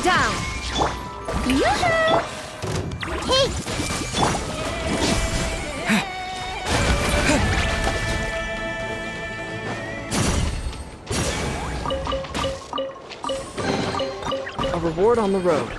Down. Yoo-hoo! Hey! A reward on the road.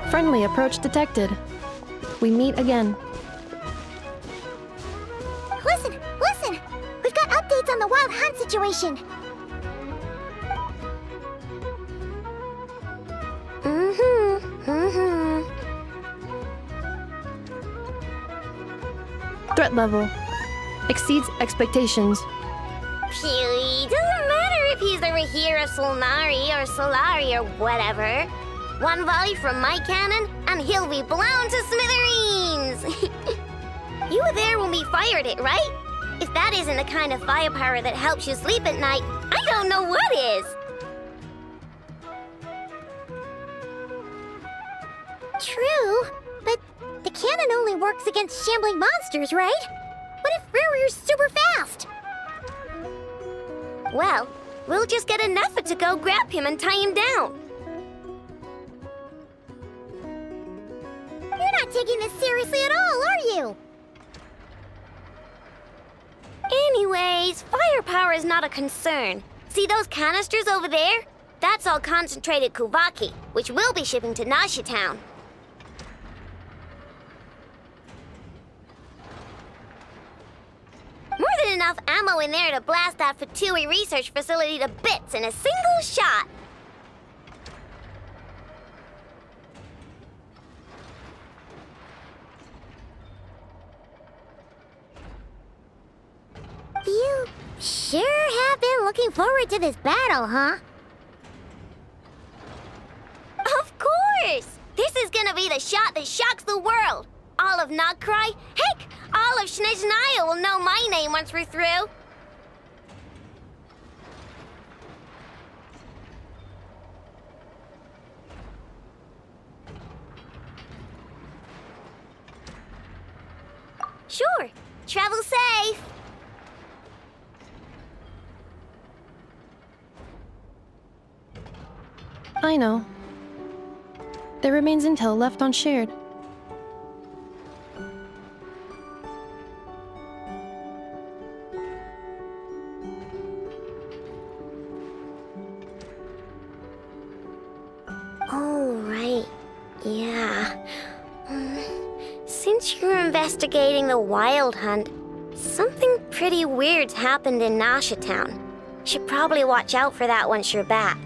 Friendly approach detected. We meet again. Listen! We've got updates thoughts on the wild hunt situation? Threat level exceeds expectations. Phew, doesn't matter if he's the Rahir of Solnari or Solari or whatever. One volley from my cannon, and he'll be blown to smithereens! You were there when we fired it, right? If that isn't the kind of firepower that helps you sleep at night, I don't know what is! True, but the cannon only works against shambling monsters, right? What if Rahir's super fast? Well, we'll just get an effort to go grab him and tie him down. You're not taking this seriously at all, are you? Anyways, firepower is not a concern. See those canisters over there? That's all concentrated Kuvaki, which we'll be shipping to Nashi Town. More than enough ammo in there to blast that Fatui research facility to bits in a single shot. You sure have been looking forward to this battle, huh? Of course! This is gonna be the shot that shocks the world! All of Nagcry, heck, all of Snezhnaya will know my name once we're through. Sure, travel safe! I know. There remains intel left unshared. Oh, right. Yeah. Since you're investigating the wild hunt, something pretty weird's happened in Nashi Town. Should probably watch out for that once you're back.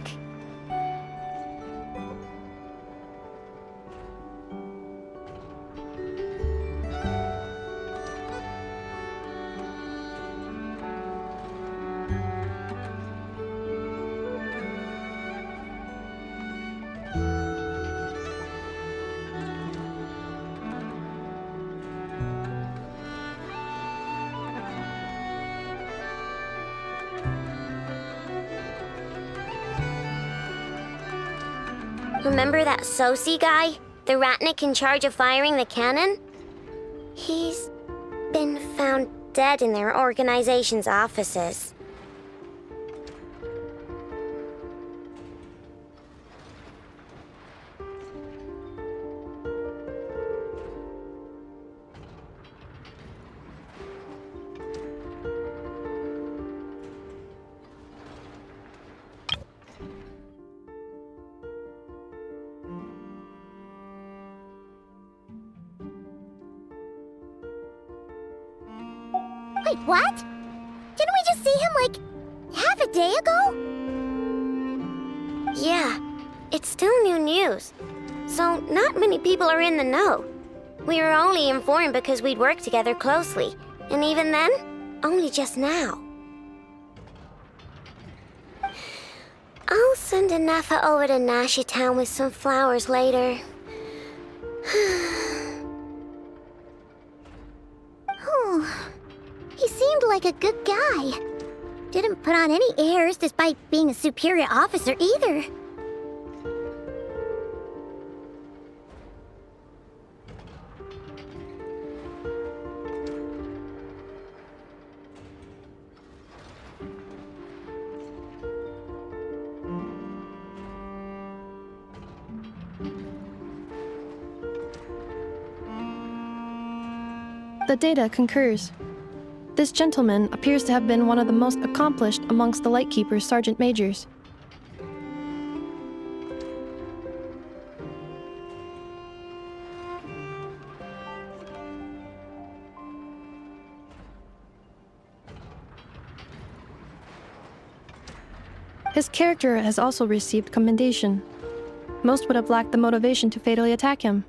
Remember that Sosi guy? The Ratnik in charge of firing the cannon? He's been found dead in their organization's offices. Wait, what? Didn't we just see him, like, half a day ago? Yeah, it's still new news. So not many people are in the know. We were only informed because we'd worked together closely. And even then, only just now. I'll send Anafa over to Nashi Town with some flowers later. He seemed like a good guy. Didn't put on any airs despite being a superior officer either. The data concurs. This gentleman appears to have been one of the most accomplished amongst the Lightkeeper's sergeant majors. His character has also received commendation. Most would have lacked the motivation to fatally attack him.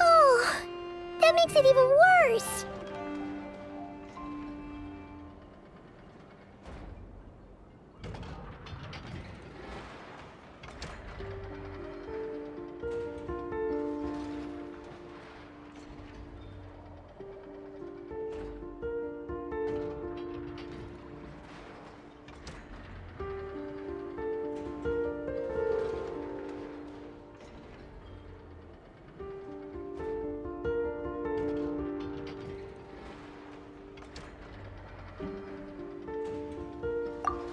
Oh, that makes it even worse.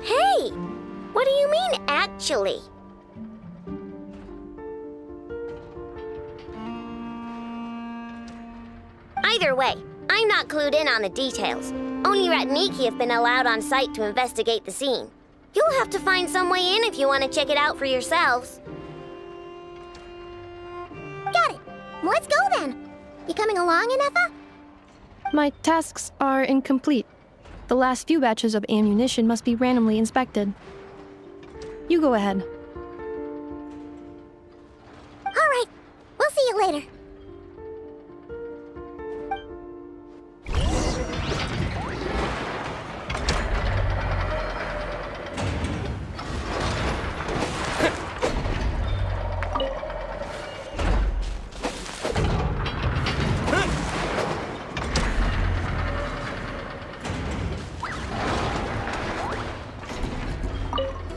Hey, what do you mean, actually? Either way, I'm not clued in on the details. Only Ratniki have been allowed on site to investigate the scene. You'll have to find some way in if you want to check it out for yourselves. Got it. Let's go then. You coming along, Inefa? My tasks are incomplete. The last few batches of ammunition must be randomly inspected. You go ahead. All right. We'll see you later.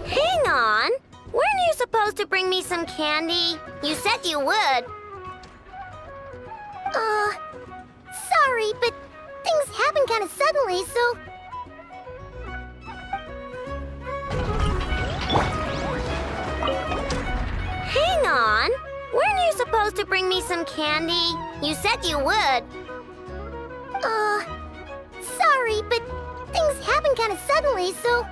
Hang on. Weren't you supposed to bring me some candy? You said you would. Sorry, but things happen kind of suddenly, so... Hang on. Weren't you supposed to bring me some candy? You said you would. Sorry, but things happen kind of suddenly, so...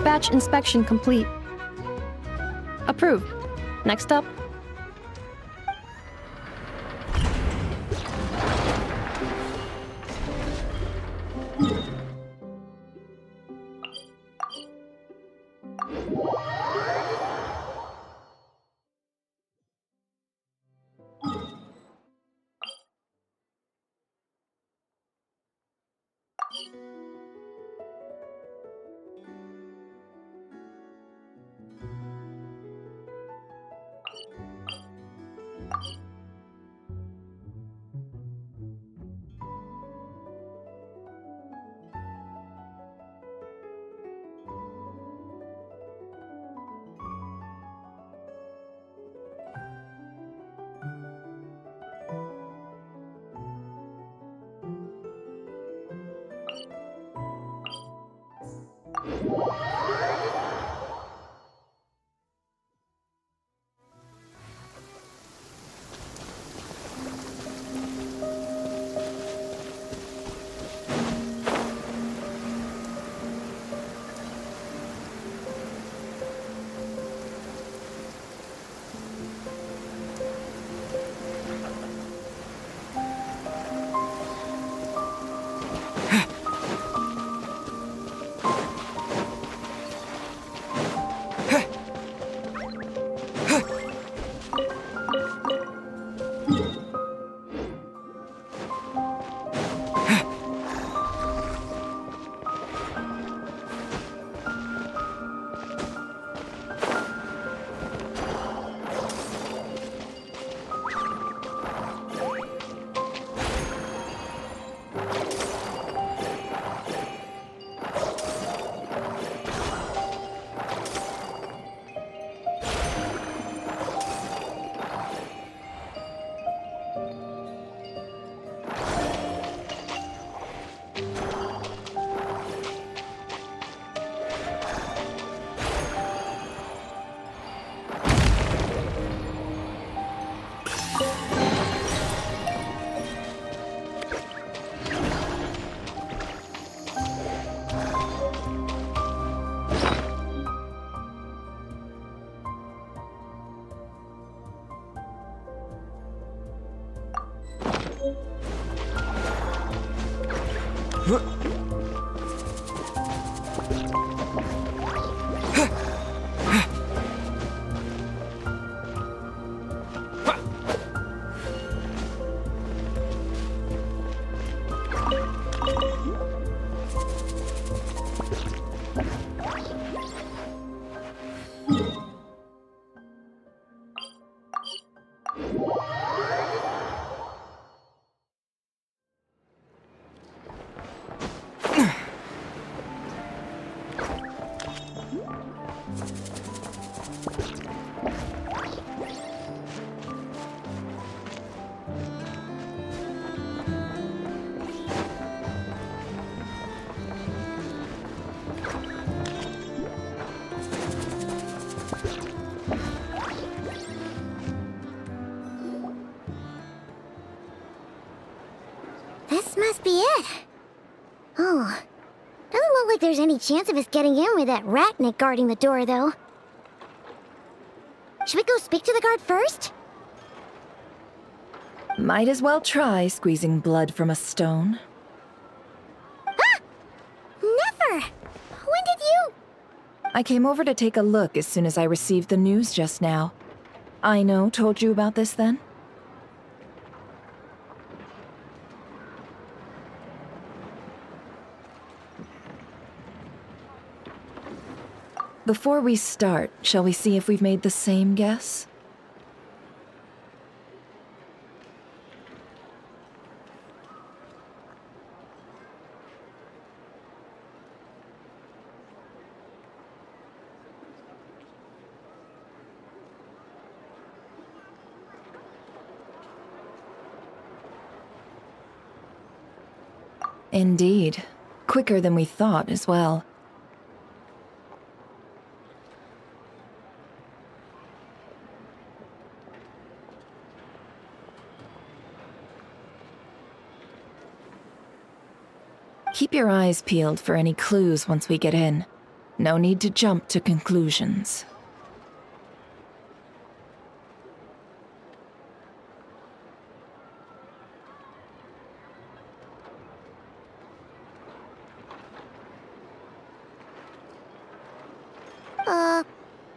Batch inspection complete. Approved. Next up. This must be it. Oh, doesn't look like there's any chance of us getting in with that ratnik guarding the door, though. Should we go speak to the guard first? Might as well try squeezing blood from a stone. Ah! Never! When did you... I came over to take a look as soon as I received the news just now. Aino told you about this then? Before we start, shall we see if we've made the same guess? Indeed. Quicker than we thought as well. Keep your eyes peeled for any clues once we get in. No need to jump to conclusions.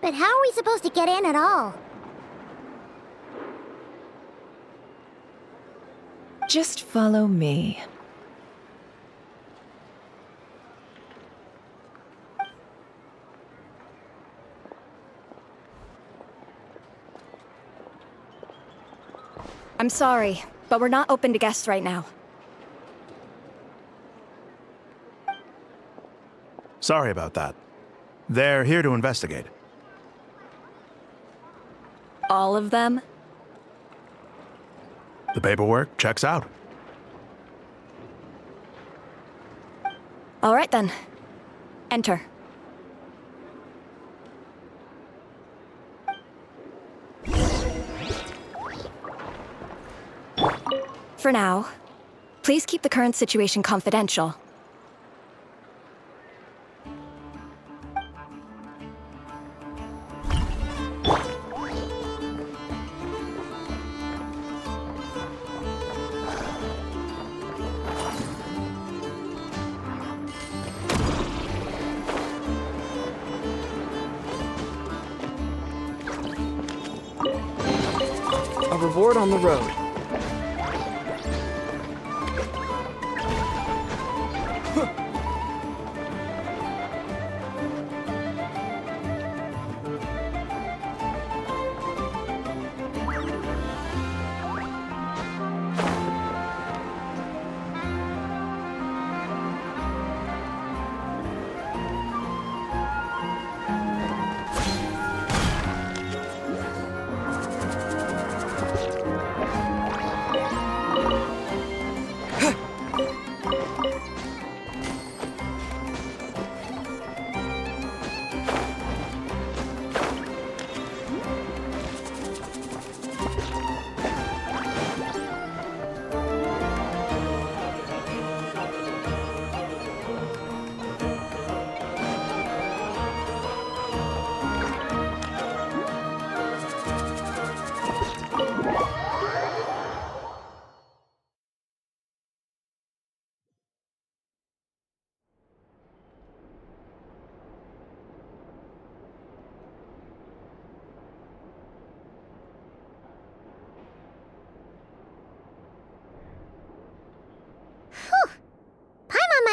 But how are we supposed to get in at all? Just follow me. I'm sorry, but we're not open to guests right now. Sorry about that. They're here to investigate. All of them? The paperwork checks out. All right then. Enter. For now, please keep the current situation confidential. A reward on the road.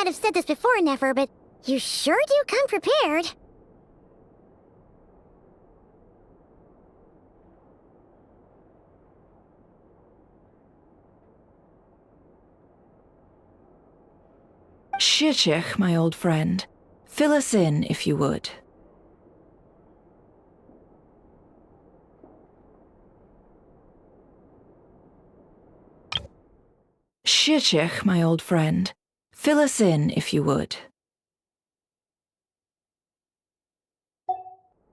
might have said this before, Nefer, but you sure do come prepared. Shishich, my old friend. Fill us in, if you would. Shishich, my old friend. Fill us in, if you would.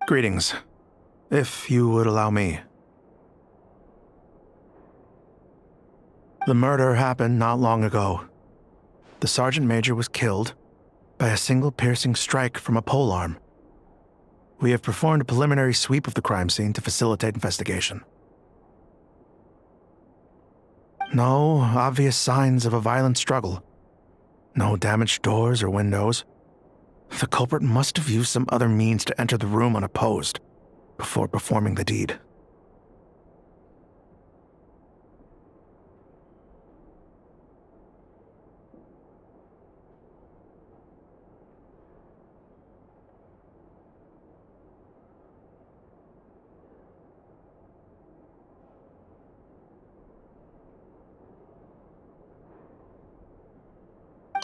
Greetings. If you would allow me. The murder happened not long ago. The Sergeant Major was killed by a single piercing strike from a polearm. We have performed a preliminary sweep of the crime scene to facilitate investigation. No obvious signs of a violent struggle. No damaged doors or windows. The culprit must have used some other means to enter the room unopposed before performing the deed.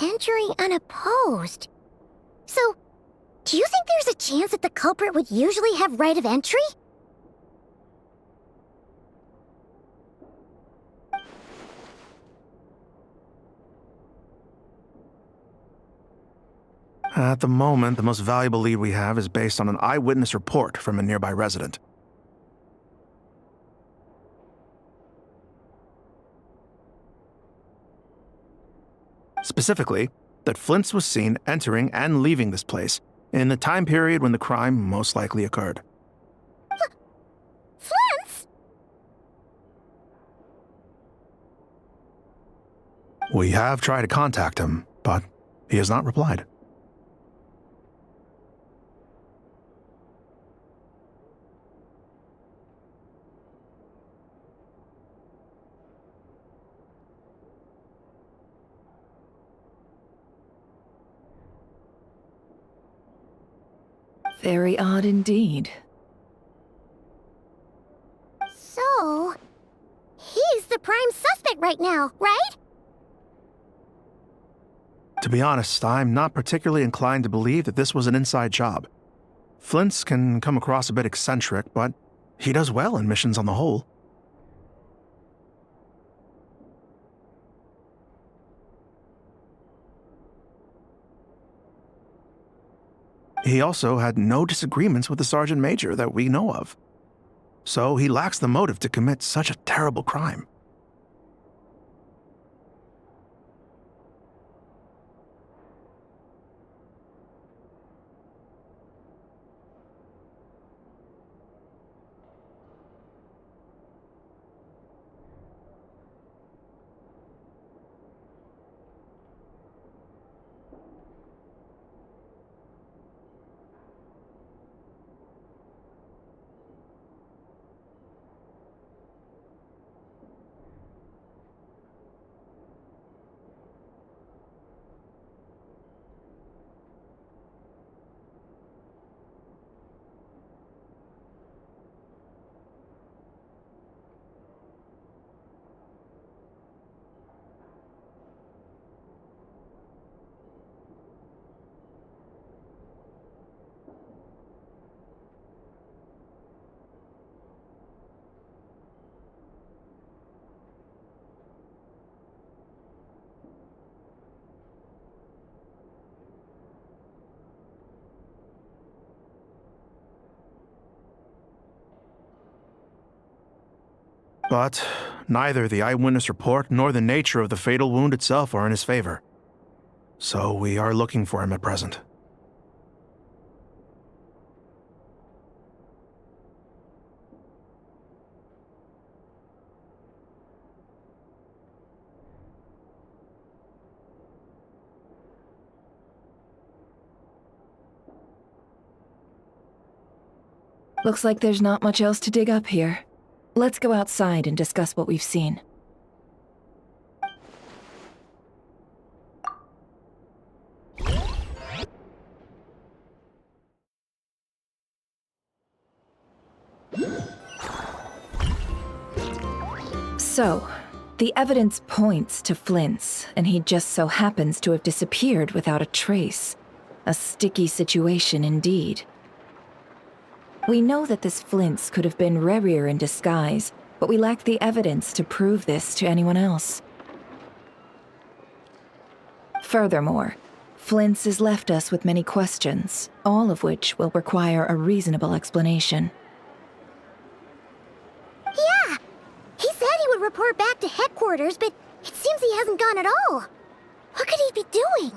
Entering unopposed. So, do you think there's a chance that the culprit would usually have right of entry? At the moment, the most valuable lead we have is based on an eyewitness report from a nearby resident. Specifically, that Flint's was seen entering and leaving this place in the time period when the crime most likely occurred. Flint's? We have tried to contact him, but he has not replied. Very odd indeed. So, he's the prime suspect right now, right? To be honest, I'm not particularly inclined to believe that this was an inside job. Flint's can come across a bit eccentric, but he does well in missions on the whole. He also had no disagreements with the Sergeant Major that we know of. So he lacks the motive to commit such a terrible crime. But neither the eyewitness report nor the nature of the fatal wound itself are in his favor. So we are looking for him at present. Looks like there's not much else to dig up here. Let's go outside and discuss what we've seen. So, the evidence points to Flint's, and he just so happens to have disappeared without a trace. A sticky situation indeed. We know that this Flint's could have been Rerir in disguise, but we lack the evidence to prove this to anyone else. Furthermore, Flint's has left us with many questions, all of which will require a reasonable explanation. Yeah! He said he would report back to headquarters, but it seems he hasn't gone at all. What could he be doing?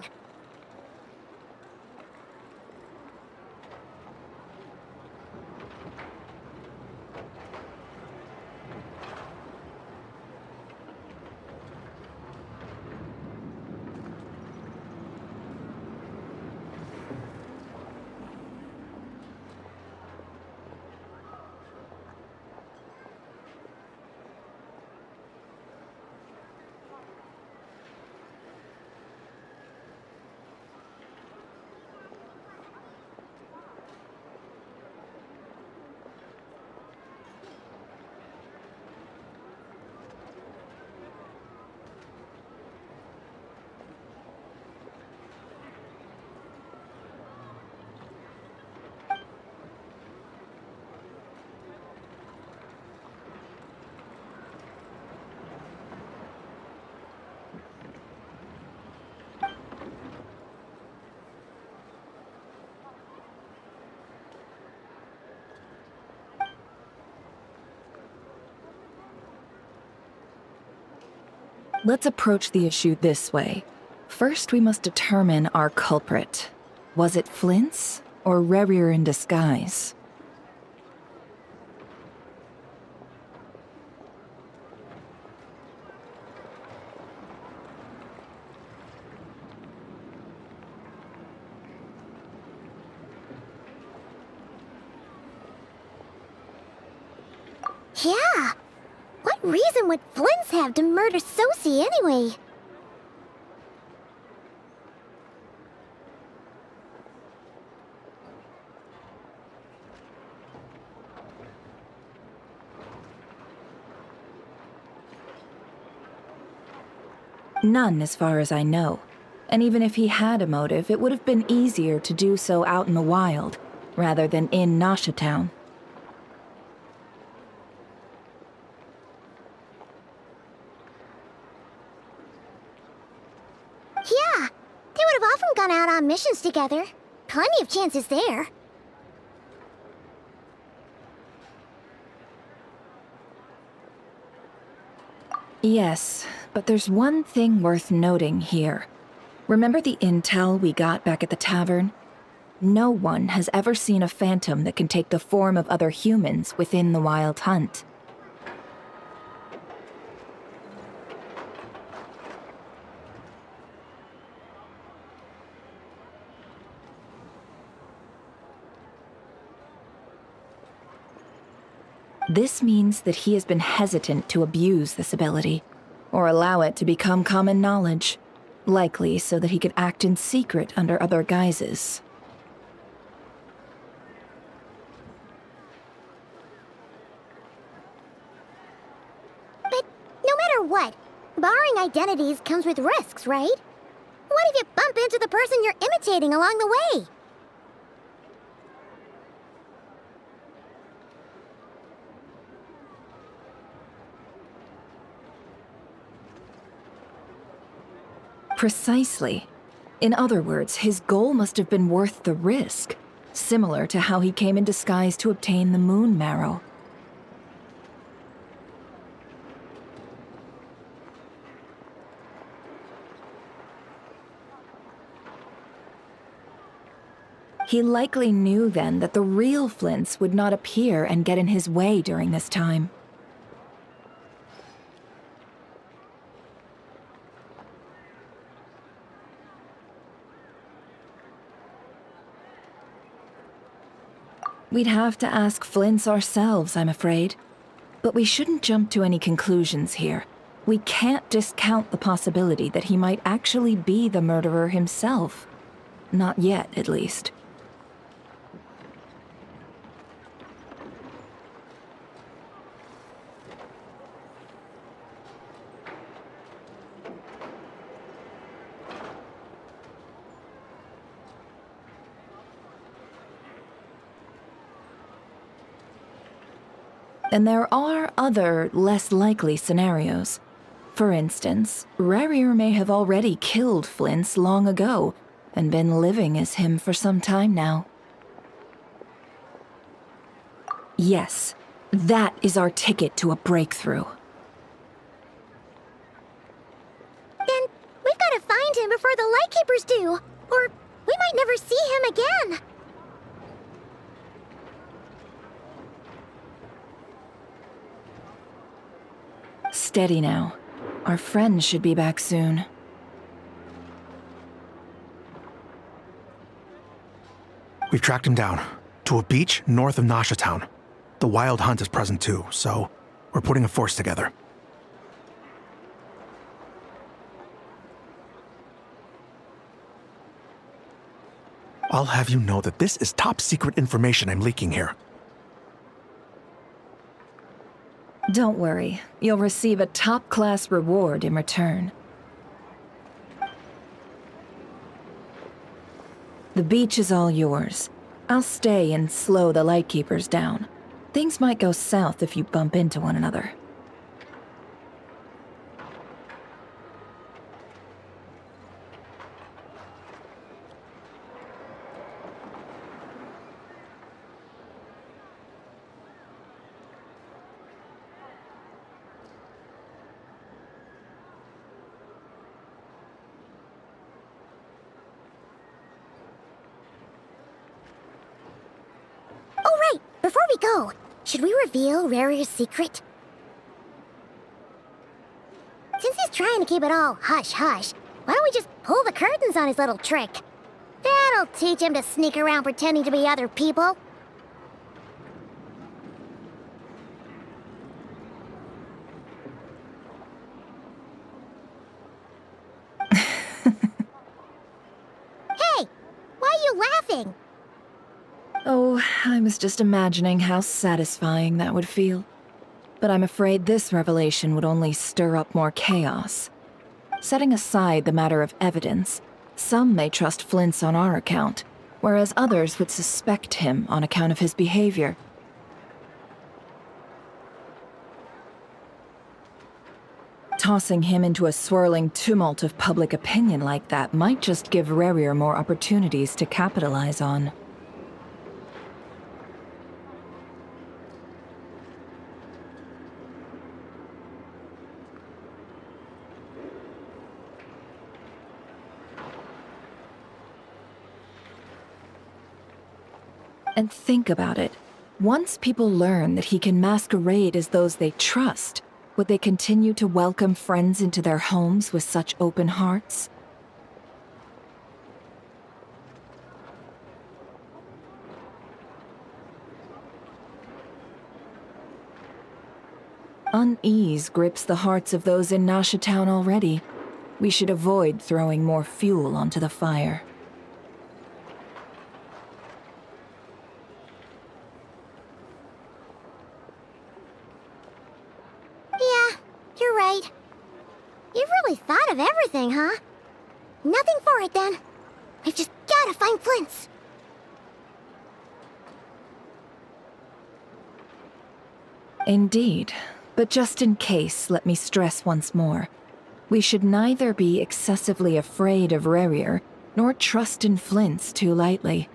Let's approach the issue this way. First, we must determine our culprit. Was it Flint's or Rerir in disguise? Yeah! What reason would Flint's have to murder Sosie anyway? None, as far as I know. And even if he had a motive, it would have been easier to do so out in the wild, rather than in Nasha Town. Yeah, they would have often gone out on missions together. Plenty of chances there. Yes, but there's one thing worth noting here. Remember the intel we got back at the tavern? No one has ever seen a phantom that can take the form of other humans within the Wild Hunt. This means that he has been hesitant to abuse this ability, or allow it to become common knowledge, likely so that he could act in secret under other guises. But no matter what, borrowing identities comes with risks, right? What if you bump into the person you're imitating along the way? Precisely. In other words, his goal must have been worth the risk, similar to how he came in disguise to obtain the moon marrow. He likely knew then that the real Flints would not appear and get in his way during this time. We'd have to ask Flint's ourselves, I'm afraid. But we shouldn't jump to any conclusions here. We can't discount the possibility that he might actually be the murderer himself. Not yet, at least. And there are other, less likely scenarios. For instance, Rarier may have already killed Flint's long ago and been living as him for some time now. Yes, that is our ticket to a breakthrough. Then we've got to find him before the Lightkeepers do, or we might never see him again. Steady now. Our friends should be back soon. We've tracked him down to a beach north of Nasha Town. The Wild Hunt is present too, so we're putting a force together. I'll have you know that this is top secret information I'm leaking here. Don't worry, you'll receive a top-class reward in return. The beach is all yours. I'll stay and slow the Lightkeepers down. Things might go south if you bump into one another. Oh, right! Before we go, should we reveal Rarier's secret? Since he's trying to keep it all hush-hush, why don't we just pull the curtains on his little trick? That'll teach him to sneak around pretending to be other people. Hey! Why are you laughing? Oh, I was just imagining how satisfying that would feel. But I'm afraid this revelation would only stir up more chaos. Setting aside the matter of evidence, some may trust Flint's on our account, whereas others would suspect him on account of his behavior. Tossing him into a swirling tumult of public opinion like that might just give Rarier more opportunities to capitalize on. And think about it. Once people learn that he can masquerade as those they trust, would they continue to welcome friends into their homes with such open hearts? Unease grips the hearts of those in Nasha Town already. We should avoid throwing more fuel onto the fire. Yeah, you're right. You've really thought of everything, huh? Nothing for it, then. We've just gotta find Flint's. Indeed. But just in case, let me stress once more. We should neither be excessively afraid of Rarier, nor trust in Flint's too lightly.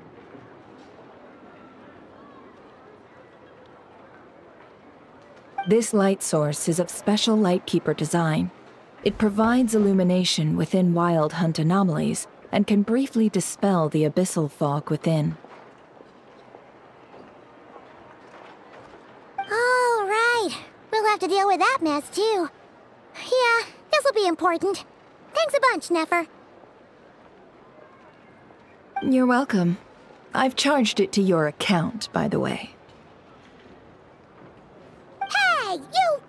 This light source is of special Lightkeeper design. It provides illumination within Wild Hunt anomalies and can briefly dispel the abyssal fog within. All right. We'll have to deal with that mess, too. Yeah, this'll be important. Thanks a bunch, Nefer. You're welcome. I've charged it to your account, by the way. Hey, you!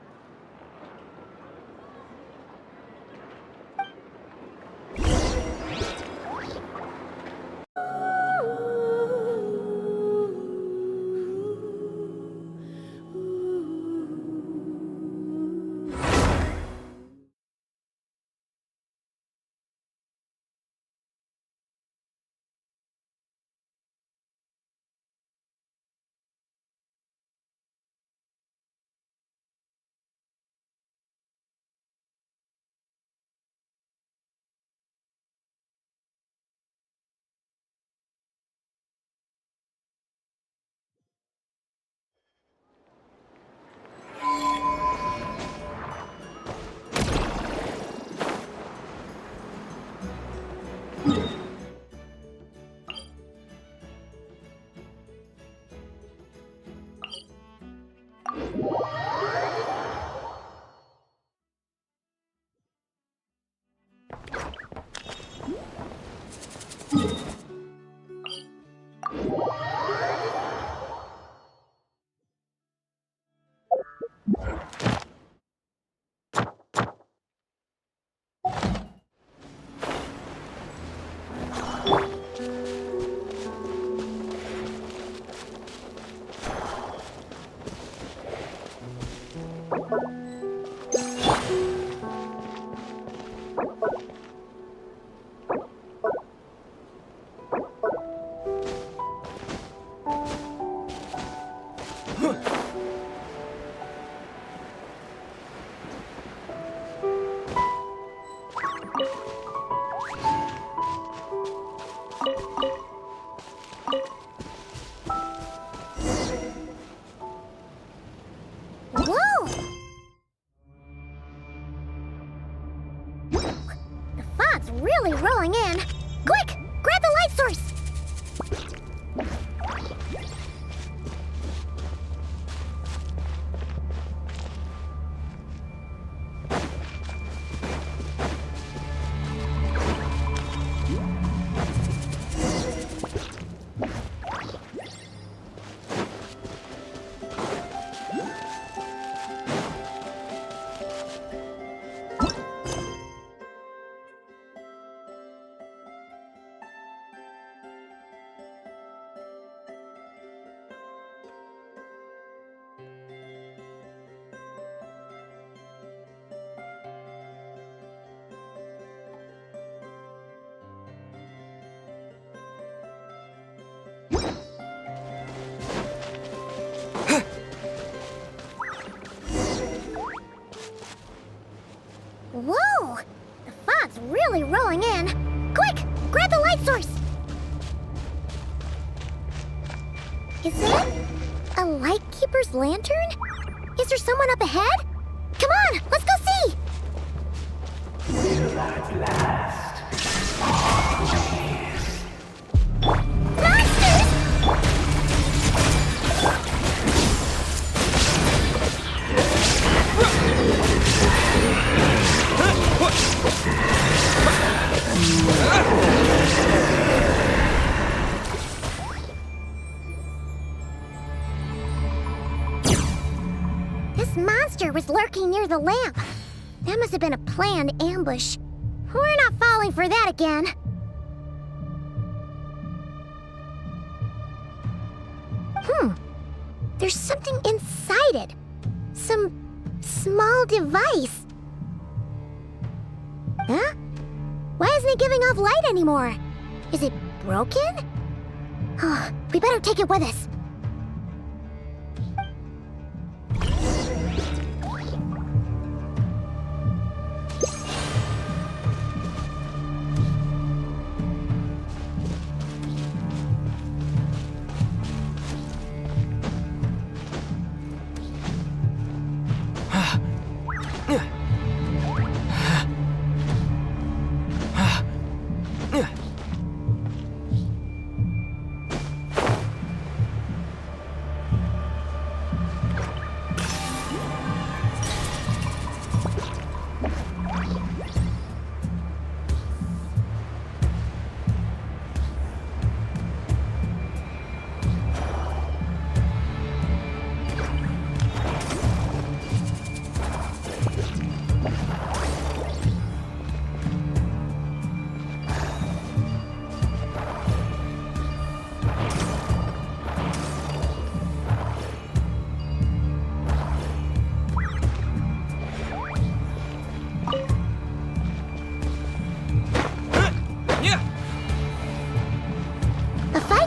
Whoa! The fog's really rolling in. Quick! Grab the light source! Whoa! The fog's really rolling in. Quick! Grab the light source! Is it a lightkeeper's lantern? Is there someone up ahead? Come on, let's go see! Will at last. Monsters! This monster was lurking near the lamp. That must have been a planned ambush. We're not falling for that again. There's something inside it. Some small device. Huh? Why isn't it giving off light anymore? Is it broken? Oh, we better take it with us.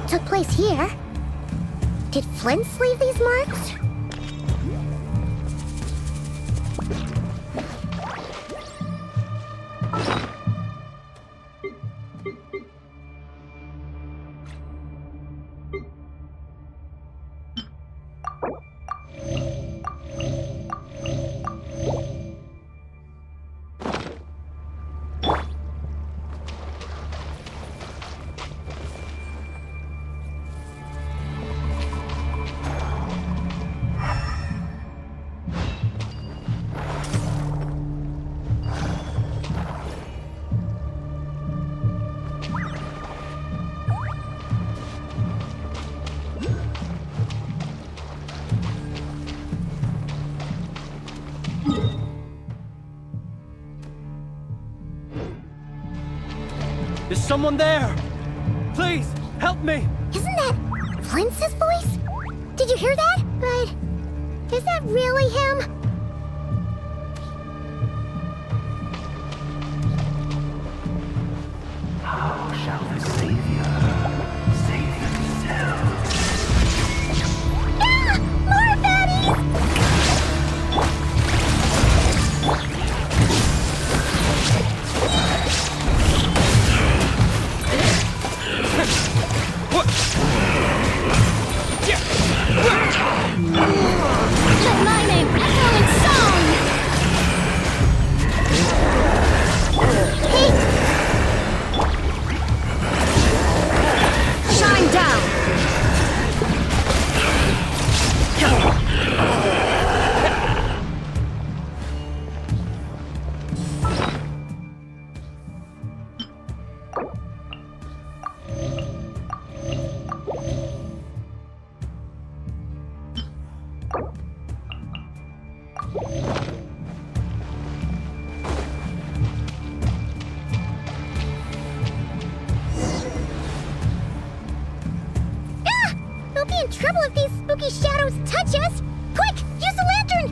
Took place here. Did Flint's leave these marks? Is someone there? Please, help me! Isn't that Flint's voice? Did you hear that? But is that really him? How shall the Savior save himself? Ah! More baddies! Let my name echo in song! Shine down! Ah! We'll be in trouble if these spooky shadows touch us! Quick! Use the lantern!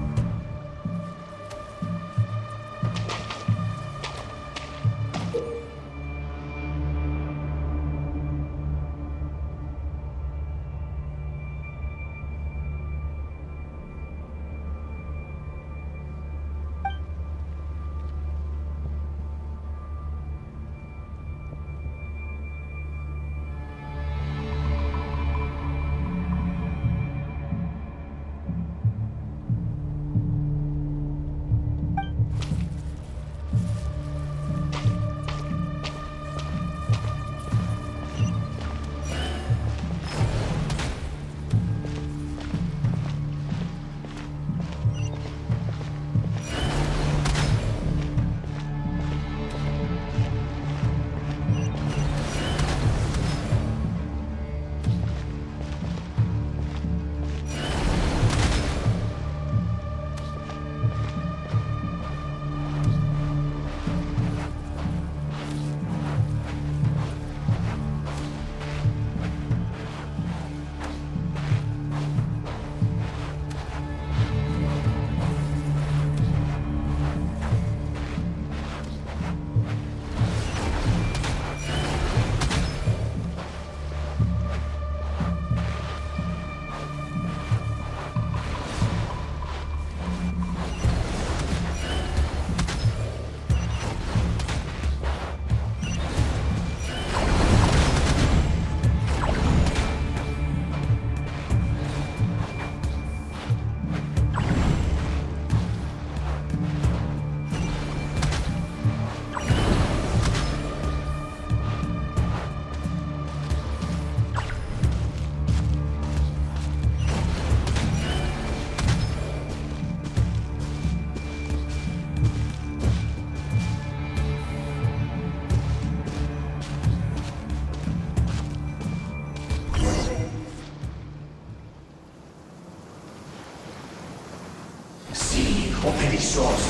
Operissos.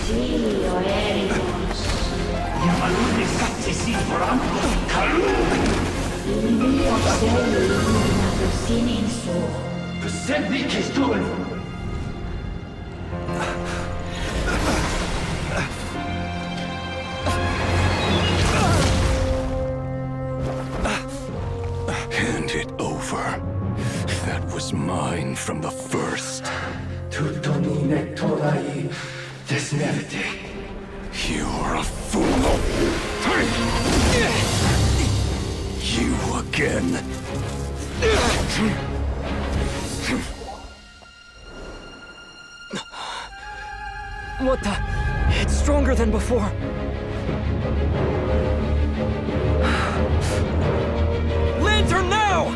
Sì, Oericos. Yamalune satsesi forampo karu. Il mio sei illuminato sinistro. Semmi kestul. Hand it over. That was mine from the first. Tutoni nektorai desnevite. You're a fool. You again. What the? It's stronger than before. Lantern now!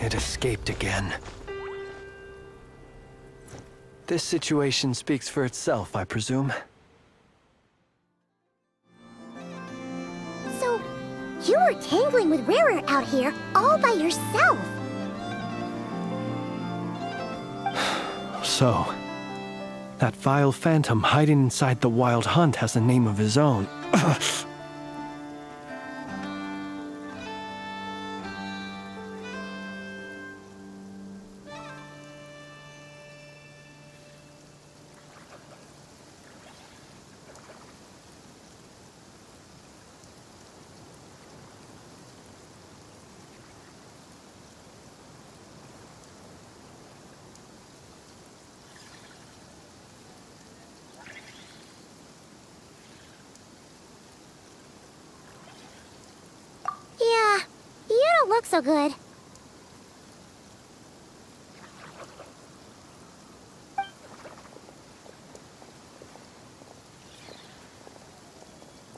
It escaped again. This situation speaks for itself, I presume. So, you were tangling with Rarer out here all by yourself. So, that vile phantom hiding inside the Wild Hunt has a name of his own. Yeah, you don't look so good.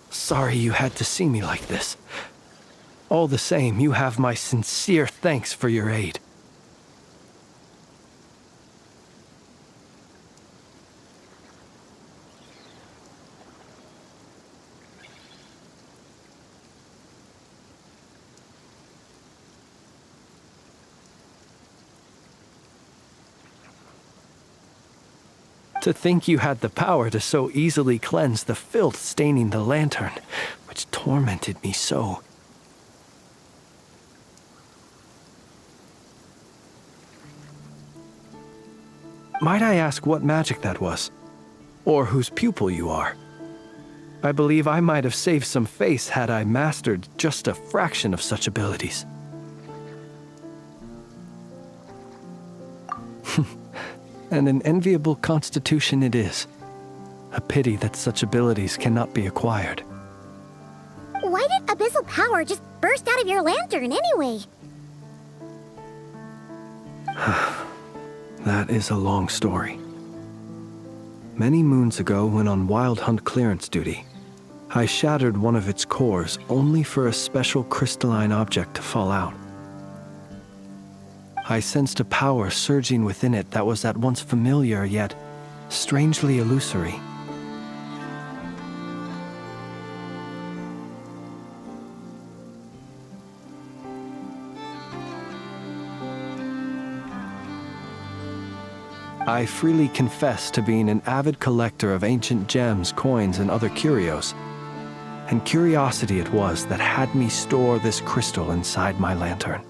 Sorry you had to see me like this. All the same, you have my sincere thanks for your aid. To think you had the power to so easily cleanse the filth staining the lantern, which tormented me so. Might I ask what magic that was? Or whose pupil you are? I believe I might have saved some face had I mastered just a fraction of such abilities. And an enviable constitution it is. A pity that such abilities cannot be acquired. Why did abyssal power just burst out of your lantern anyway? That is a long story. Many moons ago, when on Wild Hunt clearance duty, I shattered one of its cores only for a special crystalline object to fall out. I sensed a power surging within it that was at once familiar yet strangely illusory. I freely confess to being an avid collector of ancient gems, coins, and other curios, and curiosity it was that had me store this crystal inside my lantern.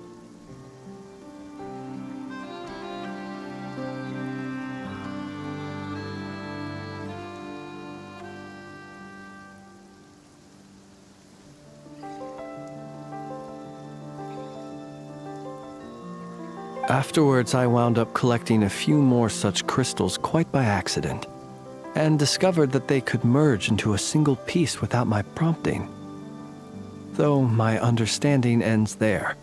Afterwards, I wound up collecting a few more such crystals quite by accident, and discovered that they could merge into a single piece without my prompting. Though my understanding ends there.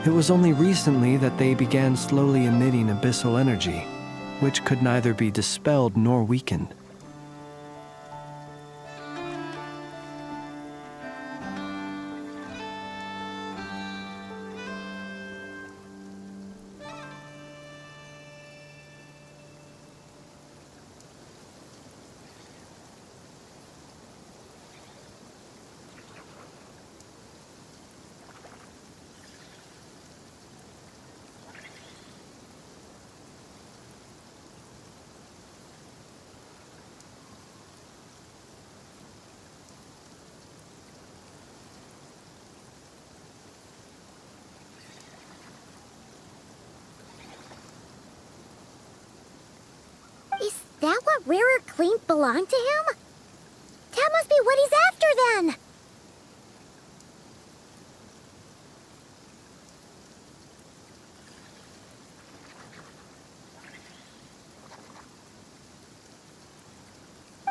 It was only recently that they began slowly emitting abyssal energy, which could neither be dispelled nor weakened. Is that what Rarer claimed belonged to him? That must be what he's after then!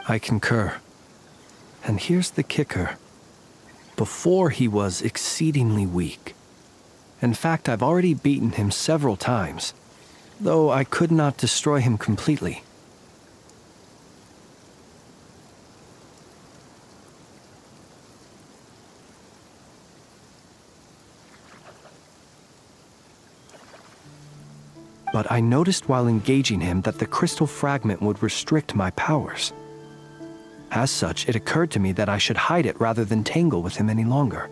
I concur. And here's the kicker. Before he was exceedingly weak. In fact, I've already beaten him several times. though I could not destroy him completely. But I noticed while engaging him that the crystal fragment would restrict my powers. As such, it occurred to me that I should hide it rather than tangle with him any longer.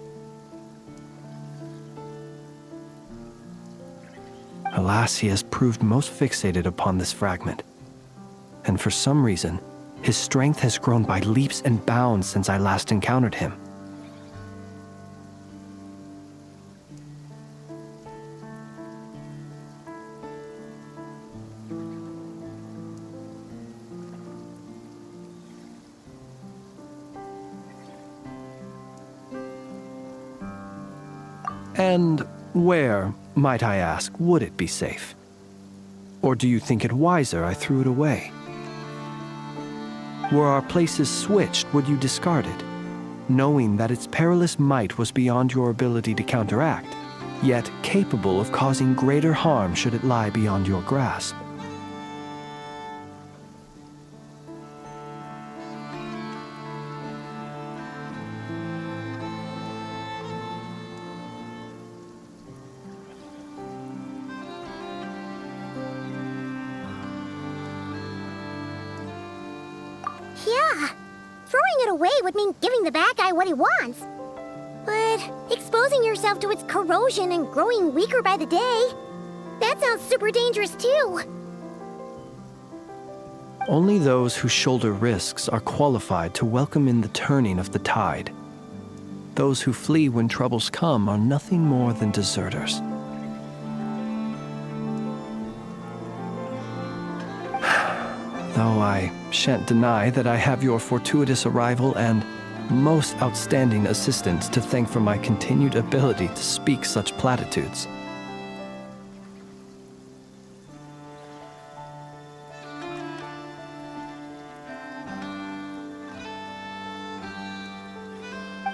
Alas, he has proved most fixated upon this fragment. And for some reason, his strength has grown by leaps and bounds since I last encountered him. And where, might I ask, would it be safe? Or do you think it wiser I threw it away? Were our places switched, would you discard it, knowing that its perilous might was beyond your ability to counteract, yet capable of causing greater harm should it lie beyond your grasp? Yeah, throwing it away would mean giving the bad guy what he wants. But exposing yourself to its corrosion and growing weaker by the day, that sounds super dangerous too. Only those who shoulder risks are qualified to welcome in the turning of the tide. Those who flee when troubles come are nothing more than deserters. Though I shan't deny that I have your fortuitous arrival and most outstanding assistance to thank for my continued ability to speak such platitudes.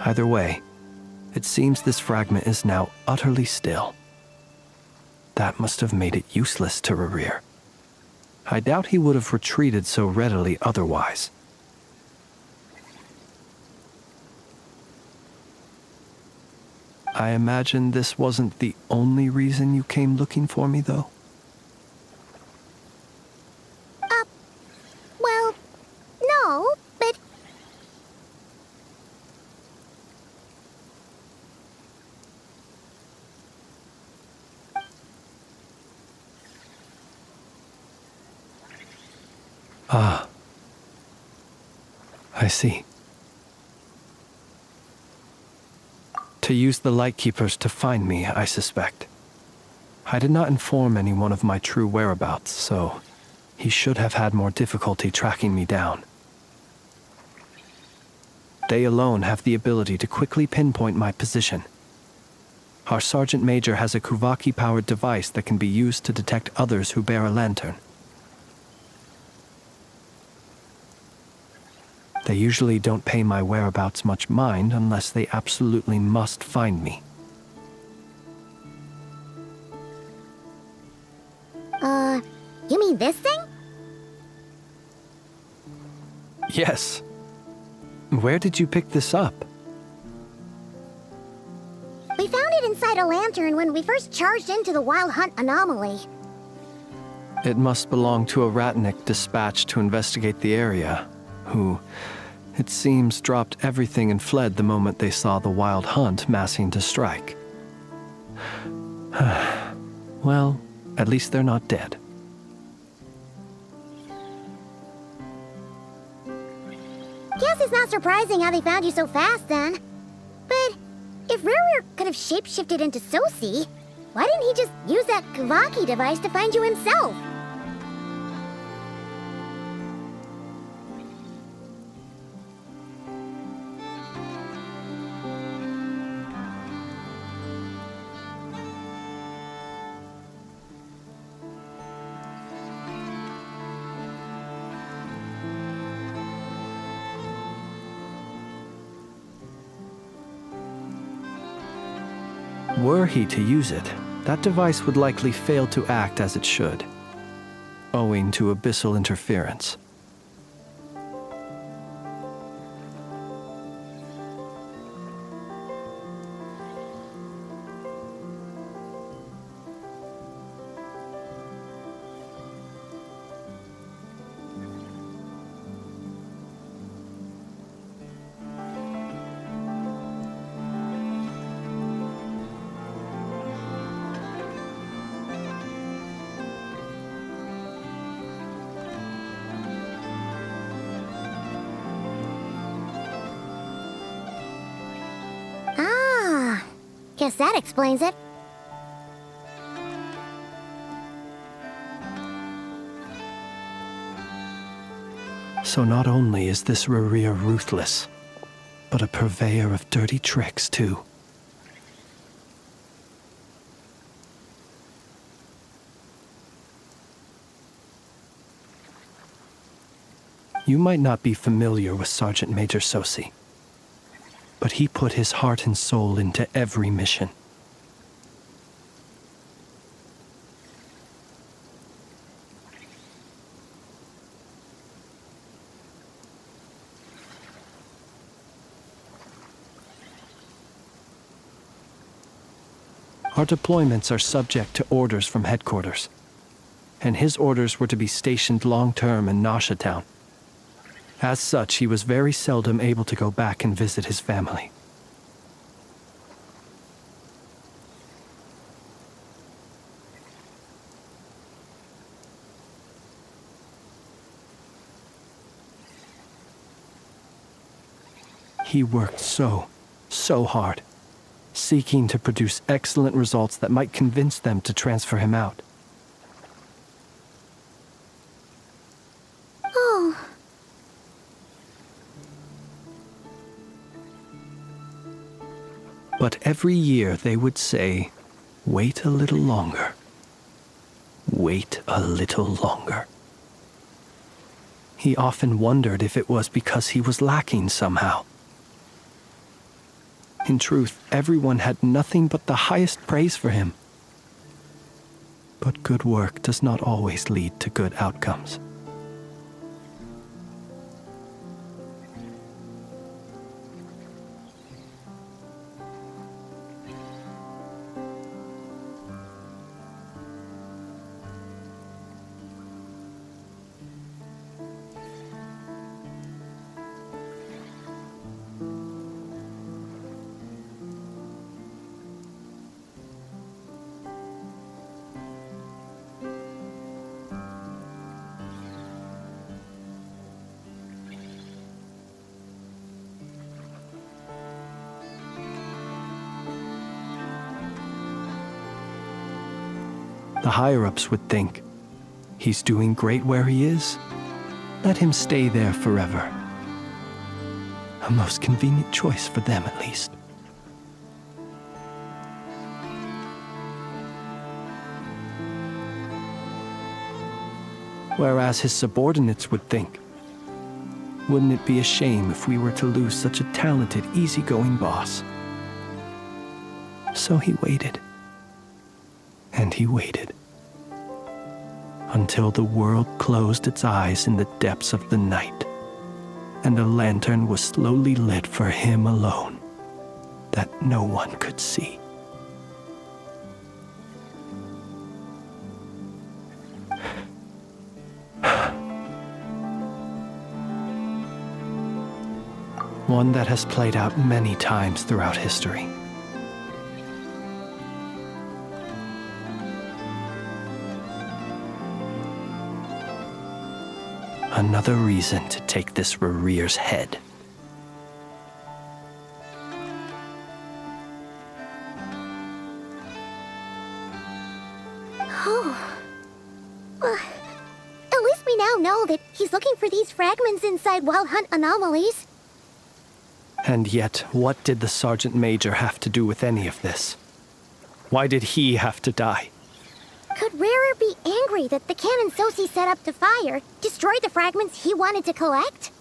Either way, it seems this fragment is now utterly still. That must have made it useless to Rerir. I doubt he would have retreated so readily otherwise. I imagine this wasn't the only reason you came looking for me, though? Well, no, but... Ah. I see. To use the Lightkeepers to find me, I suspect. I did not inform anyone of my true whereabouts, so he should have had more difficulty tracking me down. They alone have the ability to quickly pinpoint my position. Our Sergeant Major has a Kuvaki-powered device that can be used to detect others who bear a lantern. They usually don't pay my whereabouts much mind unless they absolutely must find me. You mean this thing? Yes. Where did you pick this up? We found it inside a lantern when we first charged into the Wild Hunt anomaly. It must belong to a Ratnik dispatched to investigate the area, who, it seems, dropped everything and fled the moment they saw the Wild Hunt massing to strike. Well, at least they're not dead. Guess it's not surprising how they found you so fast then. But if Rerir could have shapeshifted into Sosi, why didn't he just use that Kavaki device to find you himself? Were he to use it, that device would likely fail to act as it should, owing to abyssal interference. Guess that explains it. So not only is this Rerir ruthless, but a purveyor of dirty tricks, too. You might not be familiar with Sergeant Major Sosi, but he put his heart and soul into every mission. Our deployments are subject to orders from headquarters, and his orders were to be stationed long-term in Nasha Town. As such, he was very seldom able to go back and visit his family. He worked so hard, seeking to produce excellent results that might convince them to transfer him out. But every year they would say, "Wait a little longer. Wait a little longer." He often wondered if it was because he was lacking somehow. In truth, everyone had nothing but the highest praise for him. But good work does not always lead to good outcomes. The higher-ups would think, he's doing great where he is. Let him stay there forever. A most convenient choice for them, at least. Whereas his subordinates would think, wouldn't it be a shame if we were to lose such a talented, easygoing boss? So he waited. And he waited. Until the world closed its eyes in the depths of the night, and a lantern was slowly lit for him alone, that no one could see. One that has played out many times throughout history. Another reason to take this Rerir's head. At least we now know that he's looking for these fragments inside Wild Hunt anomalies. And yet, what did the Sergeant Major have to do with any of this? Why did he have to die? Could Rarer be angry that the cannon Sosi set up to fire destroyed the fragments he wanted to collect?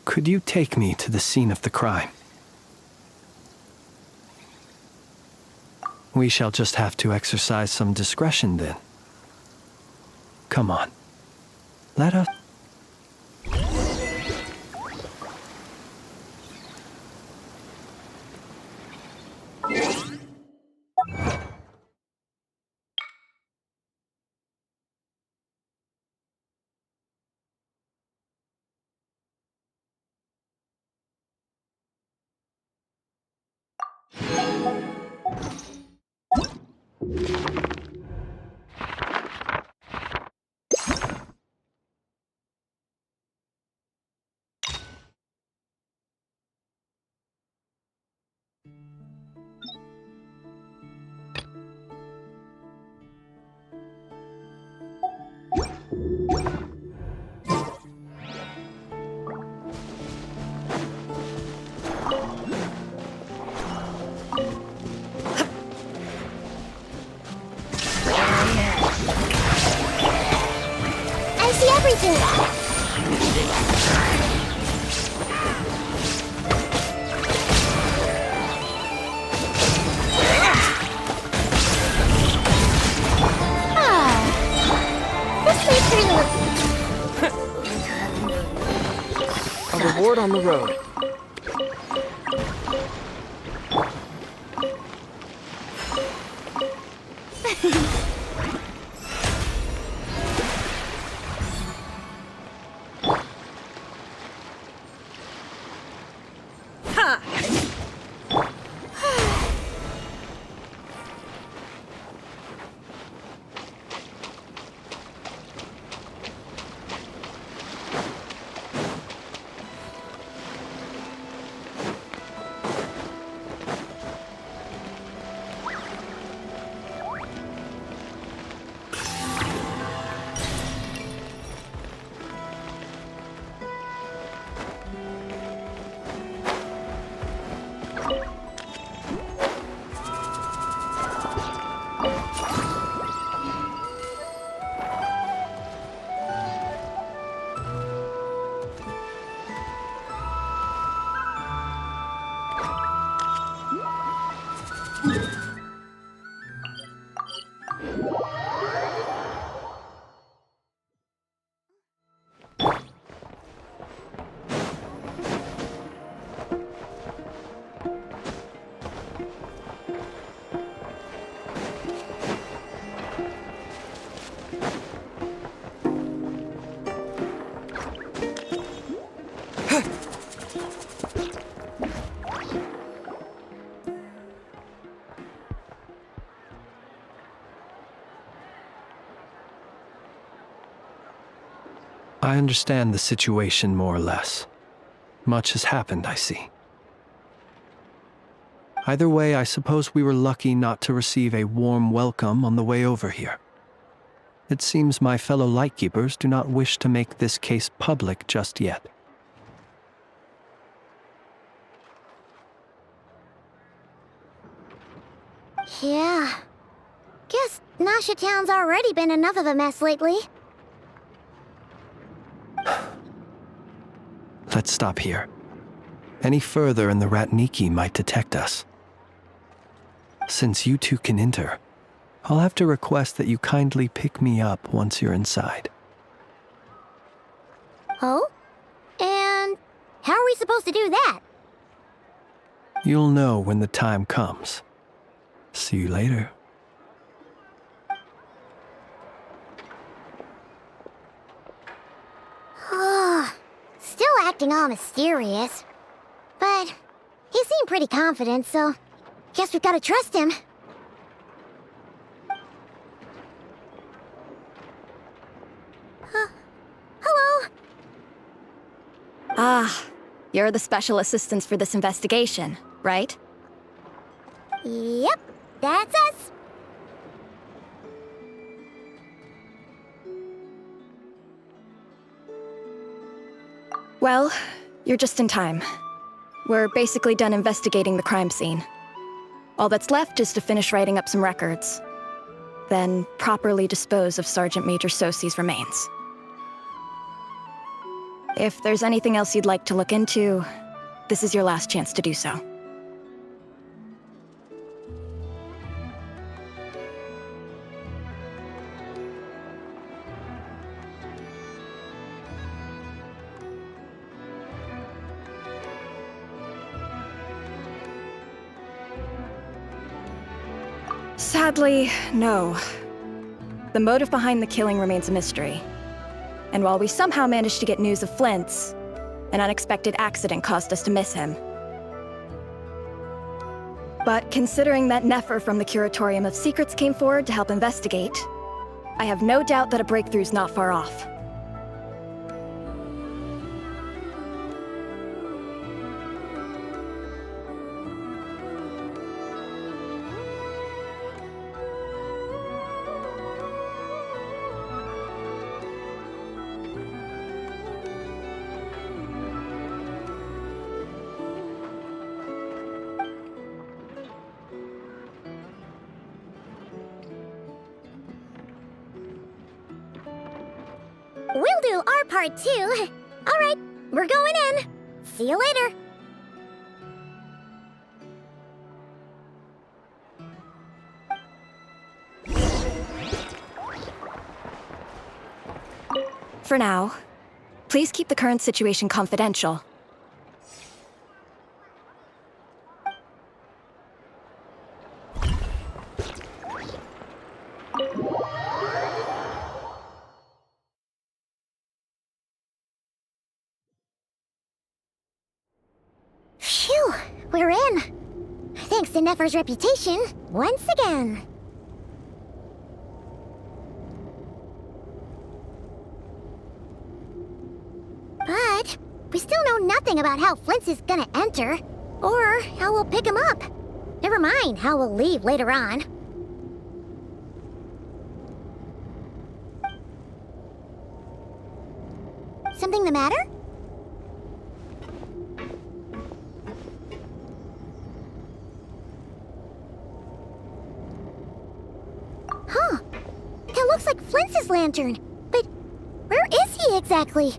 Could you take me to the scene of the crime? We shall just have to exercise some discretion then. Come on. Let us... I see everything! A reward on the road. I understand the situation more or less. Much has happened, I see. Either way, I suppose we were lucky not to receive a warm welcome on the way over here. It seems my fellow Lightkeepers do not wish to make this case public just yet. Yeah. Guess Nasha Town's already been enough of a mess lately. Let's stop here. Any further and the Ratniki might detect us. Since you two can enter, I'll have to request that you kindly pick me up once you're inside. Oh? And how are we supposed to do that? You'll know when the time comes. See you later. Still acting all mysterious. But he seemed pretty confident, so guess we've got to trust him. Hello? Ah, you're the special assistants for this investigation, right? Yep, that's us. Well, you're just in time. We're basically done investigating the crime scene. All that's left is to finish writing up some records. Then properly dispose of Sergeant Major Sosi's remains. If there's anything else you'd like to look into, this is your last chance to do so. Sadly, no. The motive behind the killing remains a mystery. And while we somehow managed to get news of Flint's, an unexpected accident caused us to miss him. But considering that Nefer from the Curatorium of Secrets came forward to help investigate, I have no doubt that a breakthrough's not far off. We'll do our part too. All right, we're going in. See you later. For now, please keep the current situation confidential. Phew, we're in. Thanks to Nefer's reputation, once again. But we still know nothing about how Flint's is gonna enter, or how we'll pick him up. Never mind how we'll leave later on. Something the matter? Huh. That looks like Flint's lantern. But where is he exactly?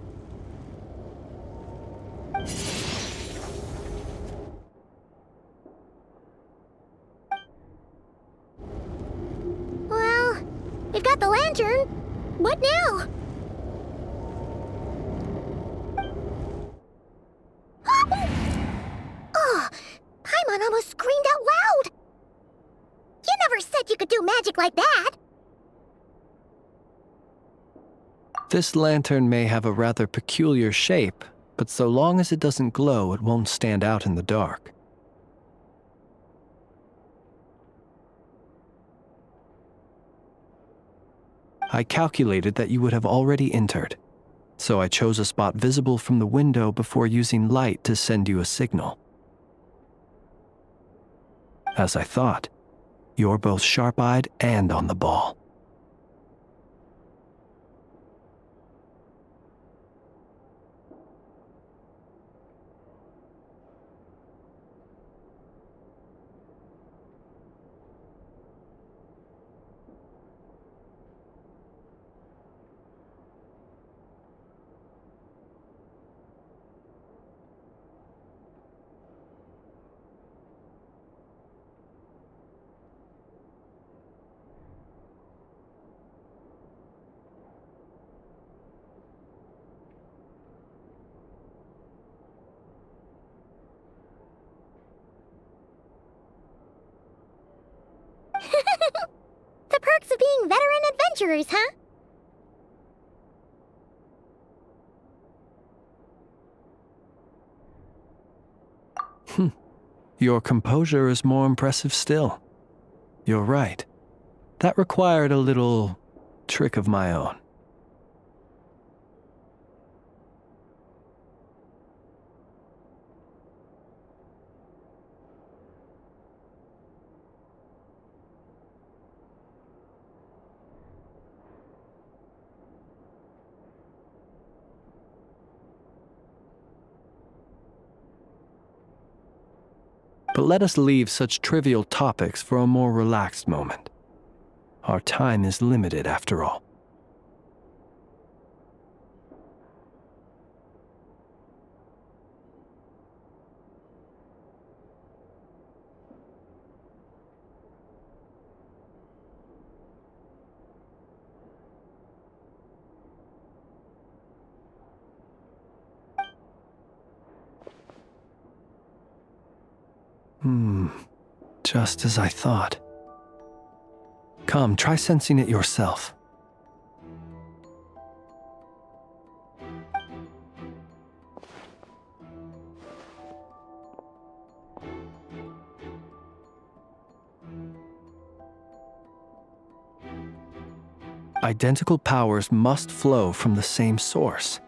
Well, we've got the lantern. What now? Oh, Paimon almost screamed out loud. You never said you could do magic like that. This lantern may have a rather peculiar shape, but so long as it doesn't glow, it won't stand out in the dark. I calculated that you would have already entered, so I chose a spot visible from the window before using light to send you a signal. As I thought, you're both sharp-eyed and on the ball. The perks of being veteran adventurers, huh? Your composure is more impressive still. You're right. That required a little trick of my own. But let us leave such trivial topics for a more relaxed moment. Our time is limited after all. Just as I thought. Come, try sensing it yourself. Identical powers must flow from the same source.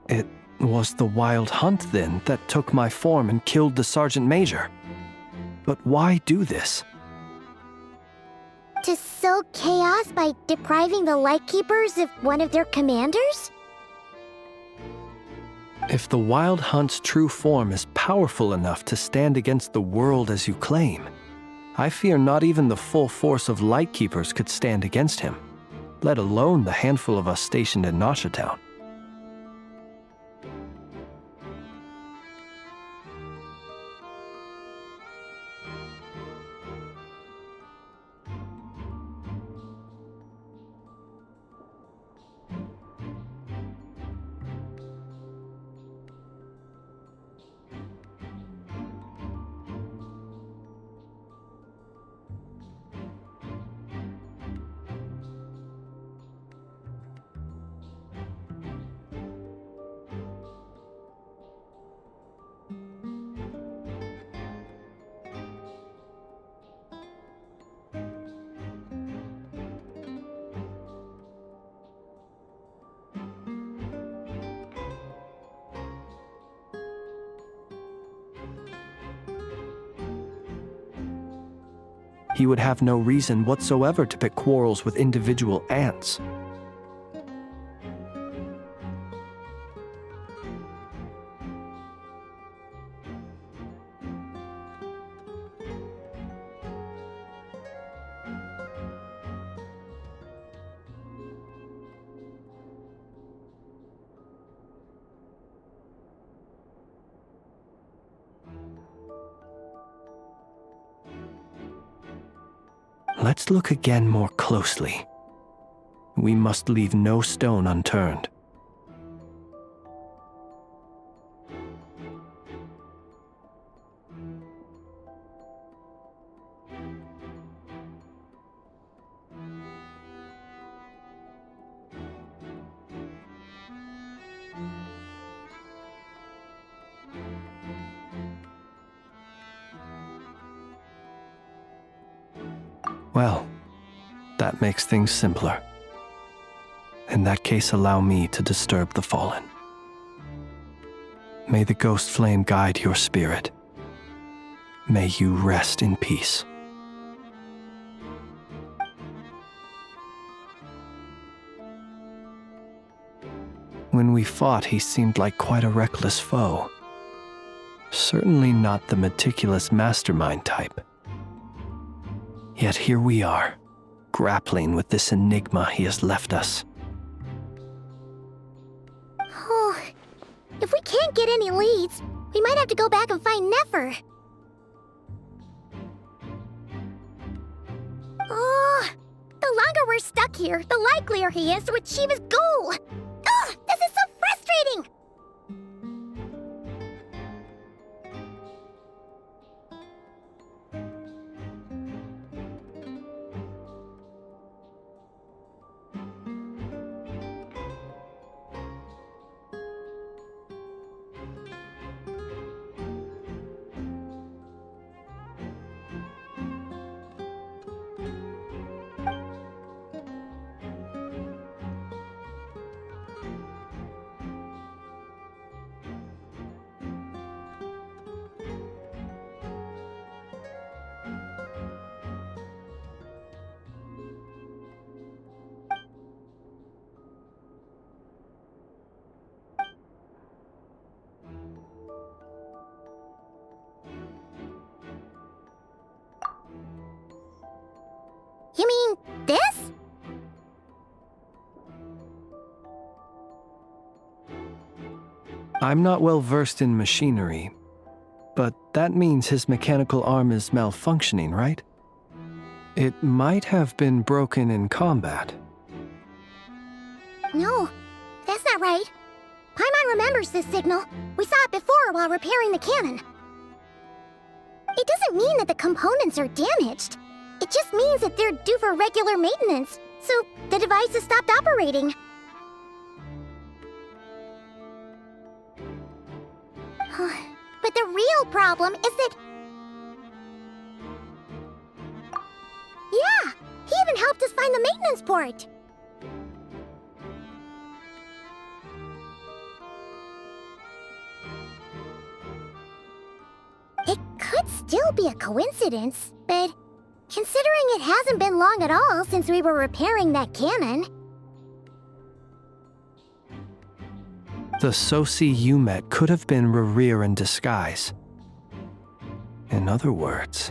It was the wild hunt, then, that took my form and killed the Sergeant Major. But why do this? To sow chaos by depriving the Lightkeepers of one of their commanders? If the Wild Hunt's true form is powerful enough to stand against the world as you claim, I fear not even the full force of Lightkeepers could stand against him, let alone the handful of us stationed in Nasha Town. He would have no reason whatsoever to pick quarrels with individual ants. Let's look again more closely. We must leave no stone unturned. Well, that makes things simpler. In that case, allow me to disturb the fallen. May the ghost flame guide your spirit. May you rest in peace. When we fought, he seemed like quite a reckless foe. Certainly not the meticulous mastermind type. Yet here we are, grappling with this enigma he has left us. Oh, if we can't get any leads, we might have to go back and find Nefer. Oh, the longer we're stuck here, the likelier he is to achieve his goal. Ugh, this is so frustrating! You mean this? I'm not well versed in machinery, but that means his mechanical arm is malfunctioning, right? It might have been broken in combat. No, that's not right. Paimon remembers this signal. We saw it before while repairing the cannon. It doesn't mean that the components are damaged. It It just means that they're due for regular maintenance, so the device has stopped operating. But the real problem is that... Yeah! He even helped us find the maintenance port! It could still be a coincidence, but considering it hasn't been long at all since we were repairing that cannon... The Sosi you met could have been Rerir in disguise. In other words,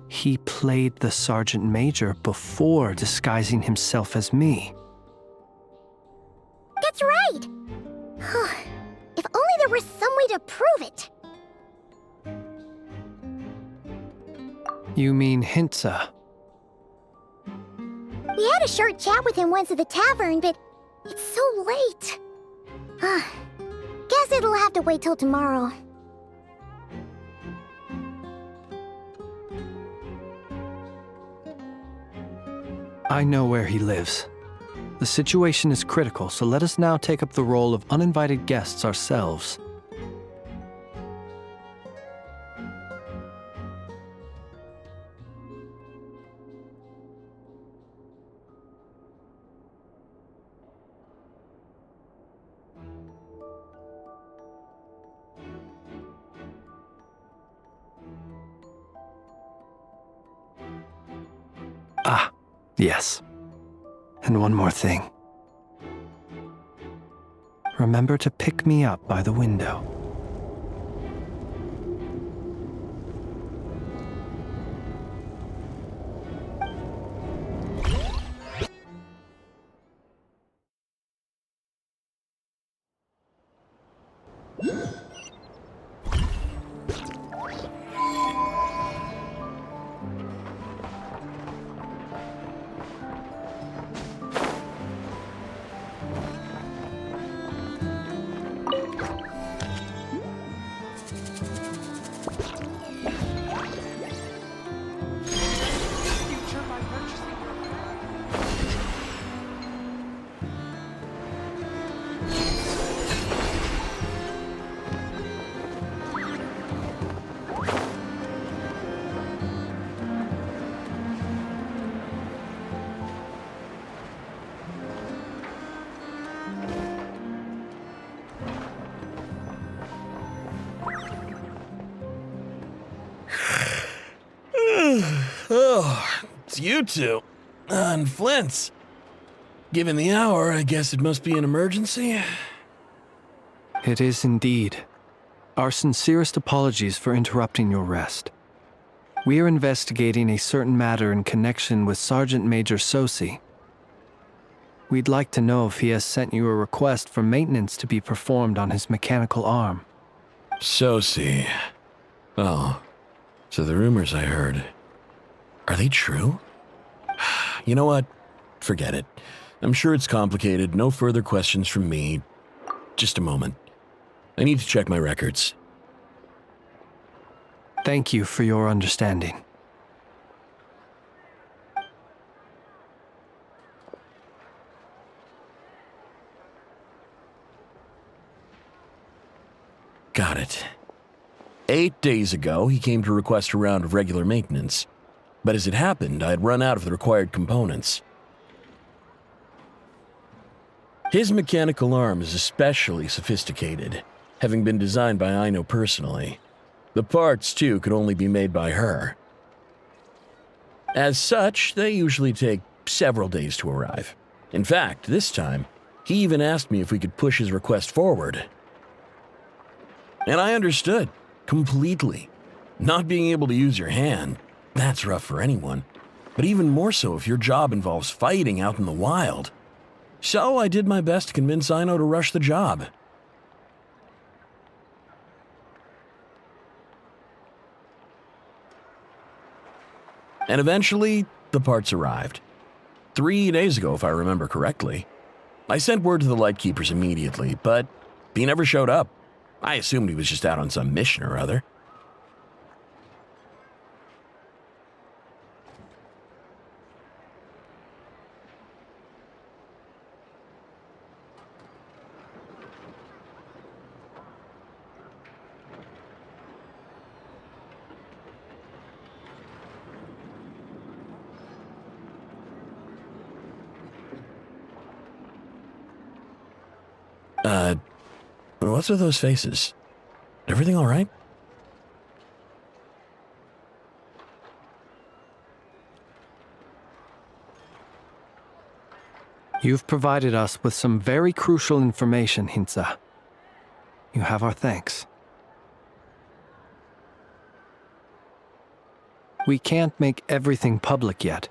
he played the Sergeant Major before disguising himself as me. That's right! If only there was some way to prove it! You mean Hintsa? We had a short chat with him once at the tavern, but it's so late. Guess it'll have to wait till tomorrow. I know where he lives. The situation is critical, so let us now take up the role of uninvited guests ourselves. Ah, yes. And one more thing. Remember to pick me up by the window. Oh, it's you two. And Flint's. Given the hour, I guess it must be an emergency. It is indeed. Our sincerest apologies for interrupting your rest. We are investigating a certain matter in connection with Sergeant Major Sosi. We'd like to know if he has sent you a request for maintenance to be performed on his mechanical arm. Sosi. Oh, so the rumors I heard, are they true? You know what? Forget it. I'm sure it's complicated. No further questions from me. Just a moment. I need to check my records. Thank you for your understanding. Got it. 8 days ago, he came to request a round of regular maintenance. But as it happened, I had run out of the required components. His mechanical arm is especially sophisticated, having been designed by Aino personally. The parts, too, could only be made by her. As such, they usually take several days to arrive. In fact, this time, he even asked me if we could push his request forward. And I understood, completely. Not being able to use your hand, that's rough for anyone. But even more so if your job involves fighting out in the wild. So I did my best to convince Aino to rush the job. And eventually, the parts arrived. 3 days ago, if I remember correctly. I sent word to the Lightkeepers immediately, but he never showed up. I assumed he was just out on some mission or other. What's with those faces? Everything all right? You've provided us with some very crucial information, Hintsa. You have our thanks. We can't make everything public yet,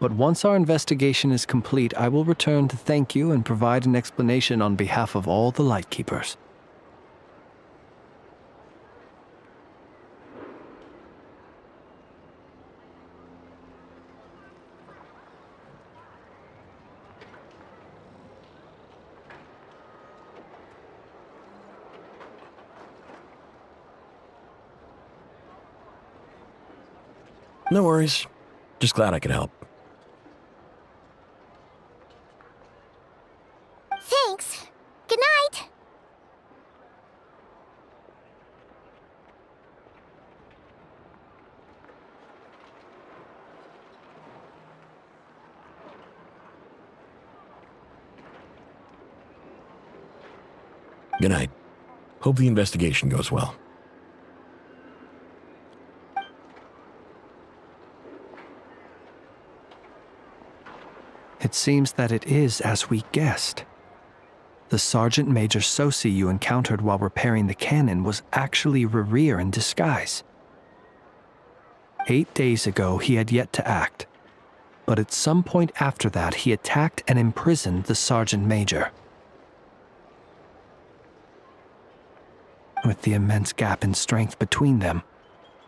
but once our investigation is complete, I will return to thank you and provide an explanation on behalf of all the Lightkeepers. No worries. Just glad I could help. Thanks. Good night. Good night. Hope the investigation goes well. It seems that it is as we guessed. The Sergeant Major Sosi you encountered while repairing the cannon was actually Rerir in disguise. 8 days ago, he had yet to act, but at some point after that, he attacked and imprisoned the Sergeant Major. With the immense gap in strength between them,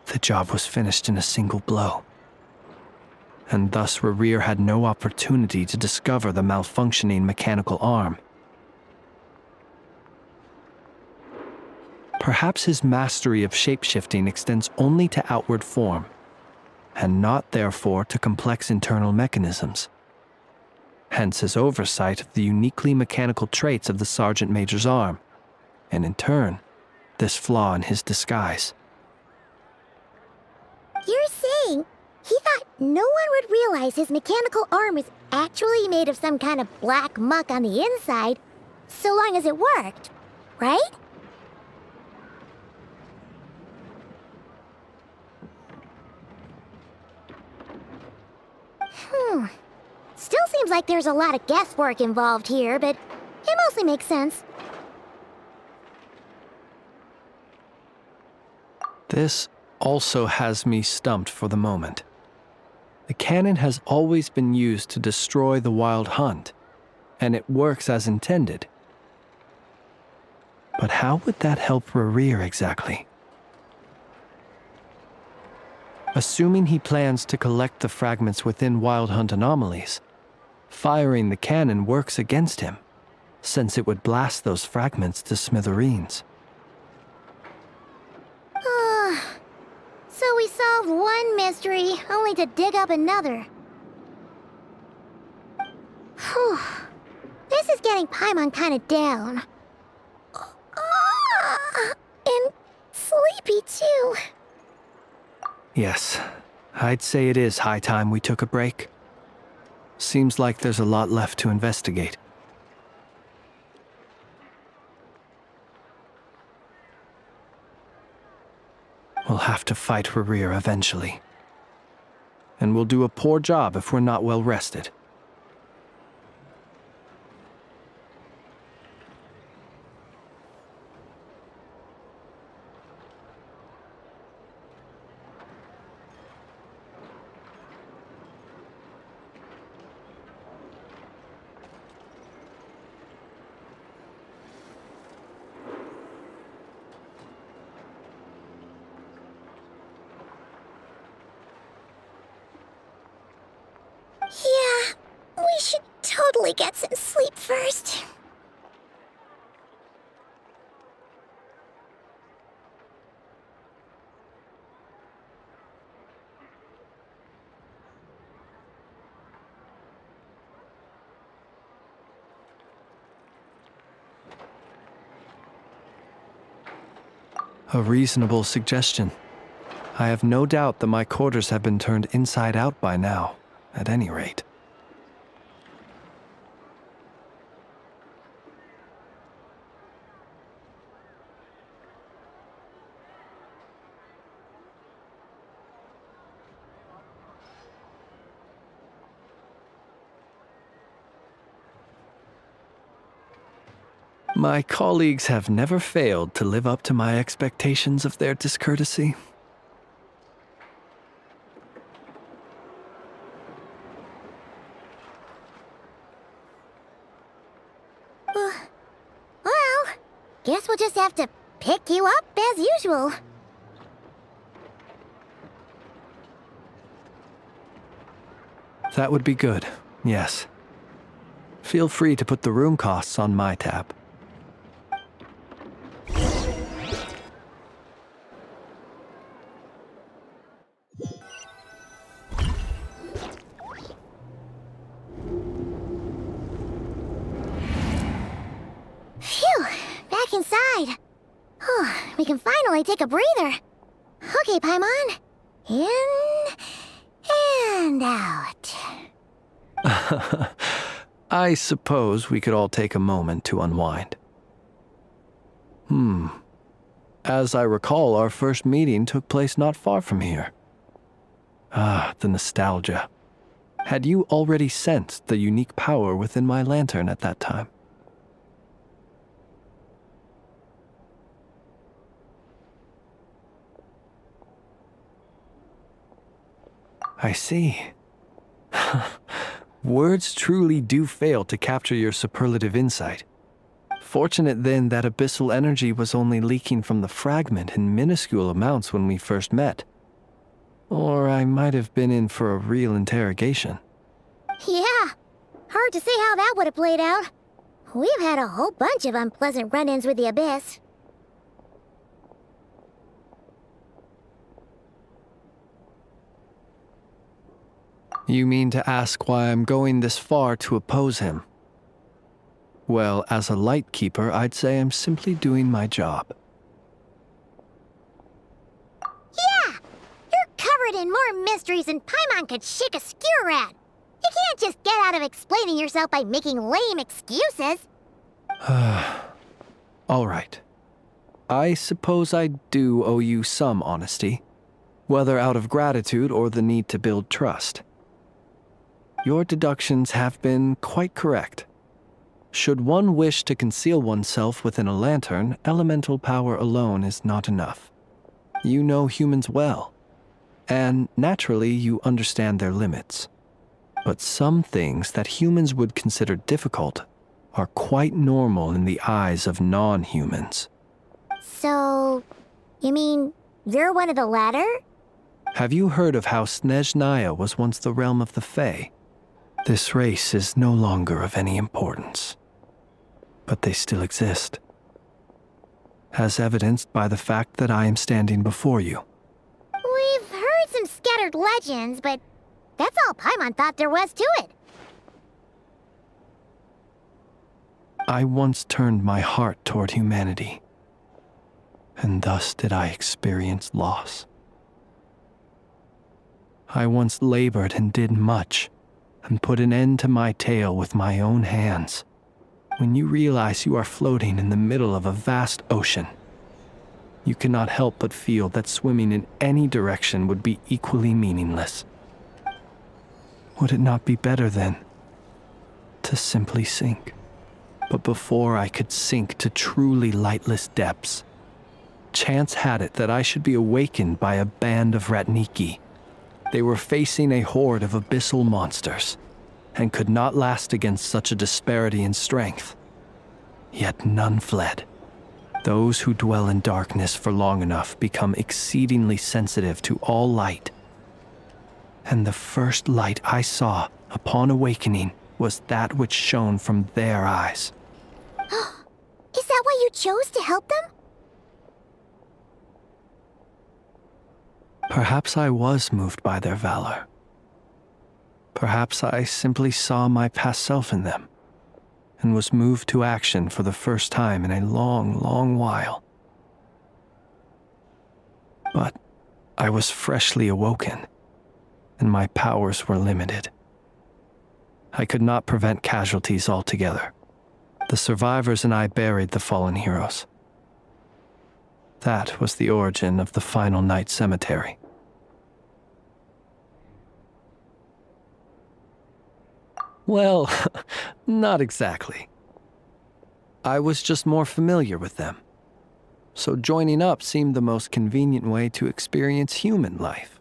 the job was finished in a single blow. And thus Rerir had no opportunity to discover the malfunctioning mechanical arm. Perhaps his mastery of shapeshifting extends only to outward form, and not therefore to complex internal mechanisms. Hence his oversight of the uniquely mechanical traits of the Sergeant Major's arm, and in turn, this flaw in his disguise. You're saying he thought no one would realize his mechanical arm is actually made of some kind of black muck on the inside, so long as it worked, right? Still seems like there's a lot of guesswork involved here, but it mostly makes sense. This also has me stumped for the moment. The cannon has always been used to destroy the Wild Hunt, and it works as intended. But how would that help Rerir exactly? Assuming he plans to collect the fragments within Wild Hunt anomalies, firing the cannon works against him, since it would blast those fragments to smithereens. So we solved one mystery, only to dig up another. Whew. This is getting Paimon kinda down. And sleepy too. Yes, I'd say it is high time we took a break. Seems like there's a lot left to investigate. We'll have to fight Rerir eventually. And we'll do a poor job if we're not well rested. Yeah, we should totally get some sleep first. A reasonable suggestion. I have no doubt that my quarters have been turned inside out by now, at any rate. My colleagues have never failed to live up to my expectations of their discourtesy. Well, guess we'll just have to pick you up as usual. That would be good, yes. Feel free to put the room costs on my tab. Phew, back inside. We can finally take a breather. Okay, Paimon. In and out. I suppose we could all take a moment to unwind. As I recall, our first meeting took place not far from here. The nostalgia. Had you already sensed the unique power within my lantern at that time? I see. Words truly do fail to capture your superlative insight. Fortunate then that abyssal energy was only leaking from the fragment in minuscule amounts when we first met. Or I might have been in for a real interrogation. Yeah, hard to say how that would have played out. We've had a whole bunch of unpleasant run-ins with the Abyss. You mean to ask why I'm going this far to oppose him? Well, as a light keeper, I'd say I'm simply doing my job. Yeah! You're covered in more mysteries than Paimon could shake a skewer at. You can't just get out of explaining yourself by making lame excuses. All right. I suppose I do owe you some honesty, whether out of gratitude or the need to build trust. Your deductions have been quite correct. Should one wish to conceal oneself within a lantern, elemental power alone is not enough. You know humans well, and naturally you understand their limits. But some things that humans would consider difficult are quite normal in the eyes of non-humans. So, you mean you're one of the latter? Have you heard of how Snezhnaya was once the realm of the Fae? This race is no longer of any importance, but they still exist, as evidenced by the fact that I am standing before you. We've heard some scattered legends, but that's all Paimon thought there was to it. I once turned my heart toward humanity, and thus did I experience loss. I once labored and did much, and put an end to my tale with my own hands. When you realize you are floating in the middle of a vast ocean, you cannot help but feel that swimming in any direction would be equally meaningless. Would it not be better, then, to simply sink? But before I could sink to truly lightless depths, chance had it that I should be awakened by a band of Ratniki. They were facing a horde of abyssal monsters, and could not last against such a disparity in strength. Yet none fled. Those who dwell in darkness for long enough become exceedingly sensitive to all light. And the first light I saw upon awakening was that which shone from their eyes. Is that why you chose to help them? Perhaps I was moved by their valor. Perhaps I simply saw my past self in them, and was moved to action for the first time in a long, long while. But I was freshly awoken, and my powers were limited. I could not prevent casualties altogether. The survivors and I buried the fallen heroes. That was the origin of the Final Night Cemetery. Well, not exactly. I was just more familiar with them. So joining up seemed the most convenient way to experience human life.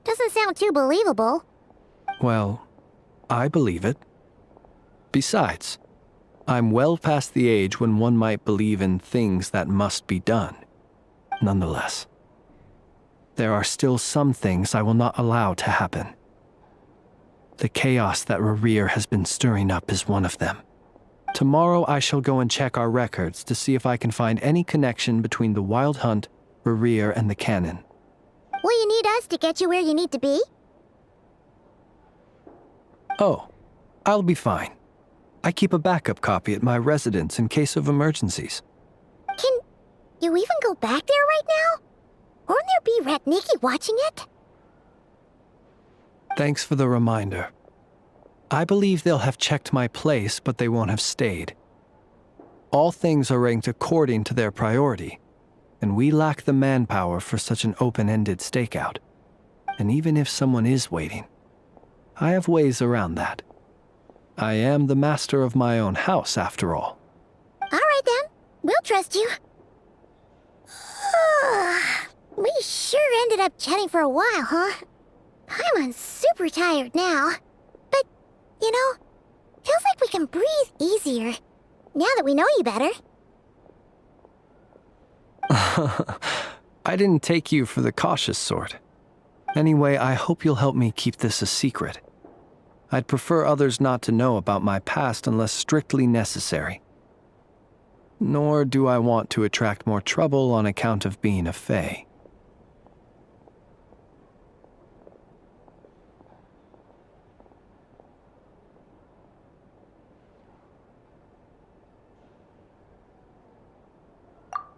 Doesn't sound too believable. Well, I believe it. Besides, I'm well past the age when one might believe in things that must be done. Nonetheless, there are still some things I will not allow to happen. The chaos that Rerir has been stirring up is one of them. Tomorrow I shall go and check our records to see if I can find any connection between the Wild Hunt, Rerir, and the Cannon. Will you need us to get you where you need to be? Oh, I'll be fine. I keep a backup copy at my residence in case of emergencies. Can you even go back there right now? Won't there be Rat Nikki watching it? Thanks for the reminder. I believe they'll have checked my place, but they won't have stayed. All things are ranked according to their priority, and we lack the manpower for such an open-ended stakeout. And even if someone is waiting, I have ways around that. I am the master of my own house, after all. All right then, we'll trust you. We sure ended up chatting for a while, huh? I'm super tired now. But, you know, feels like we can breathe easier, now that we know you better. I didn't take you for the cautious sort. Anyway, I hope you'll help me keep this a secret. I'd prefer others not to know about my past unless strictly necessary. Nor do I want to attract more trouble on account of being a Fae.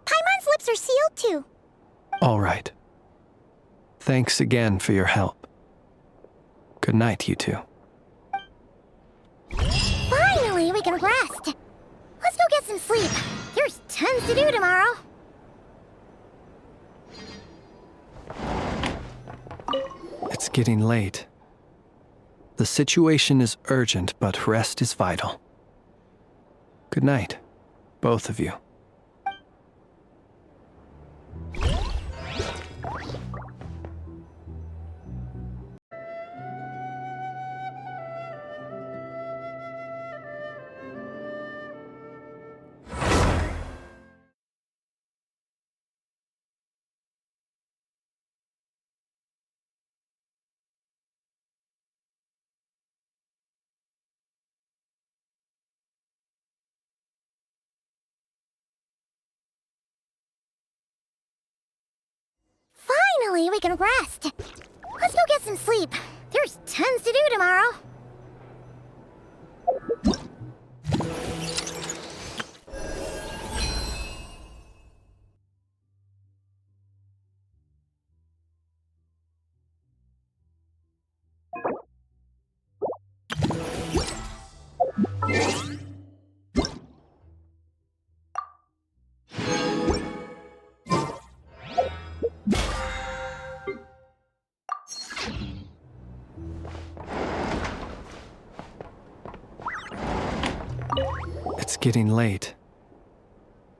Paimon's lips are sealed too. All right. Thanks again for your help. Good night, you two. Finally, we can rest. Let's go get some sleep. There's tons to do tomorrow. It's getting late. The situation is urgent, but rest is vital. Good night, both of you. Finally, we can rest. Let's go get some sleep. There's tons to do tomorrow. It's getting late.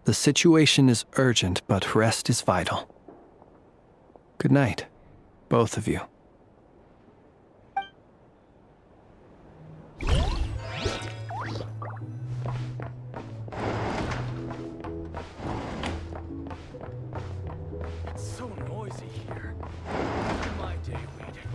The situation is urgent, but rest is vital. Good night, both of you. It's so noisy here. My day waiting.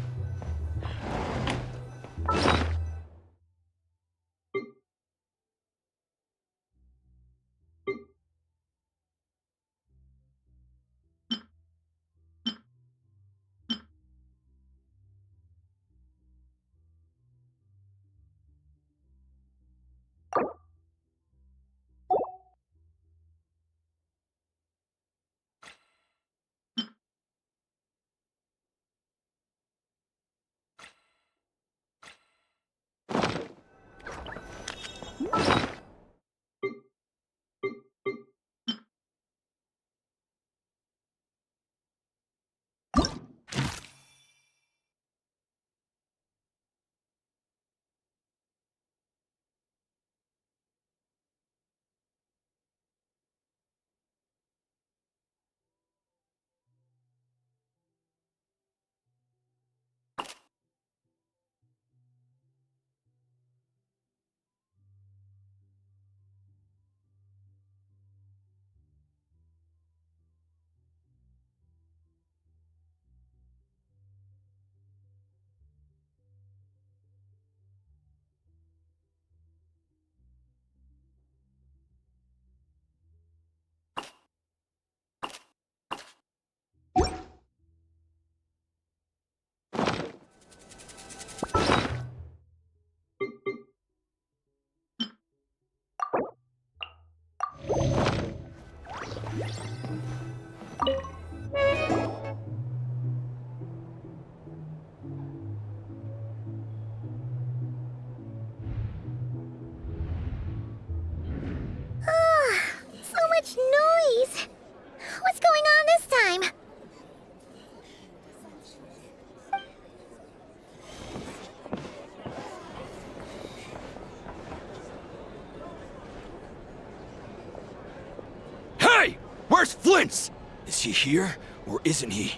Flint's! Is he here, or isn't he?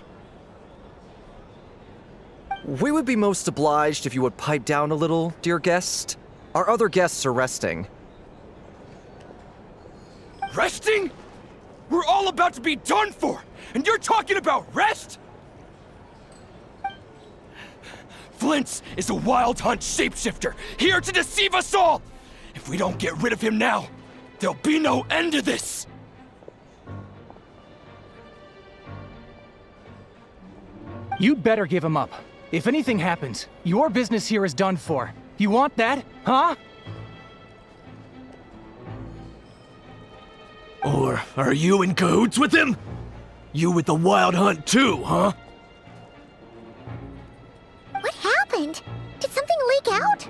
We would be most obliged if you would pipe down a little, dear guest. Our other guests are resting. Resting? We're all about to be done for, and you're talking about rest? Flint's is a wild hunt shapeshifter, here to deceive us all! If we don't get rid of him now, there'll be no end to this! You'd better give him up. If anything happens, your business here is done for. You want that, huh? Or are you in cahoots with him? You with the wild hunt too, huh? What happened? Did something leak out?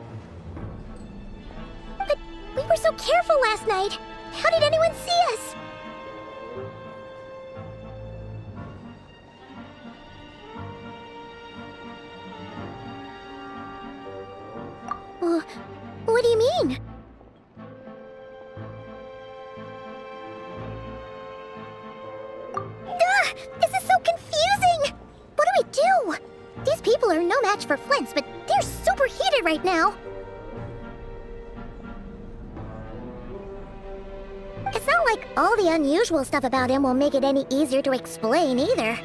But we were so careful last night. How did anyone see us? What do you mean? This is so confusing! What do we do? These people are no match for Flint's, but they're super heated right now. It's not like all the unusual stuff about him will make it any easier to explain either.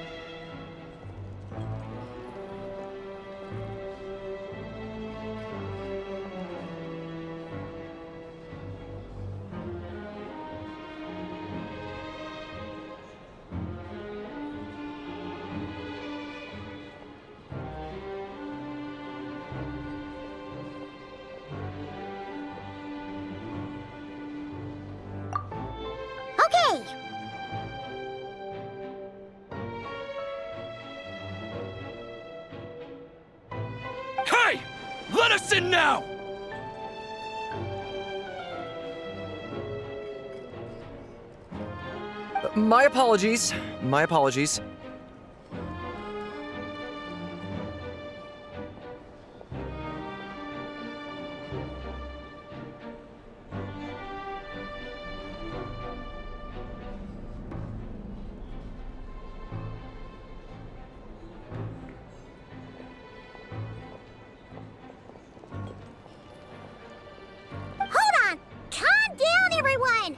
Okay! Hey! Let us in now! My apologies. My apologies. Hold on! Calm down, everyone!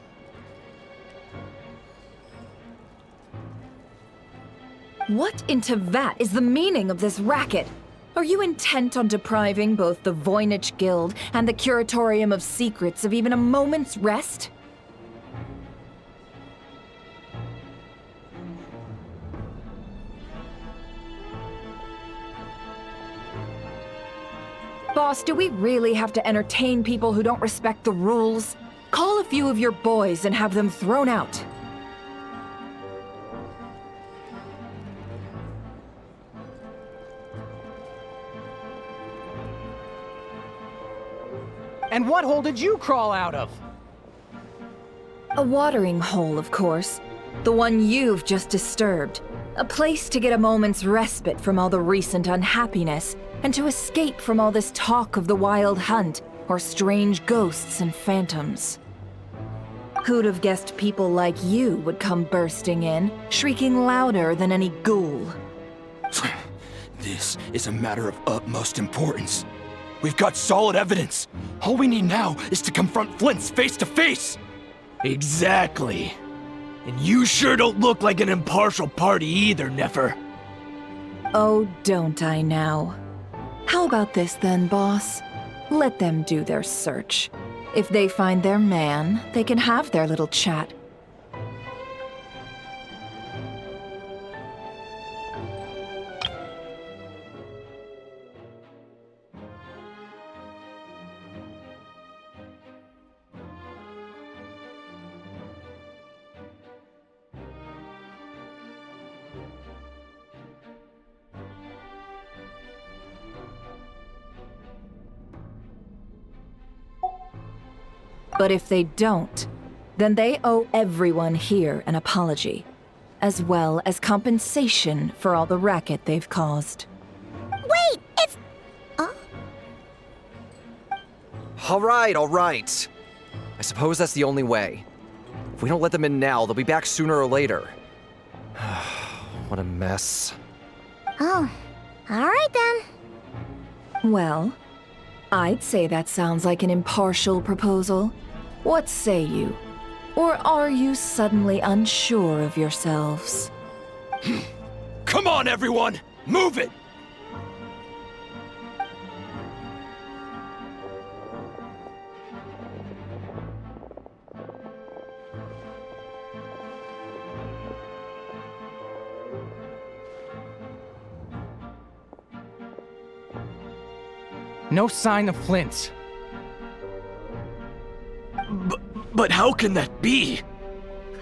What in Tevat is the meaning of this racket? Are you intent on depriving both the Voynich Guild and the Curatorium of Secrets of even a moment's rest? Boss, do we really have to entertain people who don't respect the rules? Call a few of your boys and have them thrown out. And what hole did you crawl out of? A watering hole, of course. The one you've just disturbed. A place to get a moment's respite from all the recent unhappiness, and to escape from all this talk of the wild hunt, or strange ghosts and phantoms. Who'd have guessed people like you would come bursting in, shrieking louder than any ghoul? This is a matter of utmost importance. We've got solid evidence. All we need now is to confront Flint's face to face. Exactly. And you sure don't look like an impartial party either, Nefer. Oh, don't I now? How about this then, boss? Let them do their search. If they find their man, they can have their little chat. But if they don't, then they owe everyone here an apology, as well as compensation for all the racket they've caused. Wait, it's... All right. I suppose that's the only way. If we don't let them in now, they'll be back sooner or later. What a mess. Oh, alright then. Well, I'd say that sounds like an impartial proposal. What say you? Or are you suddenly unsure of yourselves? Come on, everyone! Move it! No sign of Flint. But how can that be?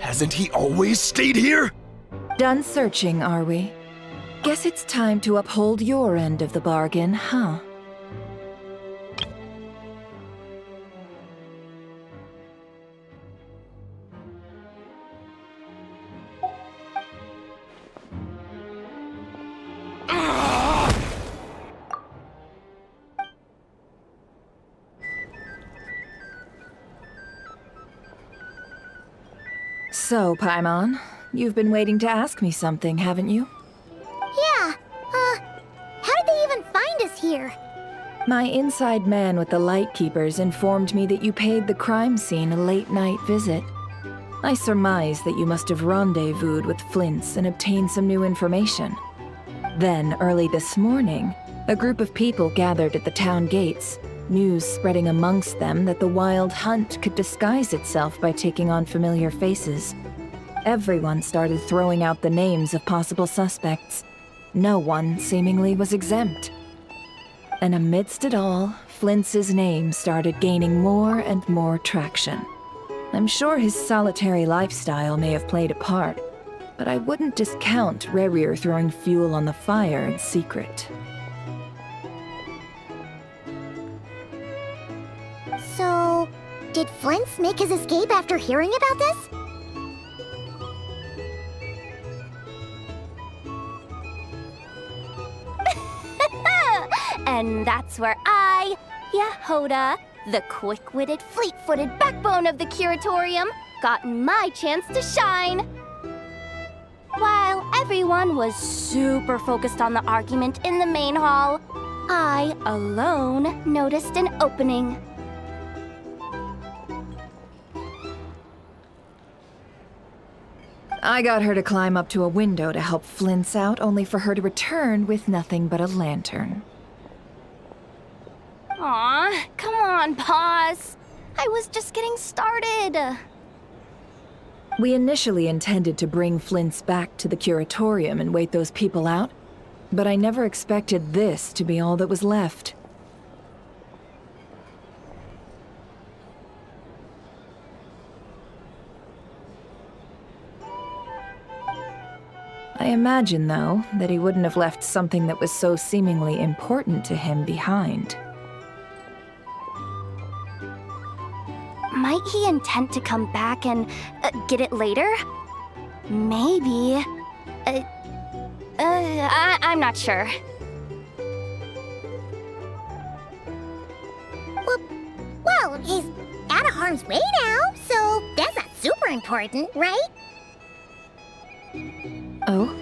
Hasn't he always stayed here? Done searching, are we? Guess it's time to uphold your end of the bargain, huh? So, Paimon, you've been waiting to ask me something, haven't you? Yeah, how did they even find us here? My inside man with the Lightkeepers informed me that you paid the crime scene a late-night visit. I surmise that you must have rendezvoused with Flint's and obtained some new information. Then, early this morning, a group of people gathered at the town gates, news spreading amongst them that the Wild Hunt could disguise itself by taking on familiar faces. Everyone started throwing out the names of possible suspects. No one, seemingly, was exempt. And amidst it all, Flint's name started gaining more and more traction. I'm sure his solitary lifestyle may have played a part, but I wouldn't discount Rerir throwing fuel on the fire in secret. So, did Flint's make his escape after hearing about this? And that's where I, Yehoda, the quick-witted, fleet-footed backbone of the Curatorium, got my chance to shine. While everyone was super focused on the argument in the main hall, I alone noticed an opening. I got her to climb up to a window to help Flint's out, only for her to return with nothing but a lantern. Aw, come on, Pause. I was just getting started. We initially intended to bring Flint's back to the Curatorium and wait those people out, but I never expected this to be all that was left. I imagine, though, that he wouldn't have left something that was so seemingly important to him behind. Might he intend to come back and get it later? Maybe. I'm not sure. Well, he's out of harm's way now, so that's not super important, right? Oh?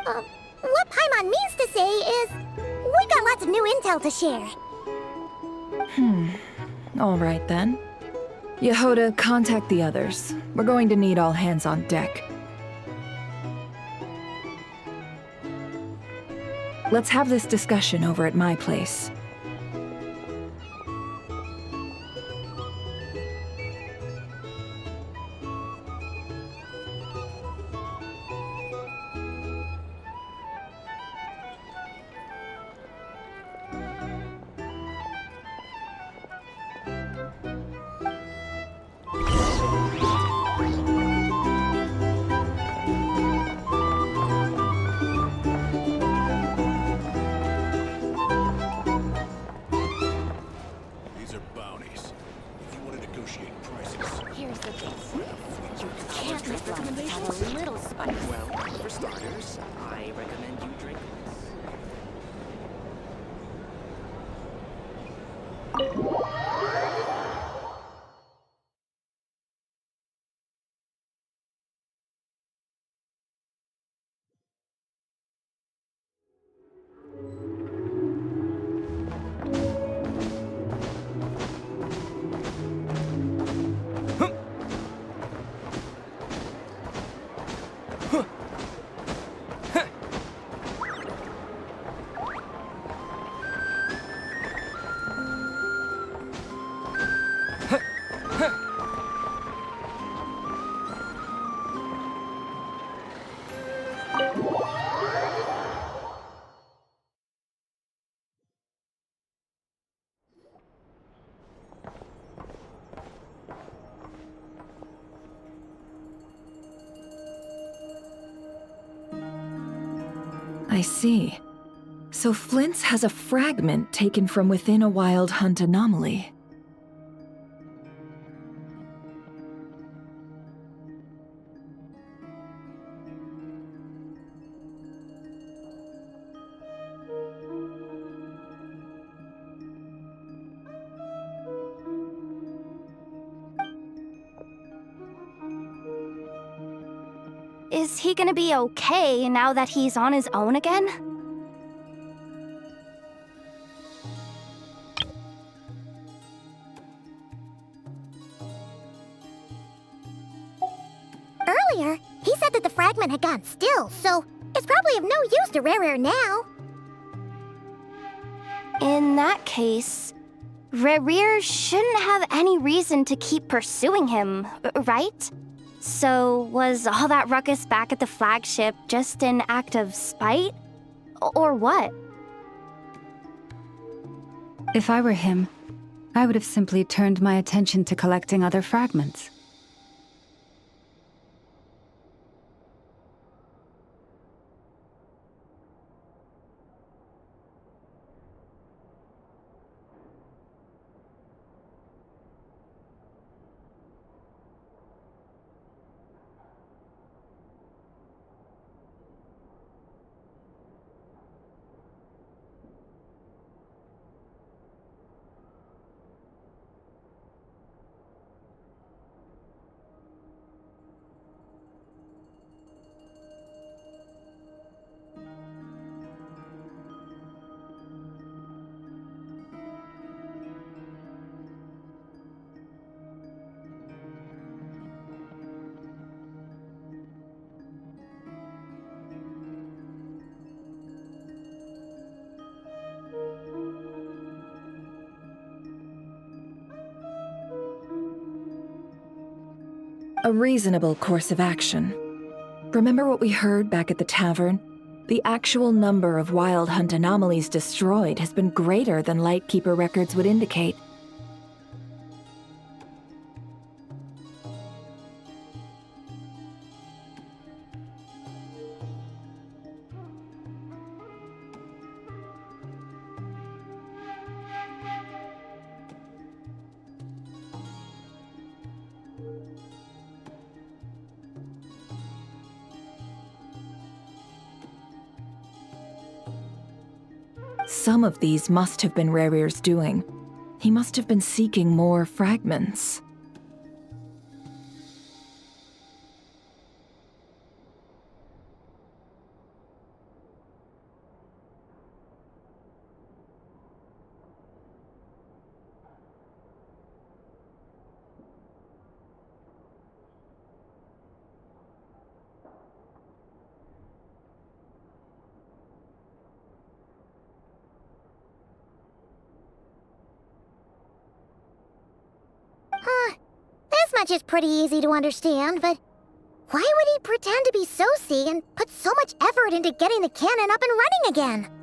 What Paimon means to say is, we got lots of new intel to share. All right then. Yehoda, contact the others. We're going to need all hands on deck. Let's have this discussion over at my place. I see. So Flint's has a fragment taken from within a Wild Hunt anomaly. Is he gonna be okay now that he's on his own again? Earlier, he said that the fragment had gone still, so it's probably of no use to Rare now. In that case, Rare shouldn't have any reason to keep pursuing him, right? So, was all that ruckus back at the flagship just an act of spite? Or what? If I were him, I would have simply turned my attention to collecting other fragments. A reasonable course of action. Remember what we heard back at the tavern? The actual number of Wild Hunt anomalies destroyed has been greater than Lightkeeper records would indicate. Some of these must have been Rare's doing. He must have been seeking more fragments. This much is pretty easy to understand, but why would he pretend to be Soci and put so much effort into getting the cannon up and running again?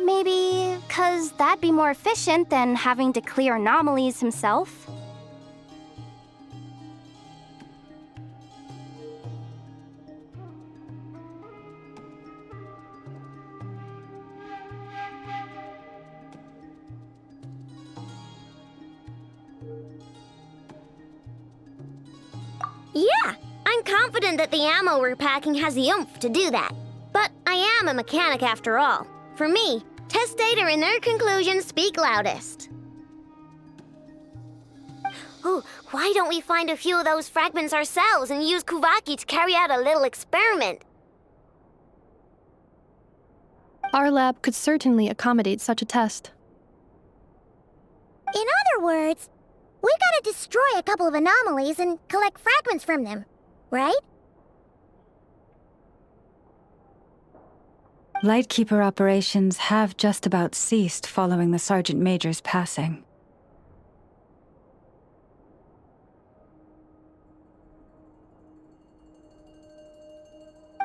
Maybe 'cause that'd be more efficient than having to clear anomalies himself. Yeah, I'm confident that the ammo we're packing has the oomph to do that. But I am a mechanic after all. For me, test data and their conclusions speak loudest. Ooh, why don't we find a few of those fragments ourselves and use Kuvaki to carry out a little experiment? Our lab could certainly accommodate such a test. In other words, we gotta destroy a couple of anomalies and collect fragments from them, right? Lightkeeper operations have just about ceased following the Sergeant Major's passing.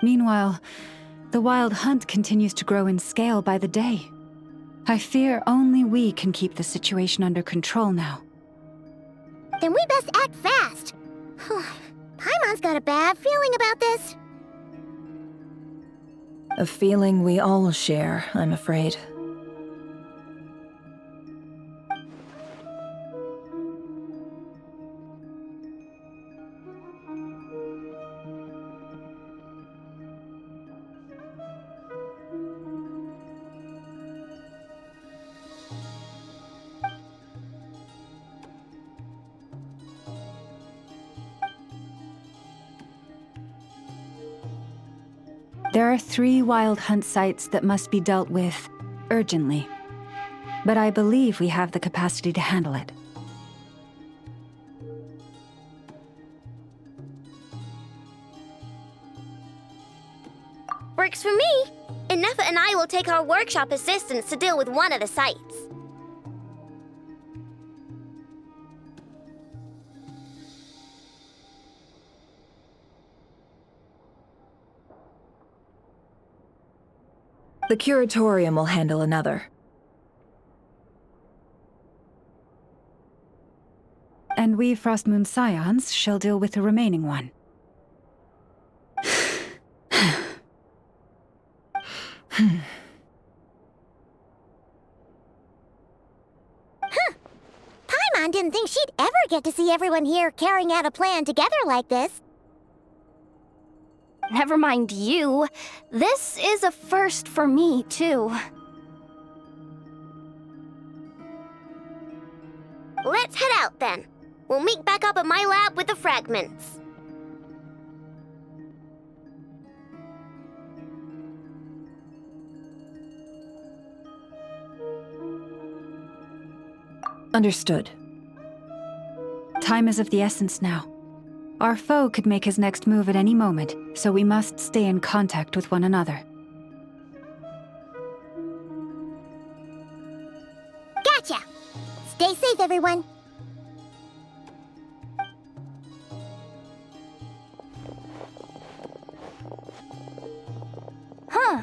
Meanwhile, the Wild Hunt continues to grow in scale by the day. I fear only we can keep the situation under control now. Then we best act fast. Paimon's got a bad feeling about this. A feeling we all share, I'm afraid. There are 3 Wild Hunt sites that must be dealt with urgently, but I believe we have the capacity to handle it. Works for me. Inefa and I will take our workshop assistants to deal with one of the sites. The Curatorium will handle another. And we Frostmoon Scions shall deal with the remaining one. Paimon didn't think she'd ever get to see everyone here carrying out a plan together like this. Never mind you. This is a first for me, too. Let's head out, then. We'll meet back up at my lab with the fragments. Understood. Time is of the essence now. Our foe could make his next move at any moment, so we must stay in contact with one another. Gotcha! Stay safe, everyone. Huh.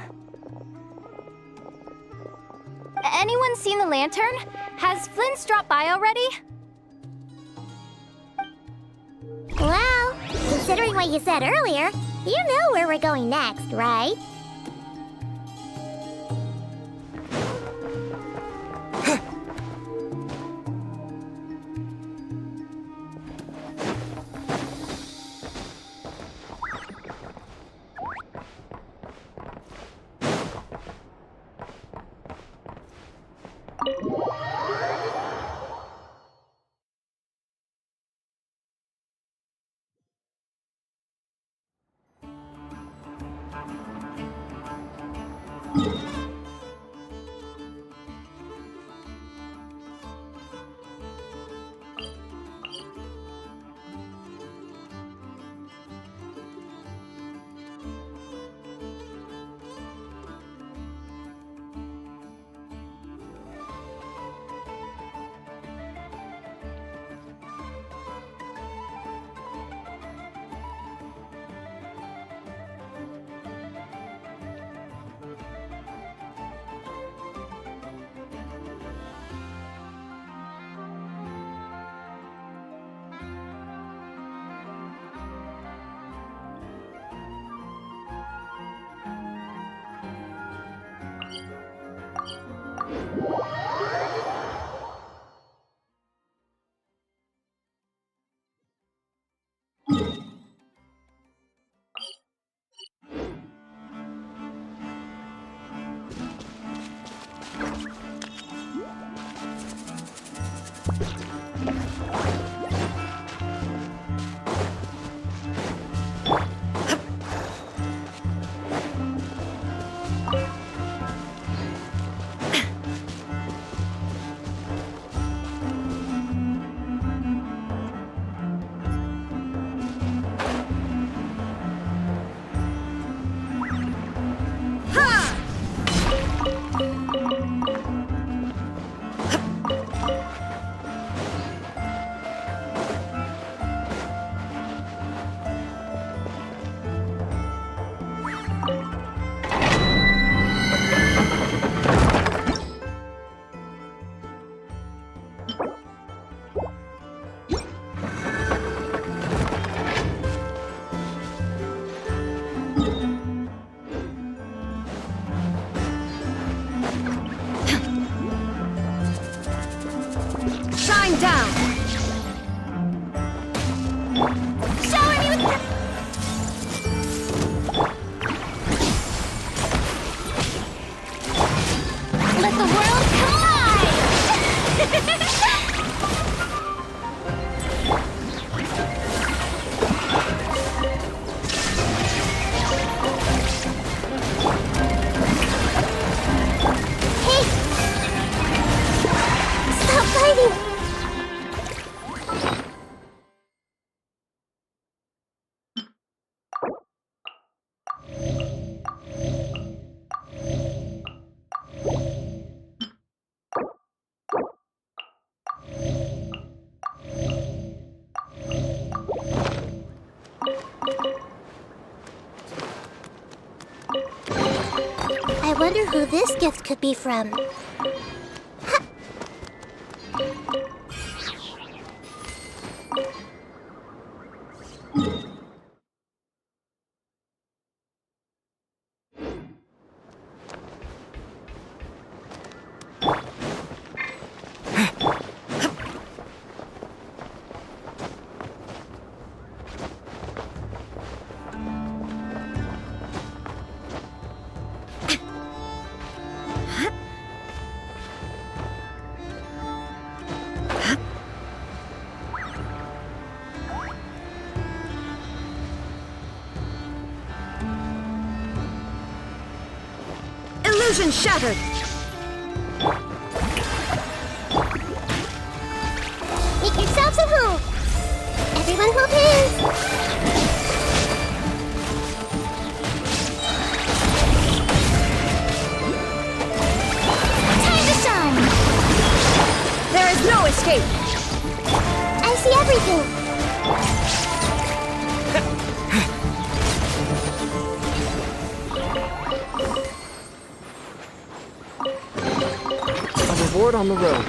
Anyone seen the lantern? Has Flint's dropped by already? Well, considering what you said earlier, you know where we're going next, right? I wonder who this gift could be from. Illusion shattered! Make yourselves at home! Everyone hold hands! Time to shine! There is no escape! I see everything! A reward on the road.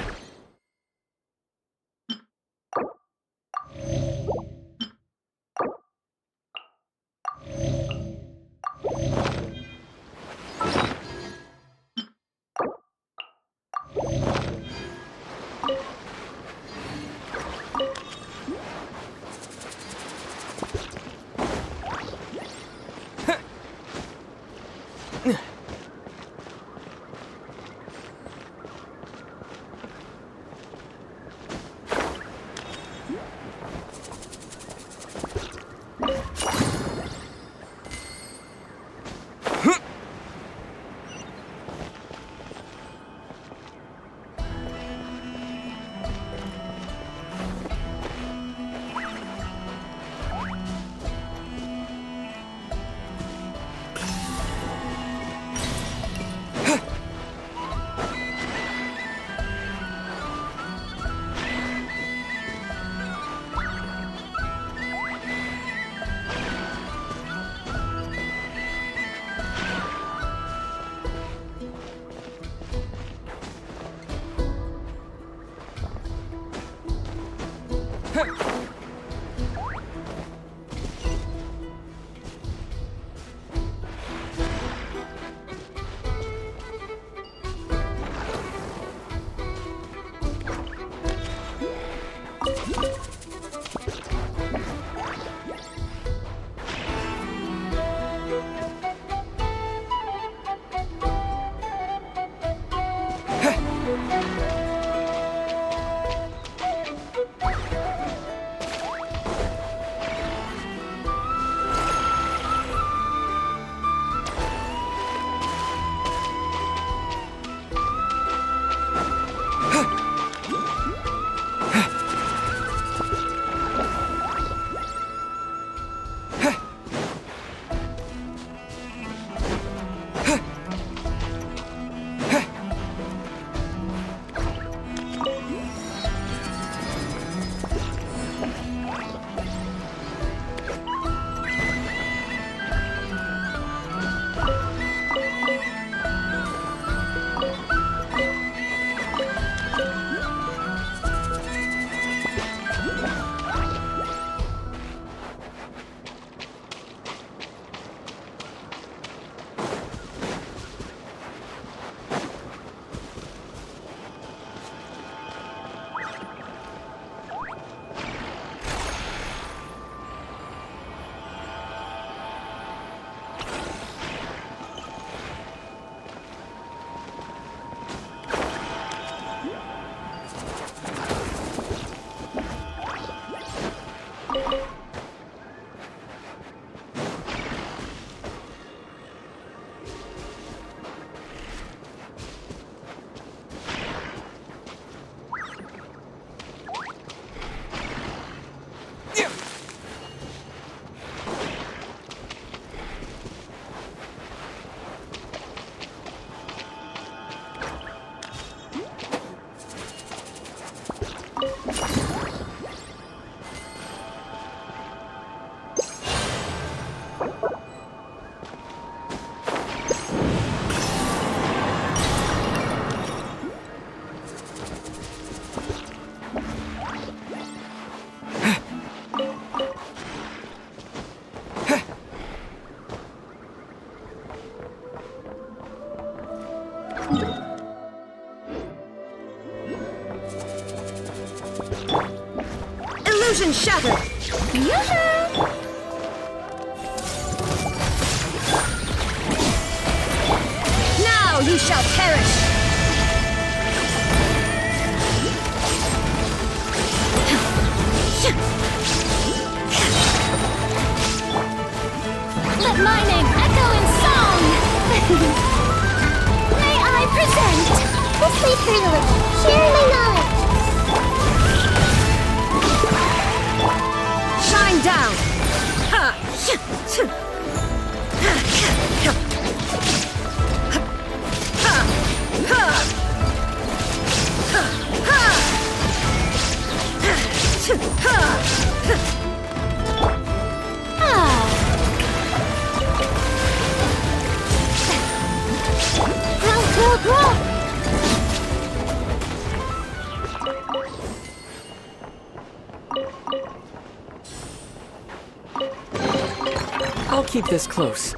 Illusion shattered! Yoo-hoo! Now you shall perish! Let my name echo in song! May I present the sleep privilege, share my knowledge! Shine down! Ha! I'll keep this close.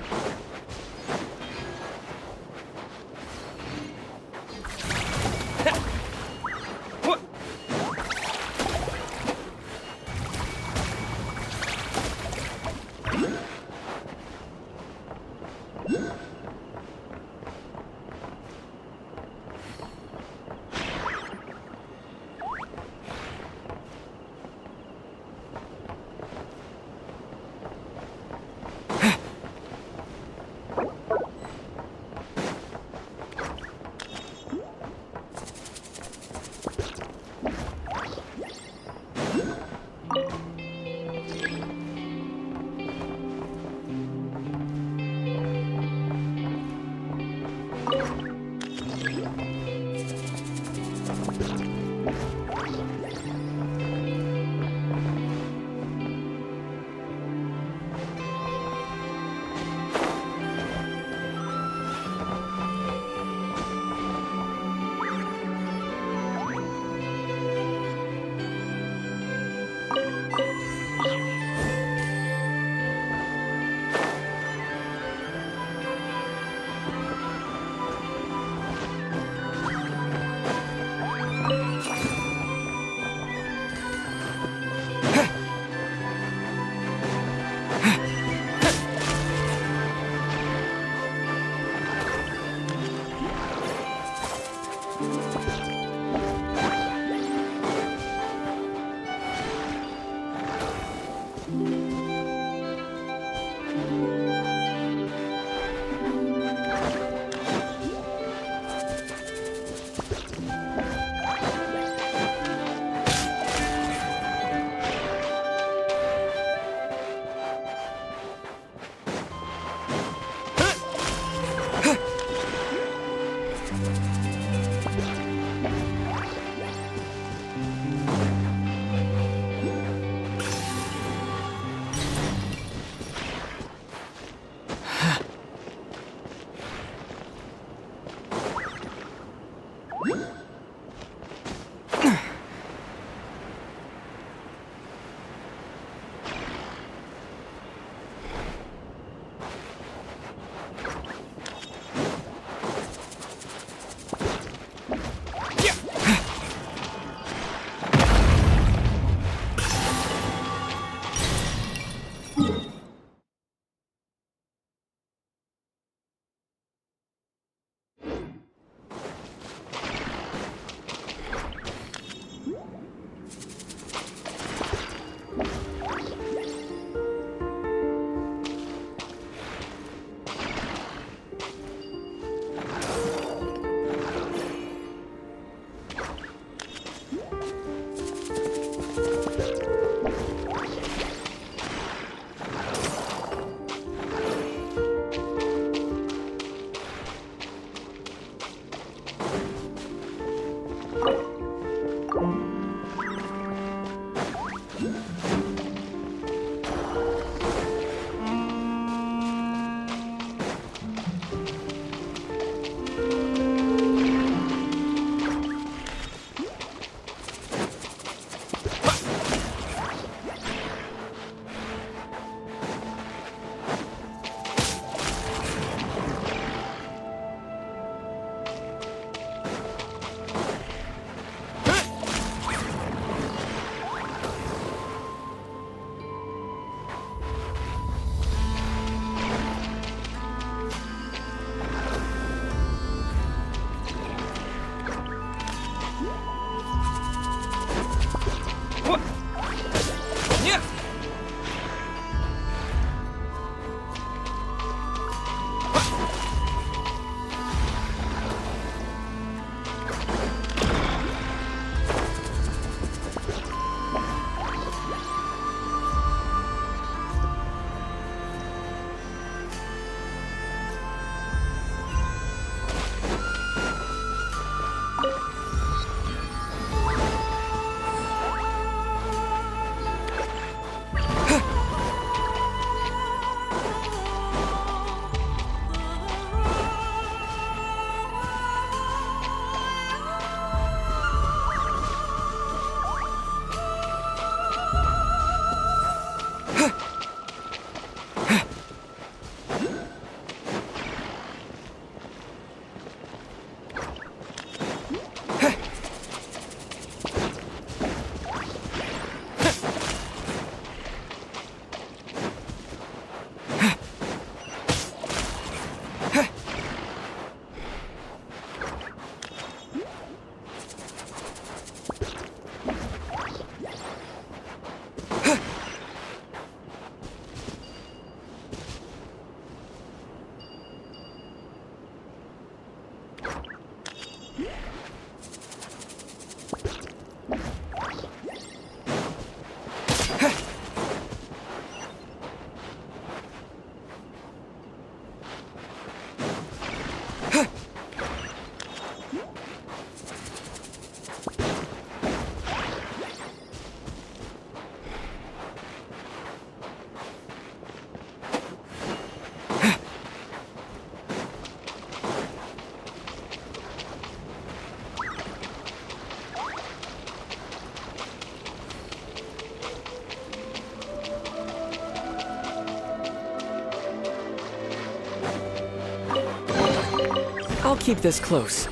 I'll keep this close.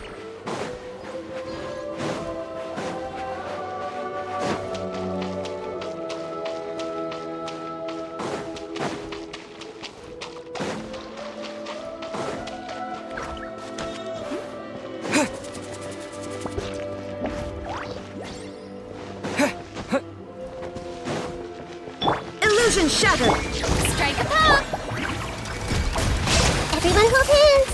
Illusion shattered! Strike a pose! Everyone hold hands!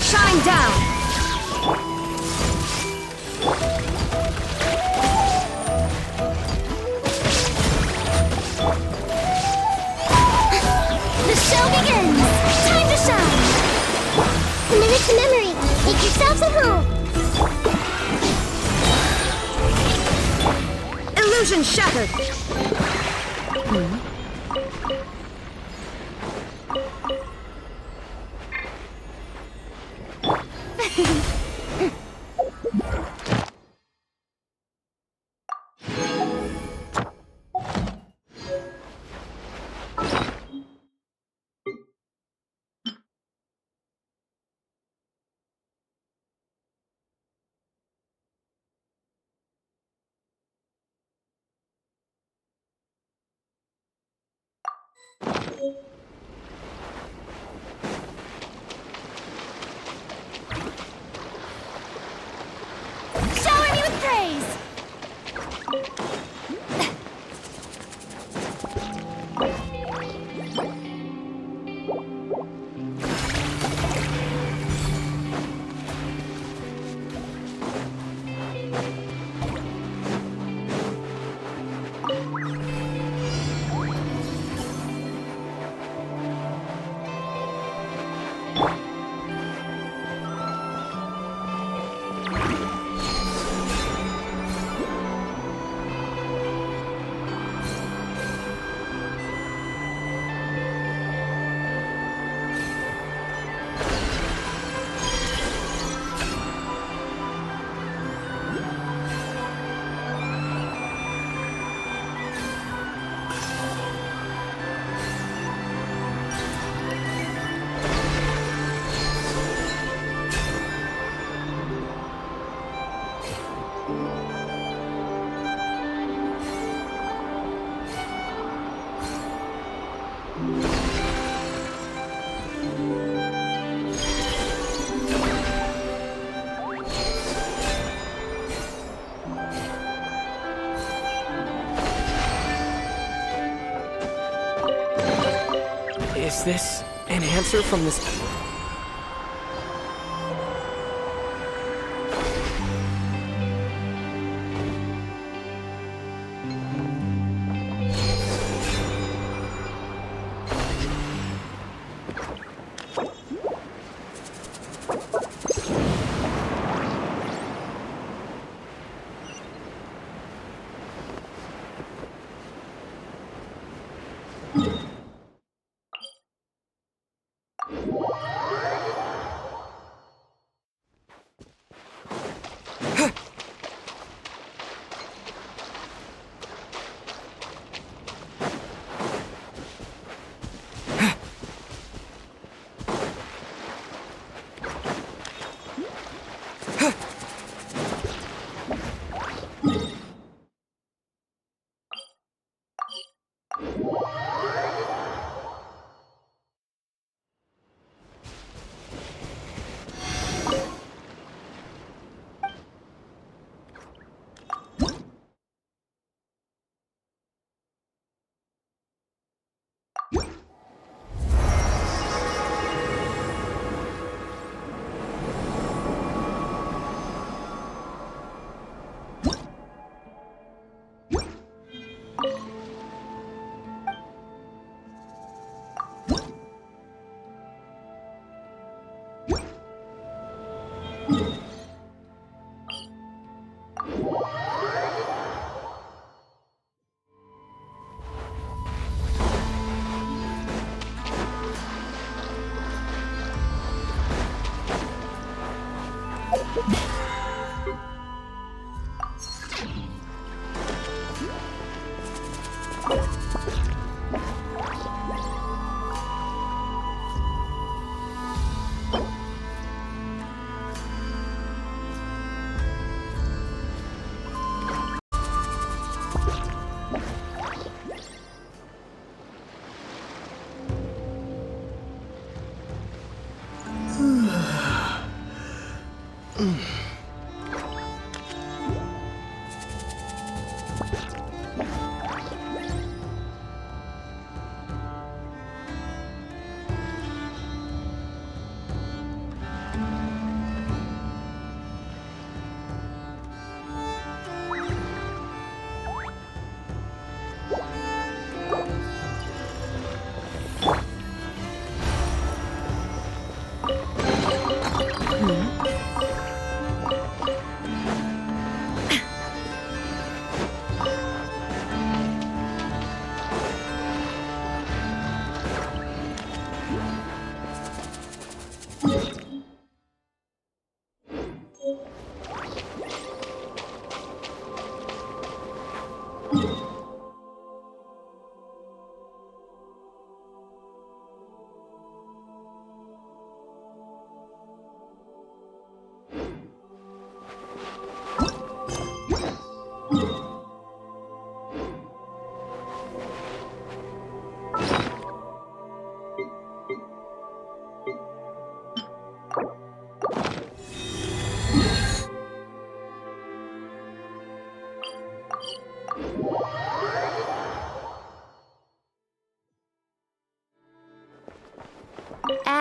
Shine down! The show begins! Time to shine! A minute to memory! Make yourselves at home! Illusion shattered! Shower me with praise! Is this an answer from this?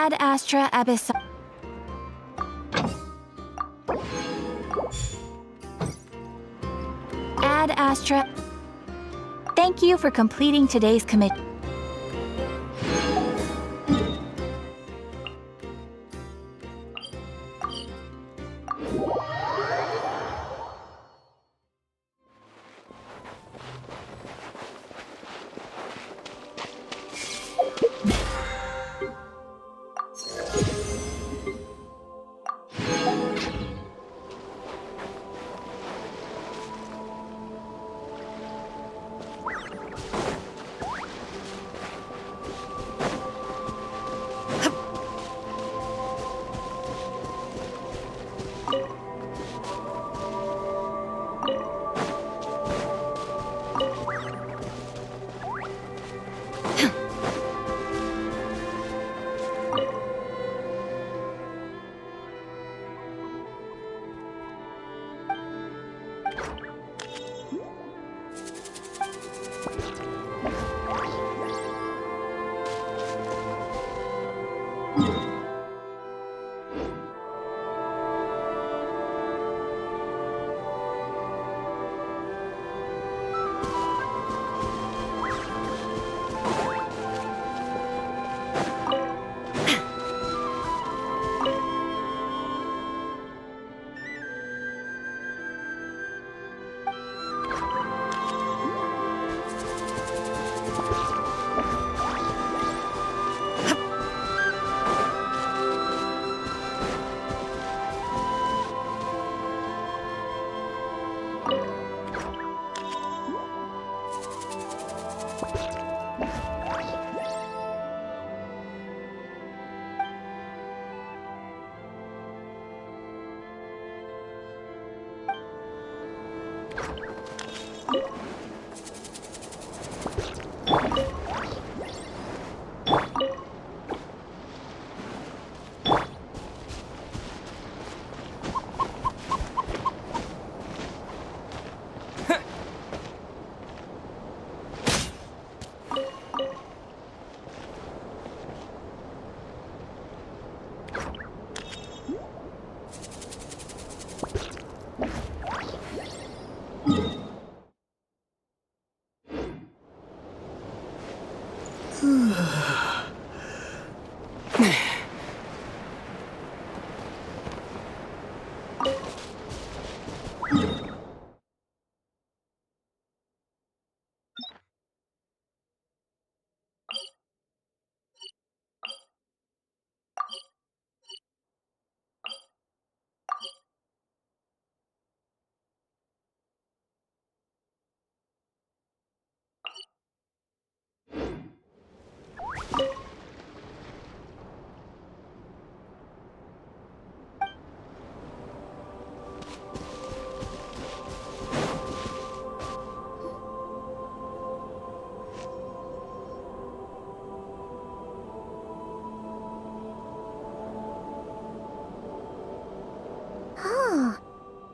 Ad Astra Abyss. Ad Astra. Thank you for completing today's commit.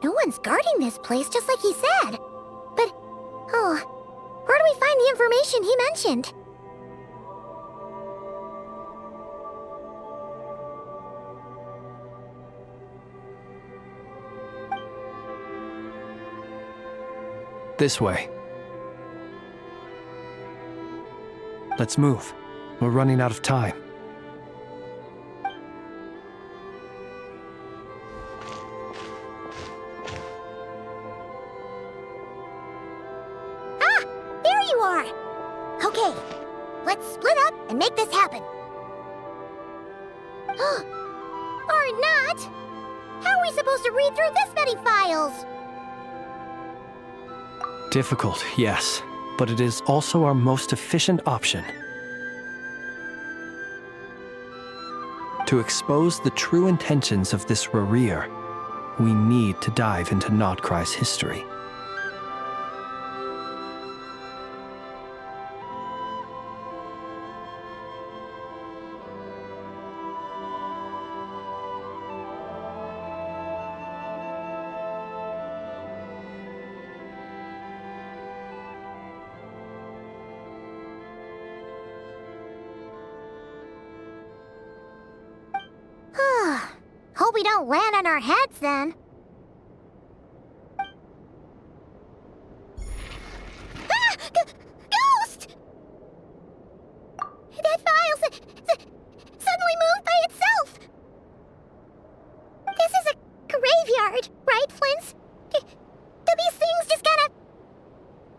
No one's guarding this place, just like he said. But, where do we find the information he mentioned? This way. Let's move. We're running out of time. Okay, let's split up and make this happen. Or not! How are we supposed to read through this many files? Difficult, yes, but it is also our most efficient option. To expose the true intentions of this Rerir, we need to dive into Notcry's history. don't land on our heads then. Ah! Ghost! That file suddenly moved by itself. This is a graveyard, right, Flint? Do these things just gotta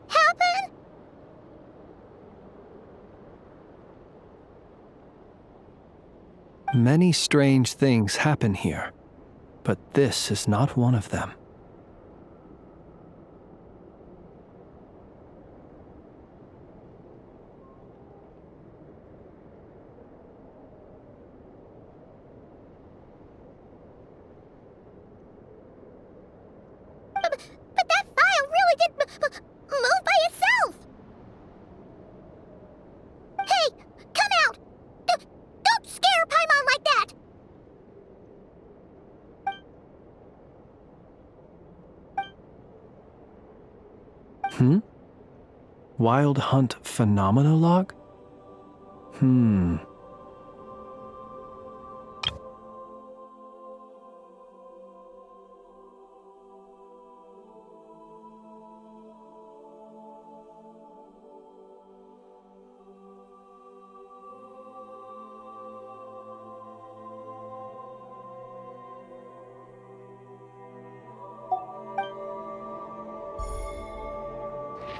happen? Many strange things happen here, but this is not one of them. But that file really did move by itself! Hey, come out! Don't scare Paimon like that! Wild Hunt Phenomenologue?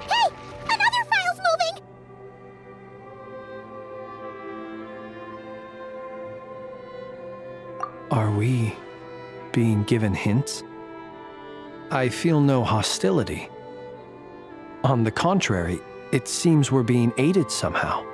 Hey! Another file's moving! Are we being given hints? I feel no hostility. On the contrary, it seems we're being aided somehow.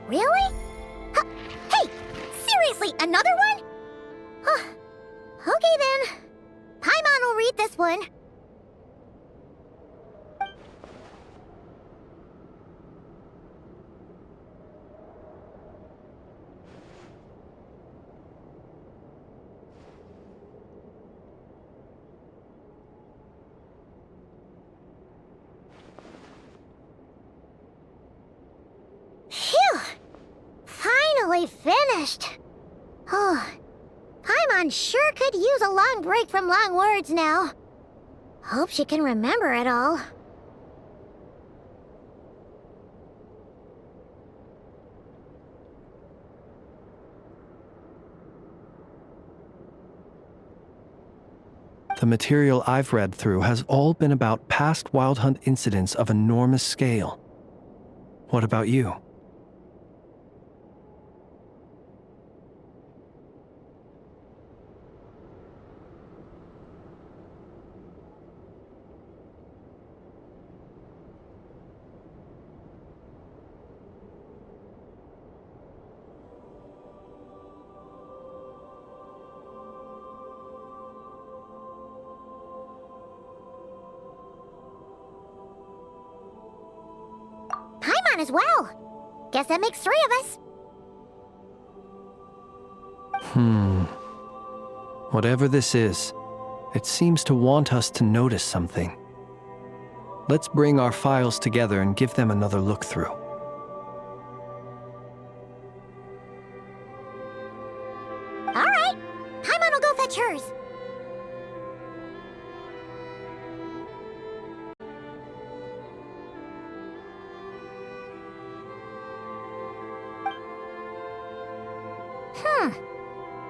Really? Hey! Seriously, another one? Okay then. Paimon will read this one. Phew! Finally finished! Oh, Paimon sure could use a long break from long words now. Hope she can remember it all. The material I've read through has all been about past Wild Hunt incidents of enormous scale. What about you? Paimon as well. Guess that makes 3 of us. Whatever this is, it seems to want us to notice something. Let's bring our files together and give them another look through. Alright, Paimon will go fetch hers.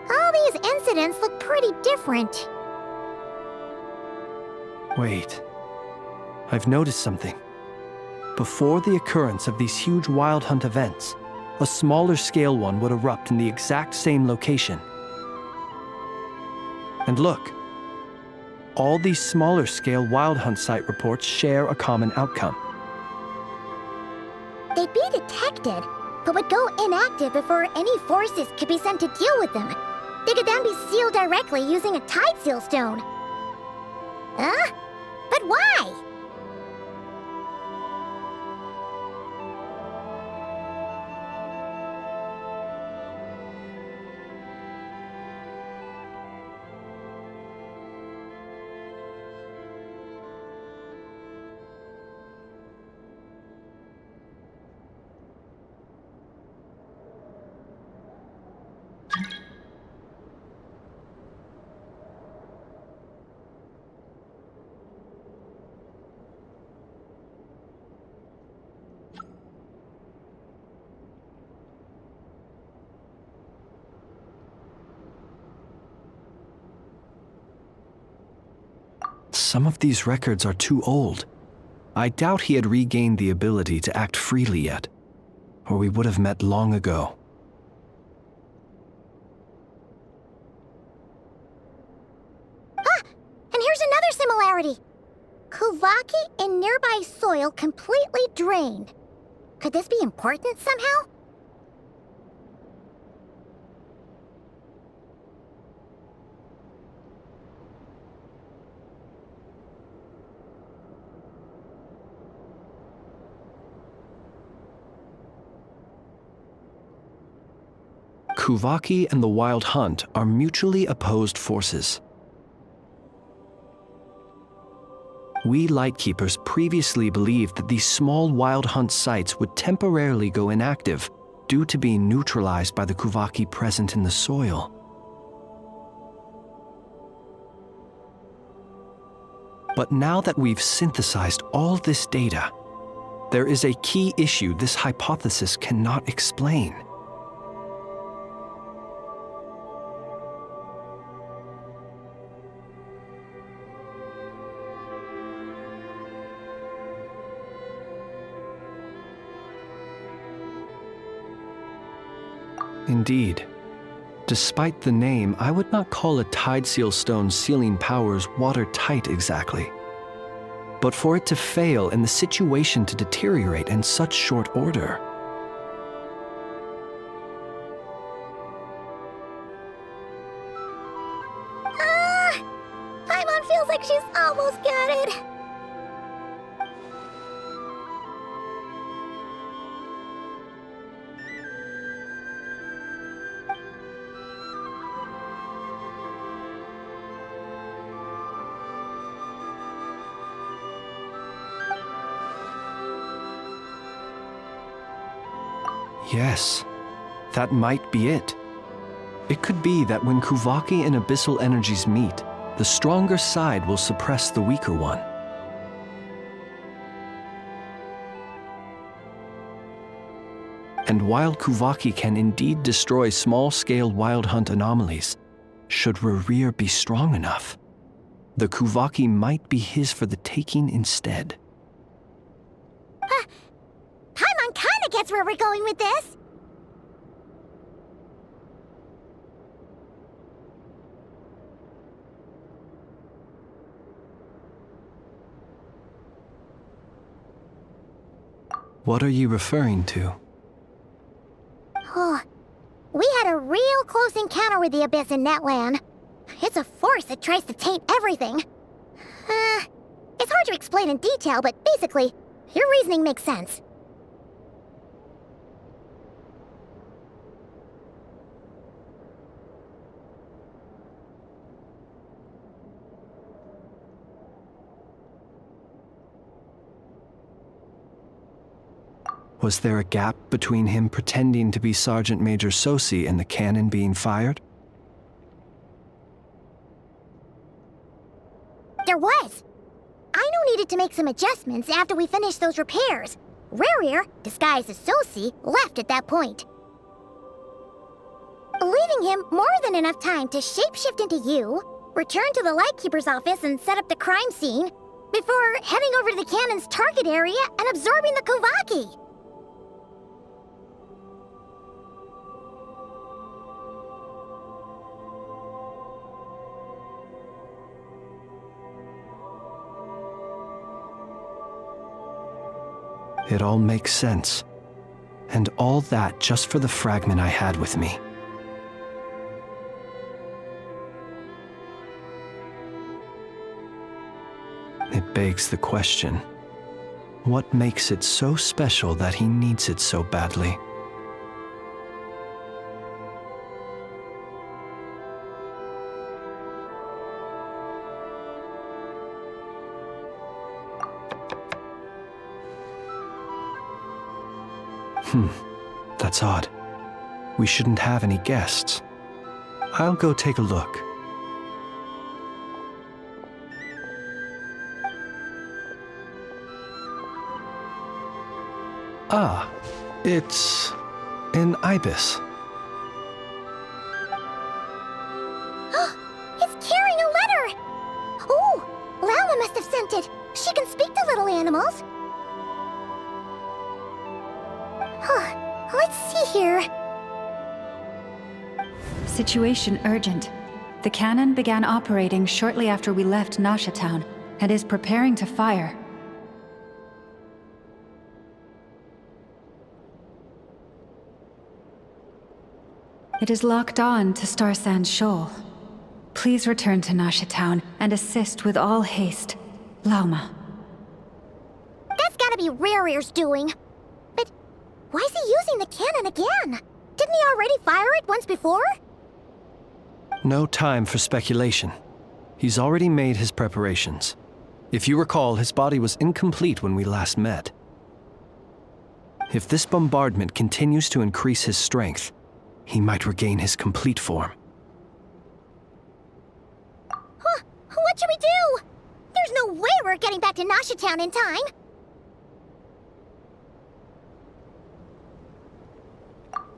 All these incidents look pretty different. Wait. I've noticed something. Before the occurrence of these huge Wild Hunt events, a smaller scale one would erupt in the exact same location. And look, all these smaller scale Wild Hunt site reports share a common outcome. They'd be detected, but would go inactive before any forces could be sent to deal with them. They could then be sealed directly using a tide seal stone. Huh? But why? Some of these records are too old. I doubt he had regained the ability to act freely yet, or we would have met long ago. Ah! And here's another similarity. Kuvaki in nearby soil completely drained. Could this be important somehow? Kuvaki and the Wild Hunt are mutually opposed forces. We Lightkeepers previously believed that these small Wild Hunt sites would temporarily go inactive due to being neutralized by the Kuvaki present in the soil. But now that we've synthesized all this data, there is a key issue this hypothesis cannot explain. Indeed. Despite the name, I would not call a tide seal stone's sealing powers watertight exactly. But for it to fail and the situation to deteriorate in such short order. Paimon feels like she's almost got it. Yes, that might be it. It could be that when Kuvaki and abyssal energies meet, the stronger side will suppress the weaker one. And while Kuvaki can indeed destroy small-scale Wild Hunt anomalies, should Rerir be strong enough, the Kuvaki might be his for the taking instead. Paimon kinda gets where we're going with this. What are you referring to? Oh, we had a real close encounter with the Abyss in Netland. It's a force that tries to taint everything. It's hard to explain in detail, but basically, your reasoning makes sense. Was there a gap between him pretending to be Sergeant Major Sosi and the cannon being fired? There was. Aino needed to make some adjustments after we finished those repairs. Rerir, disguised as Sosi, left at that point, leaving him more than enough time to shapeshift into you, return to the Lightkeeper's office and set up the crime scene, before heading over to the cannon's target area and absorbing the Kuvaki. It all makes sense. And all that just for the fragment I had with me. It begs the question, what makes it so special that he needs it so badly? That's odd. We shouldn't have any guests. I'll go take a look. Ah, it's an ibis. It's carrying a letter! Oh, Lala must have sent it. She can speak to little animals. Huh, let's see here. Situation urgent. The cannon began operating shortly after we left Nasha Town and is preparing to fire. It is locked on to Star Sand Shoal. Please return to Nasha Town and assist with all haste. Lauma. That's gotta be Rerear's doing. But why is he using the cannon again? Didn't he already fire it once before? No time for speculation. He's already made his preparations. If you recall, his body was incomplete when we last met. If this bombardment continues to increase his strength, he might regain his complete form. Huh, what should we do? There's no way we're getting back to Nasha Town in time.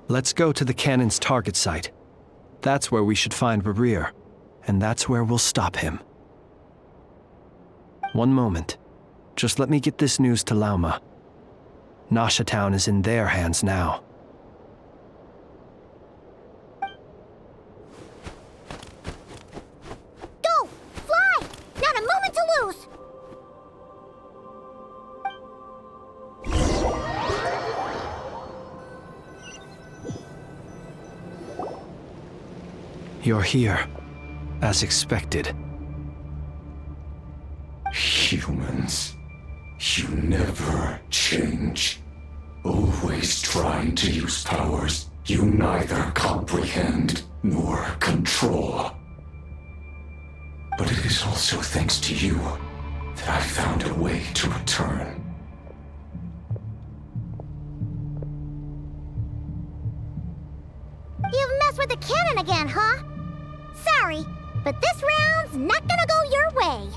Let's go to the cannon's target site. That's where we should find Rerear, and that's where we'll stop him. One moment. Just let me get this news to Lauma. Nasha Town is in their hands now. Go! Fly! Not a moment to lose! You're here, as expected. Humans, you never change. Always trying to use powers you neither comprehend nor control. But it is also thanks to you that I found a way to return. You've messed with the cannon again, huh? Sorry, but this round's not gonna go your way.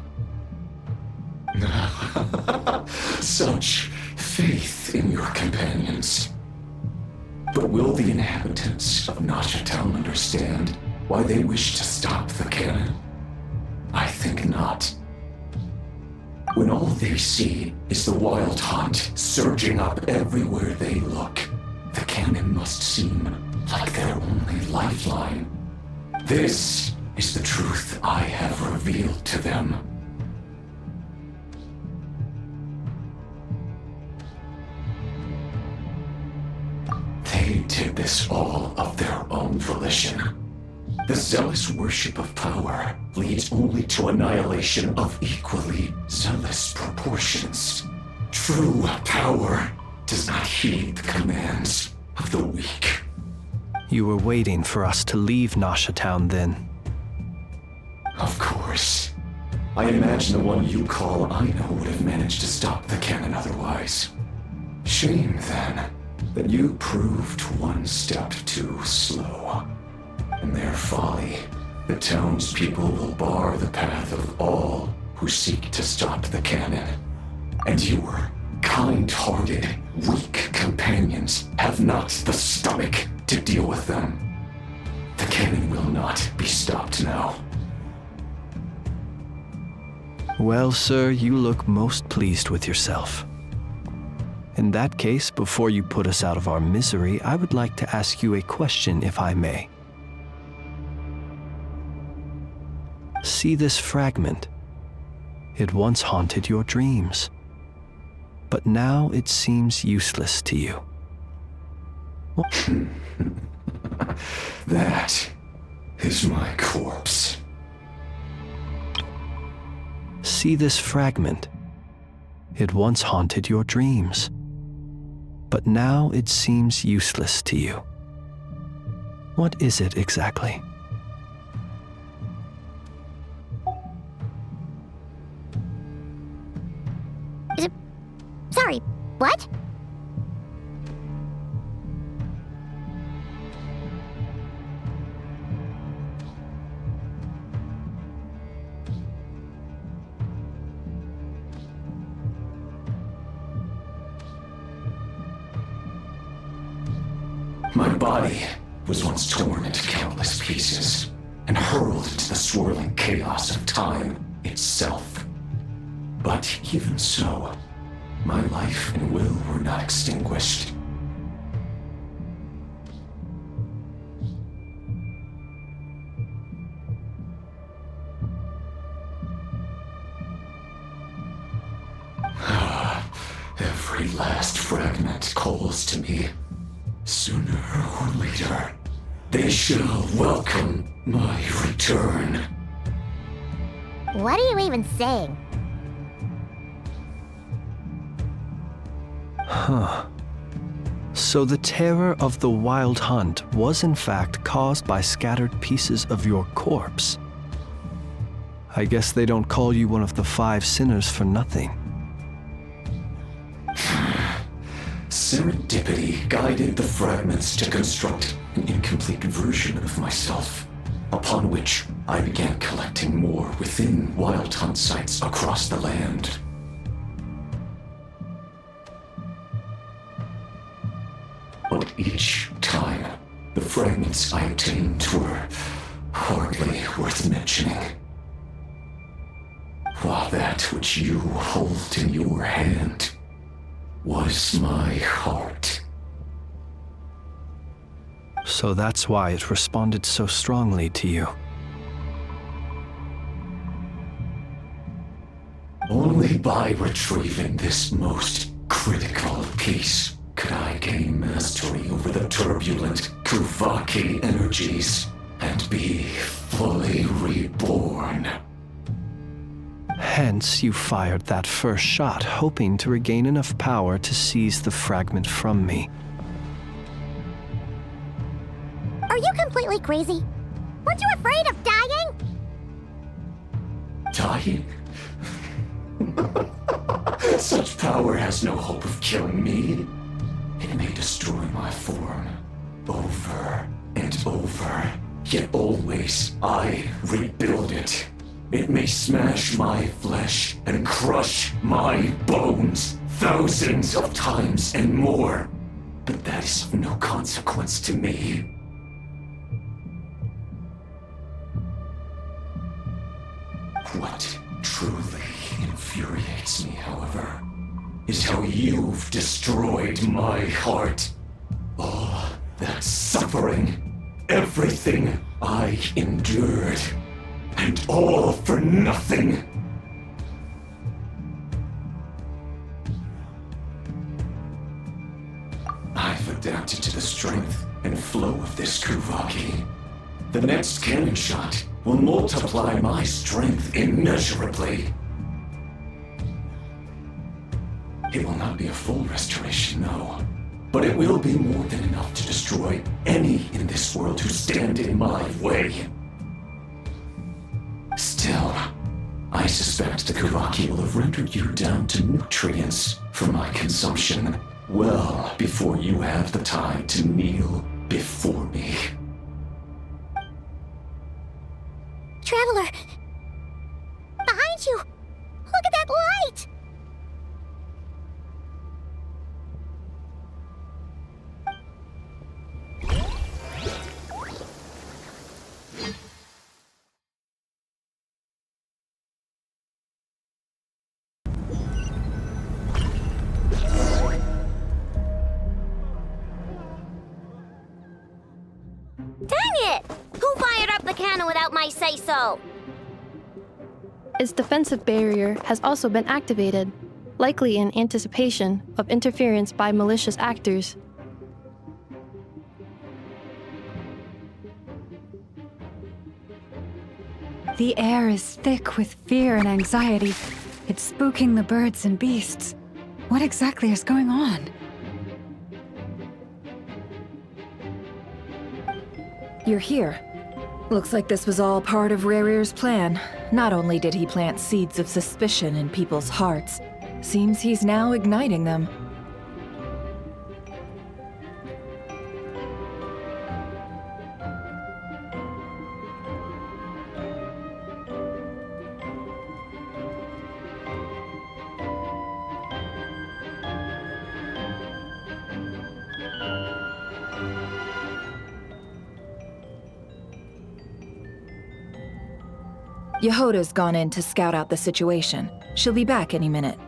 Such faith in your companions. But will the inhabitants of Nasha Town understand why they wish to stop the cannon? I think not. When all they see is the wild hunt surging up everywhere they look, the cannon must seem like their only lifeline. This is the truth I have revealed to them. They did this all of their own volition. The zealous worship of power leads only to annihilation of equally zealous proportions. True power does not heed the commands of the weak. You were waiting for us to leave Nasha Town then? Of course. I imagine the one you call Aino would have managed to stop the cannon otherwise. Shame, then, that you proved one step too slow. In their folly, the townspeople will bar the path of all who seek to stop the cannon. And your kind-hearted, weak companions have not the stomach to deal with them. The cannon will not be stopped now. Well, sir, you look most pleased with yourself. In that case, before you put us out of our misery, I would like to ask you a question, if I may. See this fragment? It once haunted your dreams. but now it seems useless to you. That is my corpse. See this fragment? It once haunted your dreams, but now it seems useless to you. What is it exactly? Sorry, what? My body was once torn into countless pieces and hurled into the swirling chaos of time itself. But even so, my life and will were not extinguished. Every last fragment calls to me. Sooner or later, they shall welcome my return. What are you even saying? Huh. So the terror of the wild hunt was in fact caused by scattered pieces of your corpse. I guess they don't call you one of the 5 sinners for nothing. Serendipity guided the fragments to construct an incomplete version of myself, upon which I began collecting more within wild hunt sites across the land. But each time, the fragments I obtained were hardly worth mentioning. While that which you hold in your hand was my heart. So that's why it responded so strongly to you. Only by retrieving this most critical piece could I gain mastery over the turbulent Kuvaki energies and be fully reborn. Hence, you fired that first shot, hoping to regain enough power to seize the fragment from me. Are you completely crazy? Weren't you afraid of dying? Dying? Such power has no hope of killing me. It may destroy my form over and over, yet always I rebuild it. It may smash my flesh and crush my bones thousands of times and more, but that is of no consequence to me. What truly infuriates me, however, is how you've destroyed my heart. All that suffering, everything I endured. And all for nothing. I've adapted to the strength and flow of this Kuvaki. The next cannon shot will multiply my strength immeasurably. It will not be a full restoration, no. But it will be more than enough to destroy any in this world who stand in my way. Still, I suspect the Kuvaki will have rendered you down to nutrients for my consumption well before you have the time to kneel before me. Traveler! Behind you! Look at that light! Without my say-so. Its defensive barrier has also been activated. likely in anticipation of interference by malicious actors. The air is thick with fear and anxiety. It's spooking the birds and beasts. What exactly is going on? You're here. Looks like this was all part of Rerir's plan. Not only did he plant seeds of suspicion in people's hearts, seems he's now igniting them. Yehoda's gone in to scout out the situation. She'll be back any minute.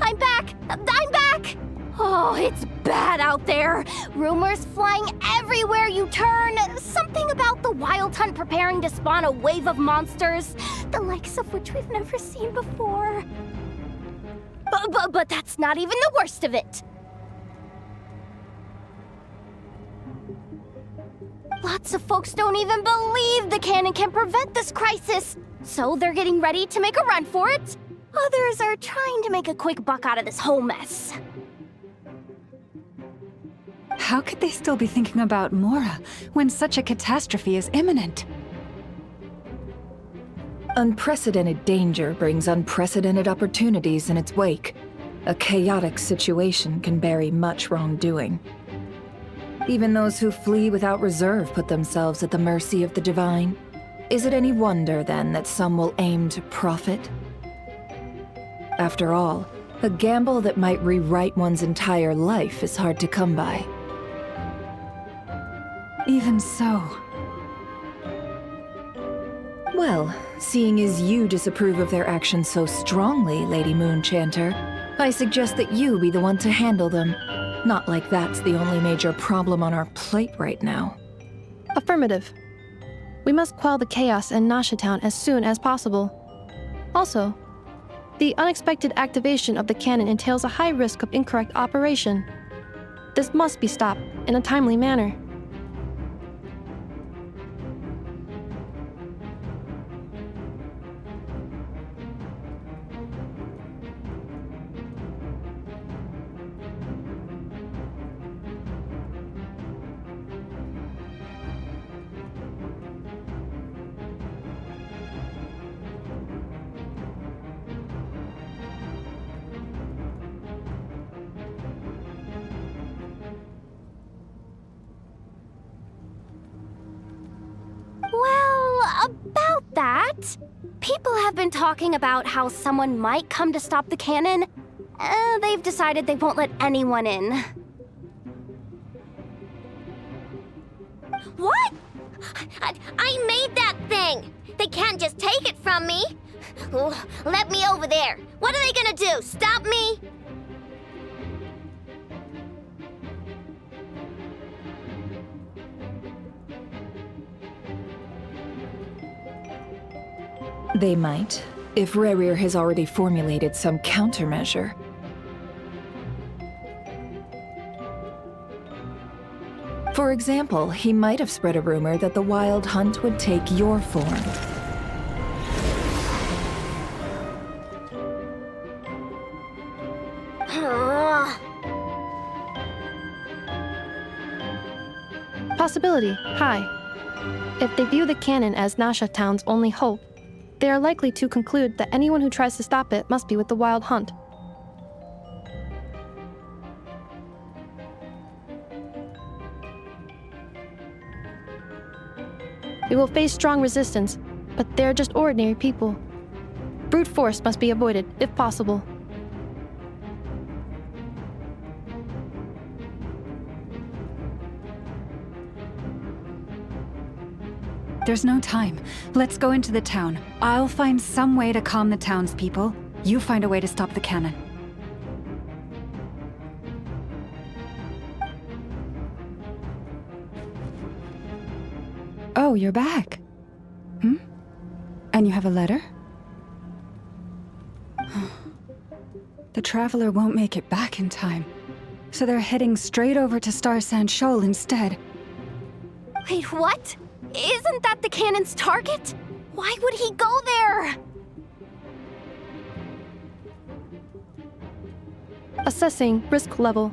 I'm back! I'm back! Oh, it's bad out there. Rumors flying everywhere you turn. Something about the Wild Hunt preparing to spawn a wave of monsters, the likes of which we've never seen before. But that's not even the worst of it. Lots of folks don't even believe the cannon can prevent this crisis, so they're getting ready to make a run for it. Others are trying to make a quick buck out of this whole mess. How could they still be thinking about Mora when such a catastrophe is imminent? Unprecedented danger brings unprecedented opportunities in its wake. A chaotic situation can bury much wrongdoing. Even those who flee without reserve put themselves at the mercy of the divine. Is it any wonder, then, that some will aim to profit? After all, a gamble that might rewrite one's entire life is hard to come by. Even so. Well, seeing as you disapprove of their actions so strongly, Lady Moonchanter, I suggest that you be the one to handle them. Not like that's the only major problem on our plate right now. Affirmative. We must quell the chaos in Nasha Town as soon as possible. Also, the unexpected activation of the cannon entails a high risk of incorrect operation. This must be stopped in a timely manner. About that, people have been talking about how someone might come to stop the cannon. They've decided they won't let anyone in. What? I made that thing! They can't just take it from me! Oh, let me over there! What are they gonna do? Stop me? They might, if Rerir has already formulated some countermeasure. For example, he might have spread a rumor that the Wild Hunt would take your form. Possibility high. If they view the cannon as Nasha Town's only hope, they are likely to conclude that anyone who tries to stop it must be with the Wild Hunt. We will face strong resistance, but they're just ordinary people. Brute force must be avoided, if possible. There's no time. Let's go into the town. I'll find some way to calm the townspeople. You find a way to stop the cannon. Oh, you're back. And you have a letter? The Traveler won't make it back in time. So they're heading straight over to Star Sand Shoal instead. Wait, what? Isn't that the cannon's target? Why would he go there? Assessing risk level.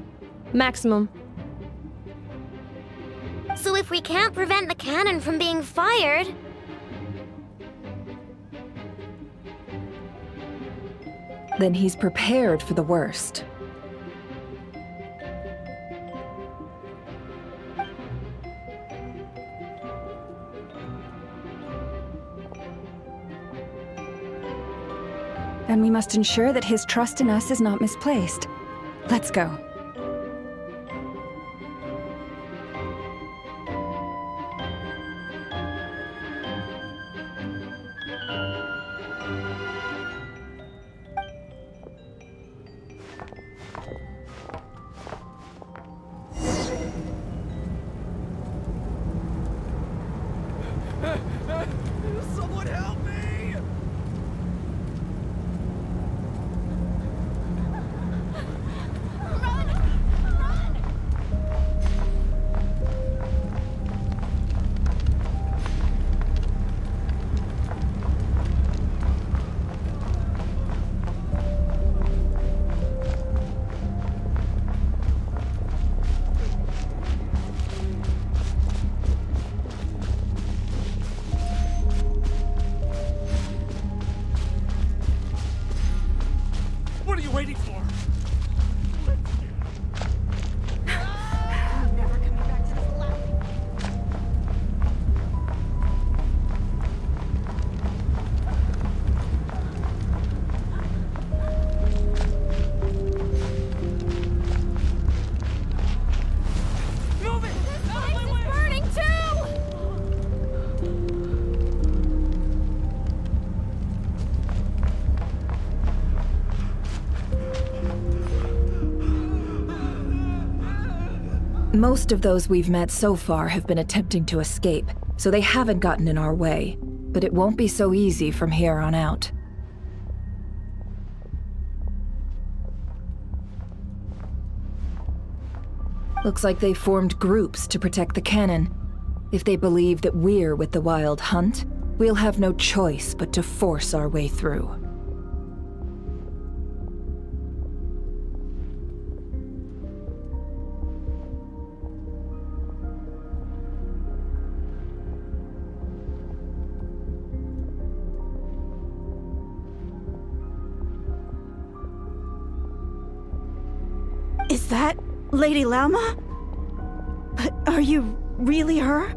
Maximum. So if we can't prevent the cannon from being fired... Then he's prepared for the worst. And we must ensure that his trust in us is not misplaced. Let's go. Someone help me! What are you waiting for? Most of those we've met so far have been attempting to escape, so they haven't gotten in our way. But it won't be so easy from here on out. Looks like they formed groups to protect the cannon. If they believe that we're with the Wild Hunt, we'll have no choice but to force our way through. Is that Lady Lauma? But are you really her?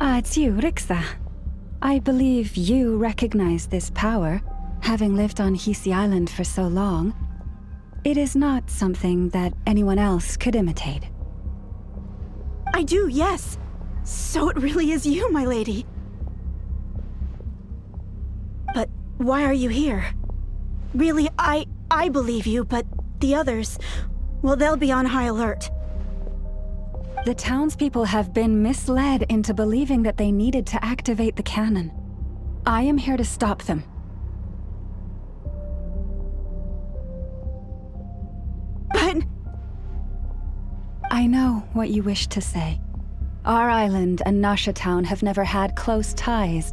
It's you, Rixa. I believe you recognize this power, having lived on Hisi Island for so long. It is not something that anyone else could imitate. I do, yes. So it really is you, my lady. But why are you here? Really, I believe you, but the others, well, they'll be on high alert. The townspeople have been misled into believing that they needed to activate the cannon. I am here to stop them. But... I know what you wish to say. Our island and Nasha Town have never had close ties.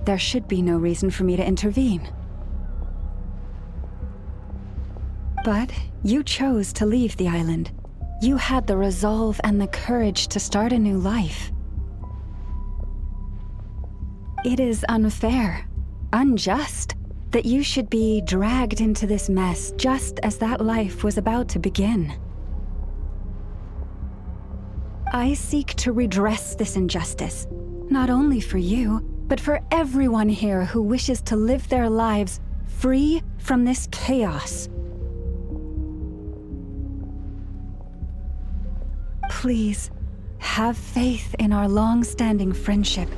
There should be no reason for me to intervene. But you chose to leave the island. You had the resolve and the courage to start a new life. It is unfair, unjust, that you should be dragged into this mess just as that life was about to begin. I seek to redress this injustice, not only for you, but for everyone here who wishes to live their lives free from this chaos. please, have faith in our long-standing friendship,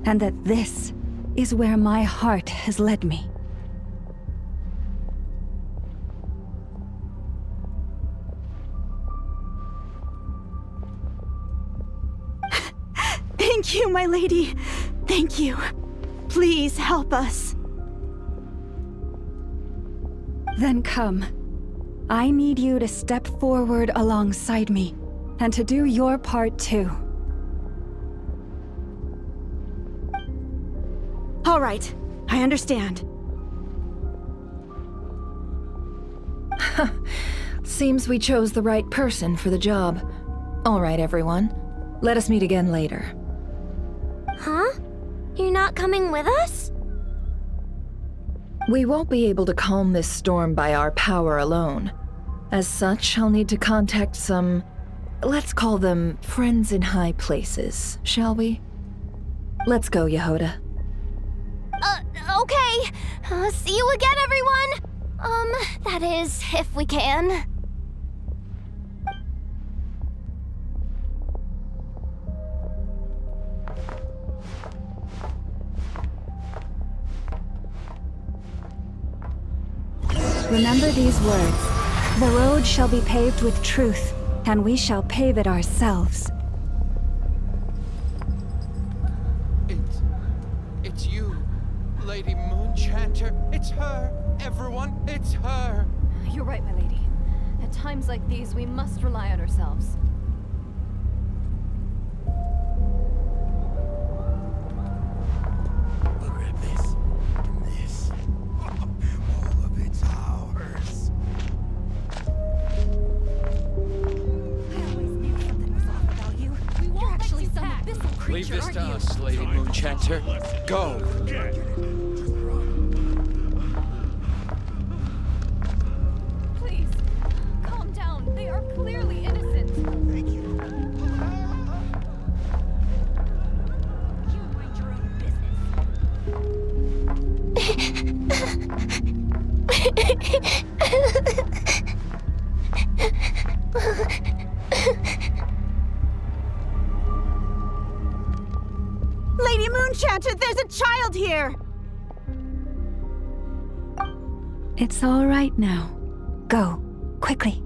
and that this is where my heart has led me. Thank you, my lady. Thank you. Please help us. Then come. I need you to step forward alongside me, and to do your part too. All right, I understand. Seems we chose the right person for the job. All right, everyone. Let us meet again later. Huh? You're not coming with us? We won't be able to calm this storm by our power alone. As such, I'll need to contact some... let's call them friends in high places, shall we? Let's go, Yehoda. Okay. See you again, everyone! That is, if we can. Remember these words. The road shall be paved with truth, and we shall pave it ourselves. It's you, Lady Moonchanter. It's her, everyone. It's her. You're right, my lady. At times like these, we must rely on ourselves. Look at this. And this. All of it's ours. I always knew something was off about you. You're actually some abyssal creature, Leave this aren't to you? us, Lady Moonchanter. Go. Please, calm down. They are clearly innocent. Thank you. You mind your own Lady Moonchanter, there's a child here! It's all right now. Go, quickly.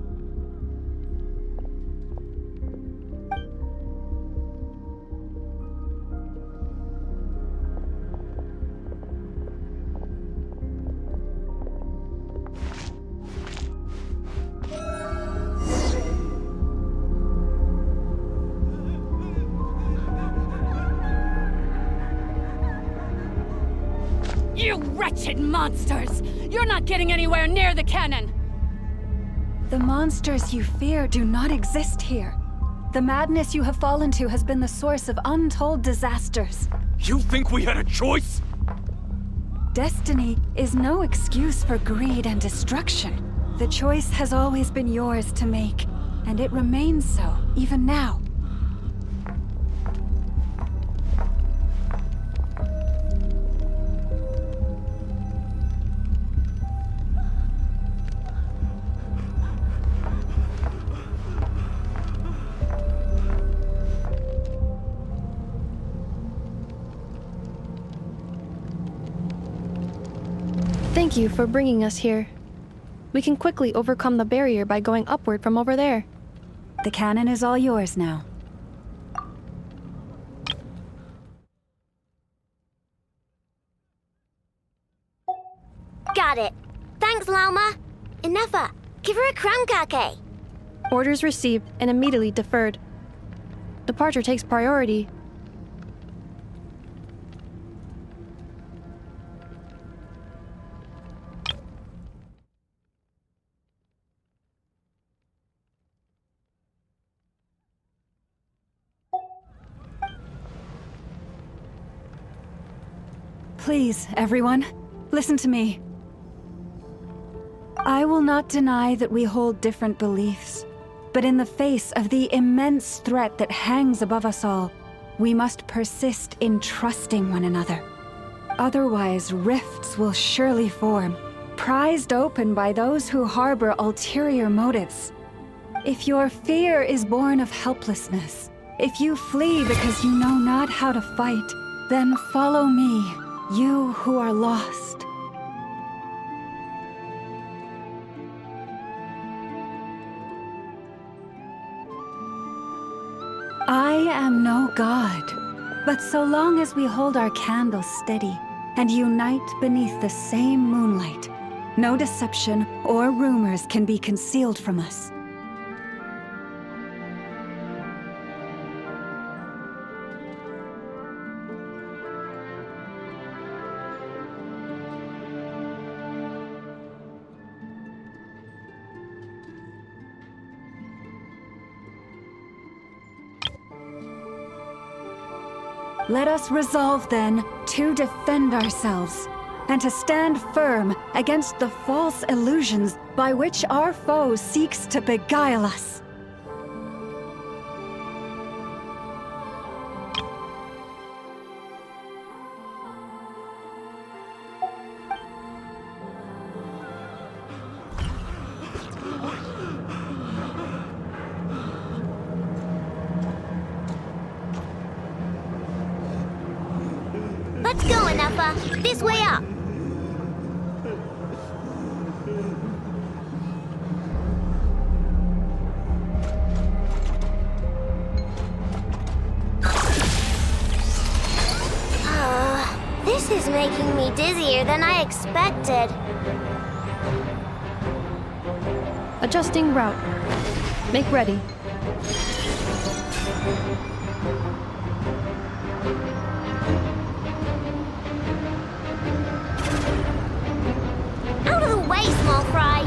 You wretched monsters! You're not getting anywhere near the cannon! The monsters you fear do not exist here. The madness you have fallen to has been the source of untold disasters. You think we had a choice? Destiny is no excuse for greed and destruction. The choice has always been yours to make, and it remains so, even now. Thank you for bringing us here. We can quickly overcome the barrier by going upward from over there. The cannon is all yours now. Got it. Thanks, Lauma. Inefa, give her a crankake. Orders received and immediately deferred. Departure takes priority. Please, everyone, listen to me. I will not deny that we hold different beliefs, but in the face of the immense threat that hangs above us all, we must persist in trusting one another. Otherwise, rifts will surely form, prized open by those who harbor ulterior motives. If your fear is born of helplessness, if you flee because you know not how to fight, then follow me, you who are lost. I am no god, but so long as we hold our candles steady and unite beneath the same moonlight, no deception or rumors can be concealed from us. Let us resolve, then, to defend ourselves, and to stand firm against the false illusions by which our foe seeks to beguile us. Let's go, Anafa. This way up. This is making me dizzier than I expected. Adjusting route. Make ready. Out of the way, small fry!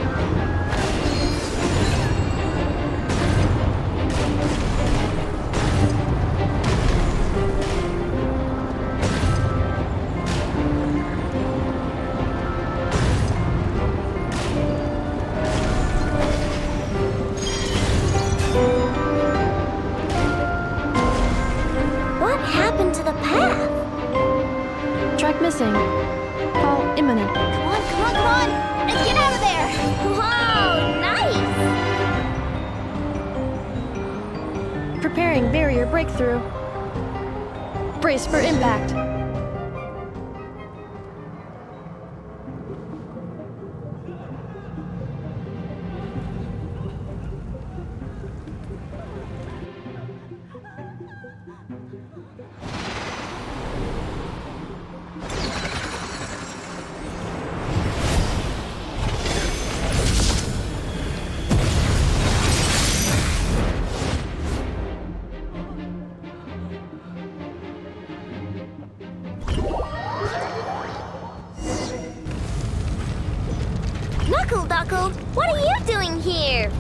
What happened to the path? Track missing. Fall imminent. Come on, come on, come on! And get out of there! Whoa, nice! Preparing barrier breakthrough. Brace for impact. Knuckle Duckle, what are you doing here?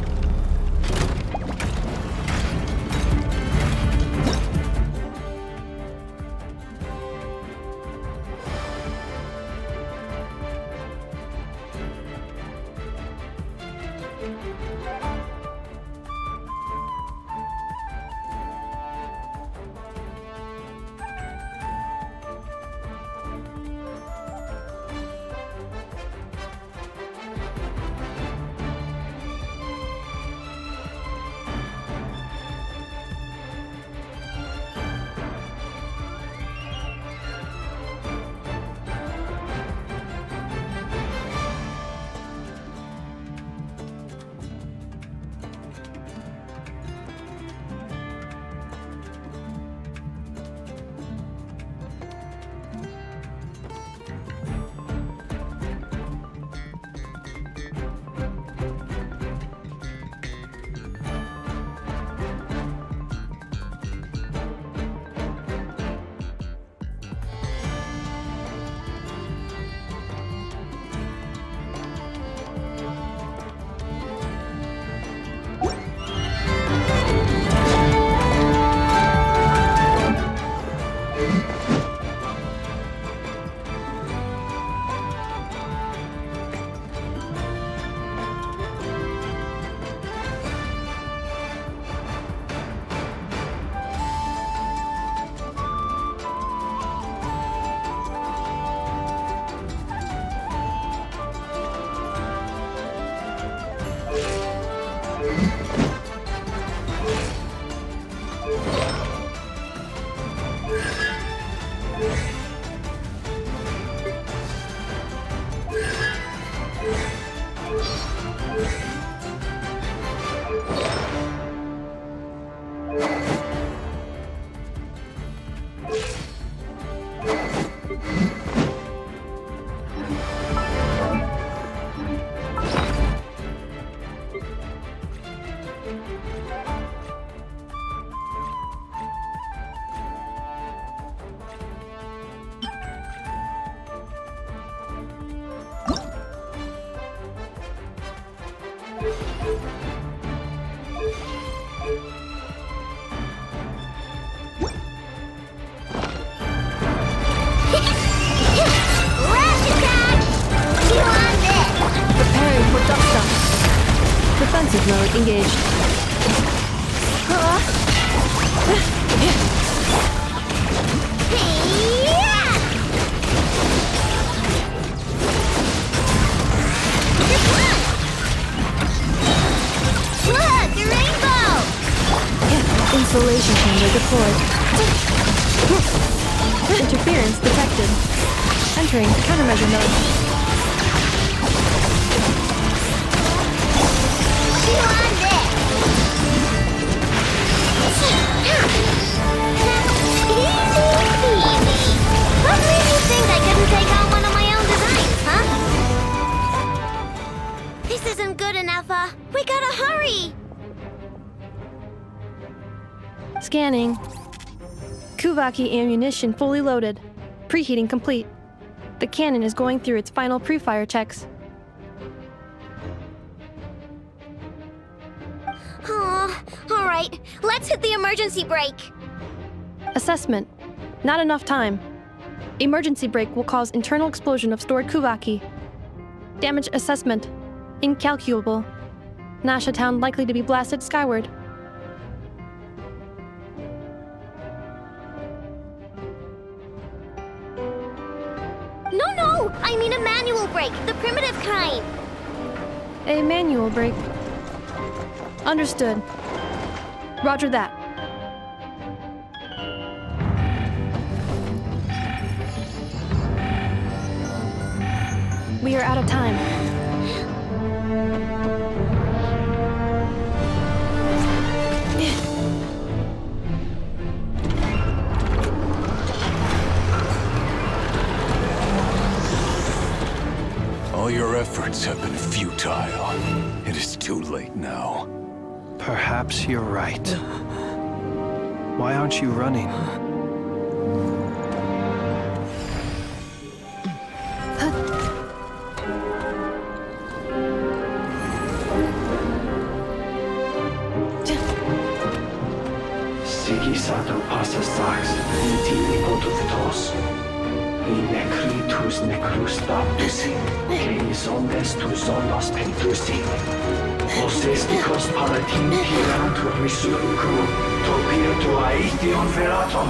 Defensive mode engaged. Look, a rainbow! Insulation chamber deployed. Interference detected. Entering countermeasure mode. What made you think I couldn't take on one of my own designs, huh? This isn't good enough, we gotta hurry! Scanning. Kuvaki ammunition fully loaded. Preheating complete. The cannon is going through its final pre-fire checks. Alright, let's hit the emergency brake. Assessment. Not enough time. Emergency brake will cause internal explosion of stored Kuvaki. Damage assessment. Incalculable. Nasha Town likely to be blasted skyward. No! I mean a manual brake, the primitive kind. A manual brake. Understood. Roger that. We are out of time. All your efforts have been futile. It is too late now. Perhaps you're right. Why aren't you running? Sigisato passa sax, intimi potuftos. In necritus necrus baptusi, cenis omnes tu zonos pentusi. Os esticos palatin pirantur misuricru, topir tu aetion veratum.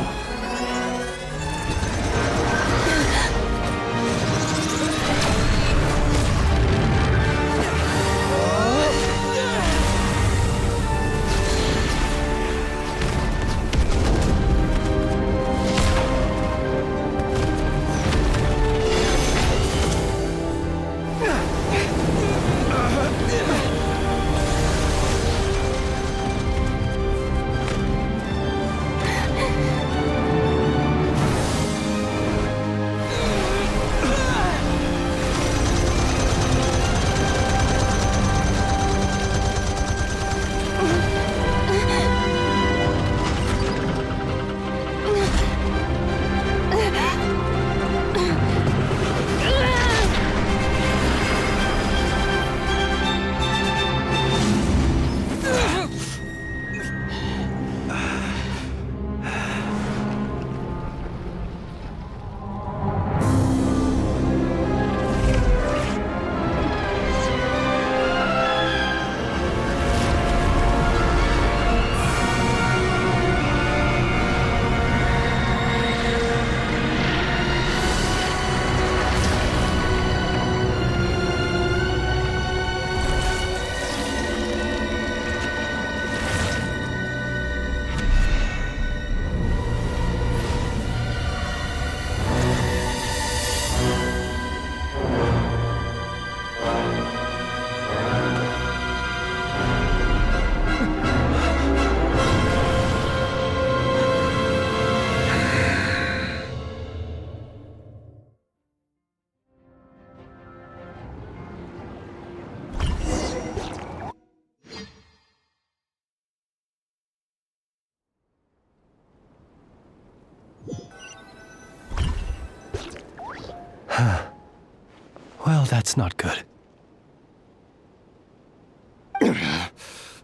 Well, that's not good.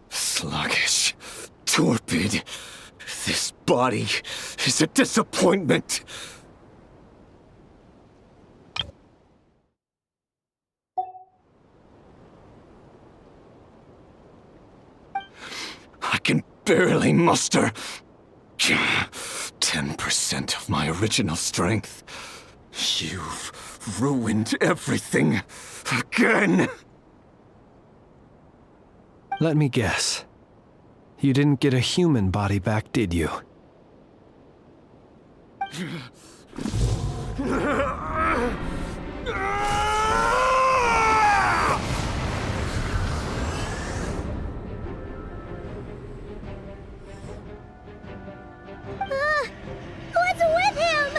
Sluggish. Torpid. This body is a disappointment. I can barely muster 10% of my original strength. You've ruined everything again. Let me guess. You didn't get a human body back, did you? What's with him?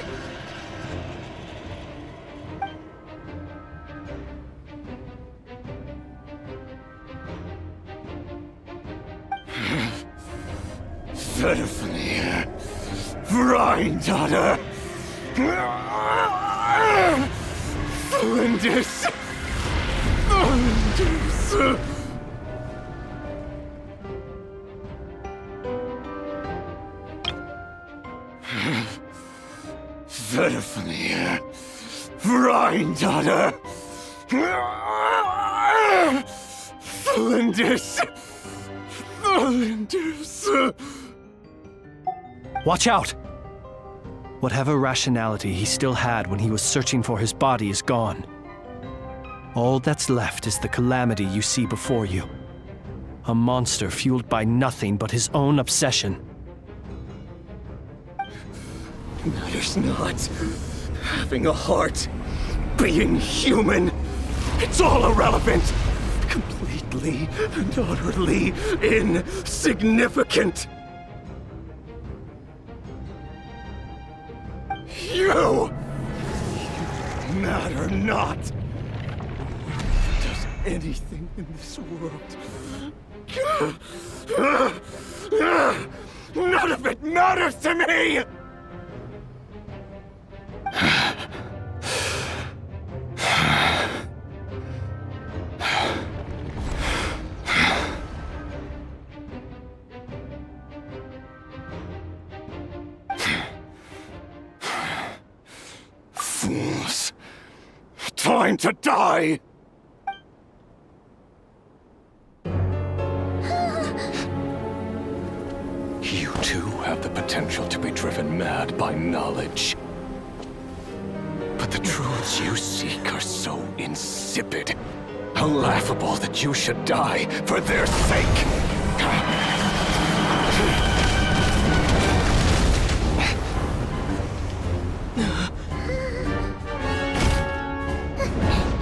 Verfnir. Vrindaughter. Flinders. Flinders. Verfnir. Vrindaughter. Flinders. Flinders. Watch out! Whatever rationality he still had when he was searching for his body is gone. All that's left is the calamity you see before you. A monster fueled by nothing but his own obsession. Matters not. Having a heart. Being human. It's all irrelevant. Completely and utterly insignificant. You matter not. Does anything in this world. None of it matters to me! Fools. Time to die! You too have the potential to be driven mad by knowledge. But the truths you seek are so insipid, laughable that you should die for their sake.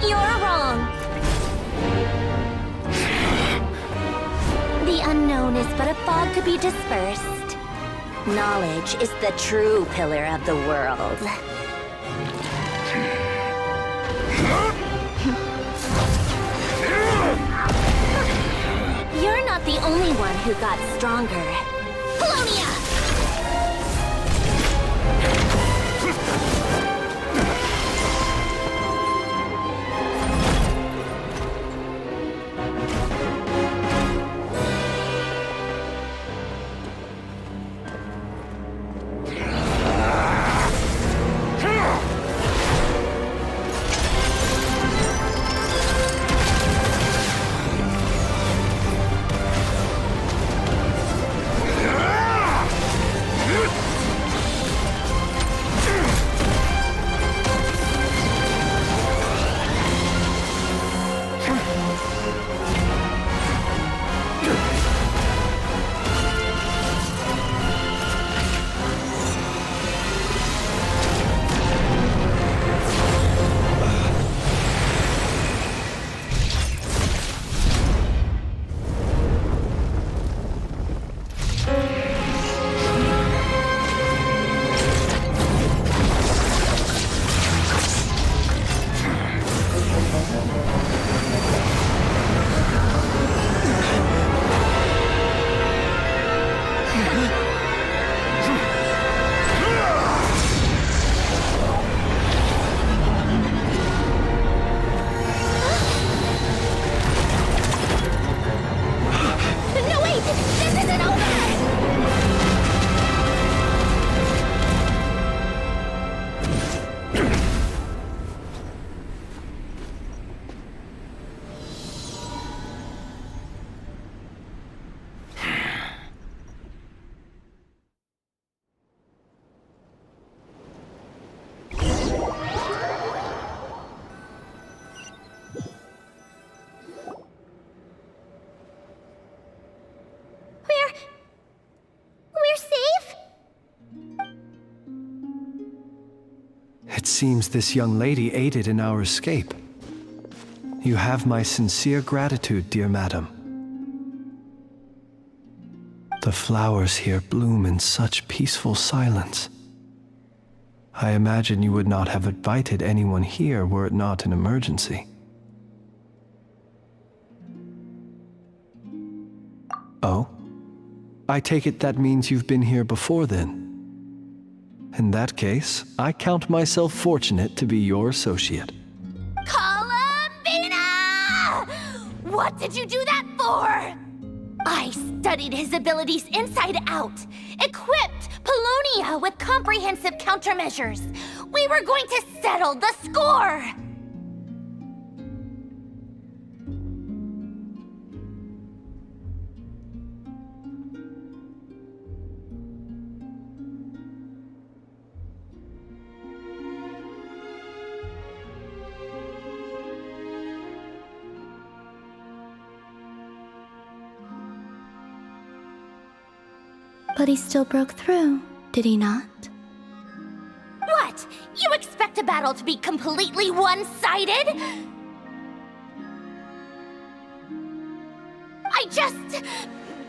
You're wrong. The unknown is but a fog to be dispersed. Knowledge is the true pillar of the world. You're not the only one who got stronger. Polonia! seems this young lady aided in our escape. You have my sincere gratitude, dear madam. The flowers here bloom in such peaceful silence. I imagine you would not have invited anyone here were it not an emergency. Oh? I take it that means you've been here before then. In that case, I count myself fortunate to be your associate. Columbina! What did you do that for? I studied his abilities inside out, equipped Polonia with comprehensive countermeasures. We were going to settle the score! But he still broke through, did he not? What? You expect a battle to be completely one-sided? I just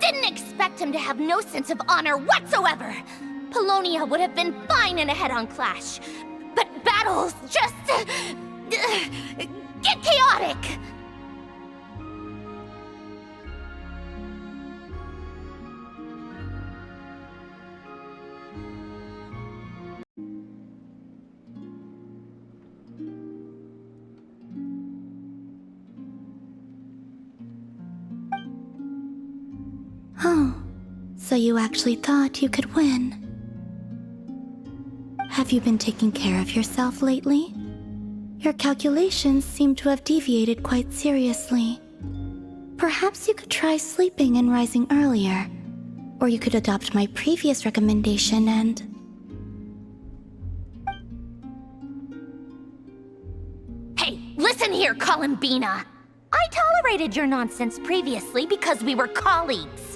didn't expect him to have no sense of honor whatsoever. Polonia would have been fine in a head-on clash, but battles just get chaotic. Oh, so you actually thought you could win. Have you been taking care of yourself lately? Your calculations seem to have deviated quite seriously. Perhaps you could try sleeping and rising earlier. Or you could adopt my previous recommendation and... Hey, listen here, Columbina! I tolerated your nonsense previously because we were colleagues.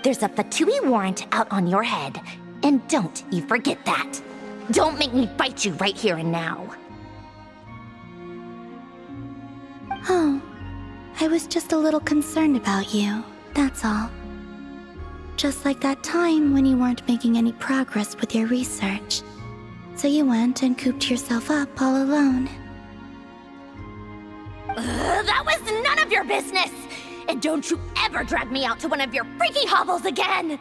There's a Fatui warrant out on your head, and don't you forget that. Don't make me bite you right here and now. Oh, I was just a little concerned about you, that's all. Just like that time when you weren't making any progress with your research. So you went and cooped yourself up all alone. That was none of your business! And don't you ever drag me out to one of your freaky hovels again!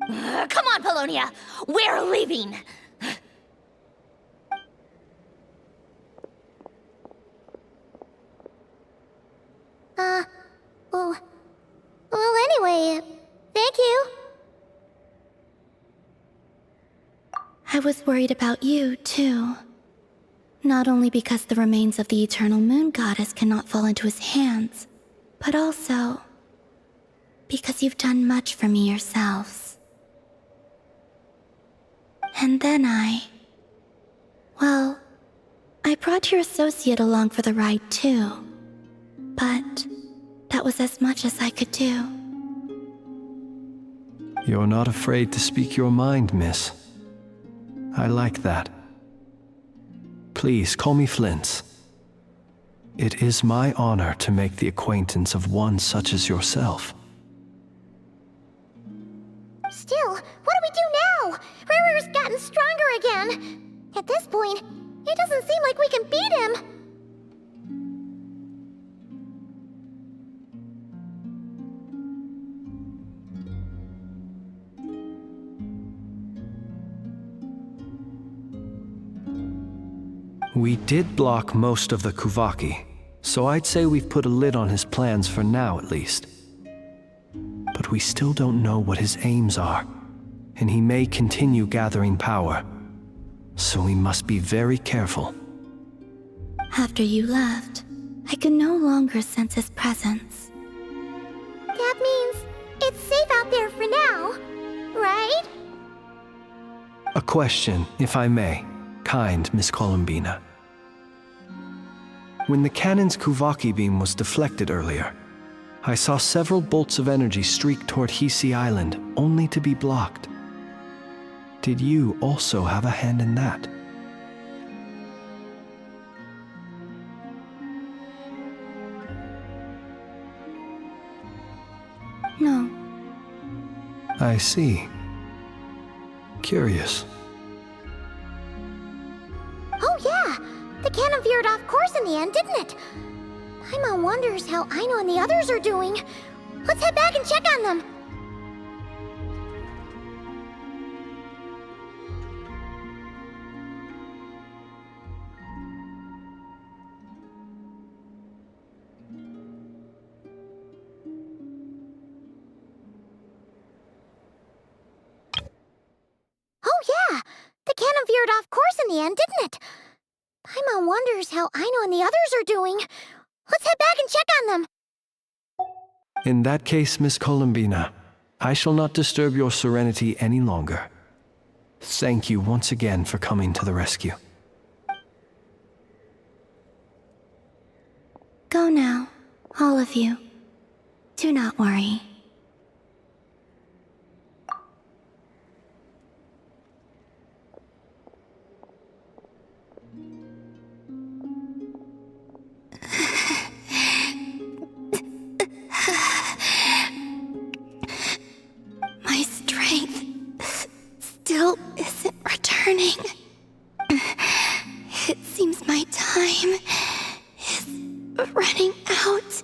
Come on, Polonia! We're leaving! Well, anyway, thank you. I was worried about you, too. Not only because the remains of the eternal moon goddess cannot fall into his hands, but also because you've done much for me yourselves. And then well, I brought your associate along for the ride too, but that was as much as I could do. You're not afraid to speak your mind, miss. I like that. Please call me Flint's. It is my honor to make the acquaintance of one such as yourself. Still, what do we do now? Riri's gotten stronger again. At this point, it doesn't seem like we can beat him. We did block most of the Kuvaki, so I'd say we've put a lid on his plans for now at least. But we still don't know what his aims are, and he may continue gathering power. So we must be very careful. After you left, I could no longer sense his presence. That means it's safe out there for now, right? A question, if I may, kind Miss Columbina. When the cannon's Kuvaki beam was deflected earlier, I saw several bolts of energy streak toward Hisi Island, only to be blocked. Did you also have a hand in that? No. I see. Curious. Oh yeah! The cannon veered off course in the end, didn't it? Paimon wonders how Aino and the others are doing. Let's head back and check on them. Oh yeah! The cannon veered off course in the end, didn't it? Paimon wonders how Aino and the others are doing. Let's head back and check on them. In that case, Miss Columbina, I shall not disturb your serenity any longer. Thank you once again for coming to the rescue. Go now, all of you. Do not worry. My strength still isn't returning. It seems my time is running out.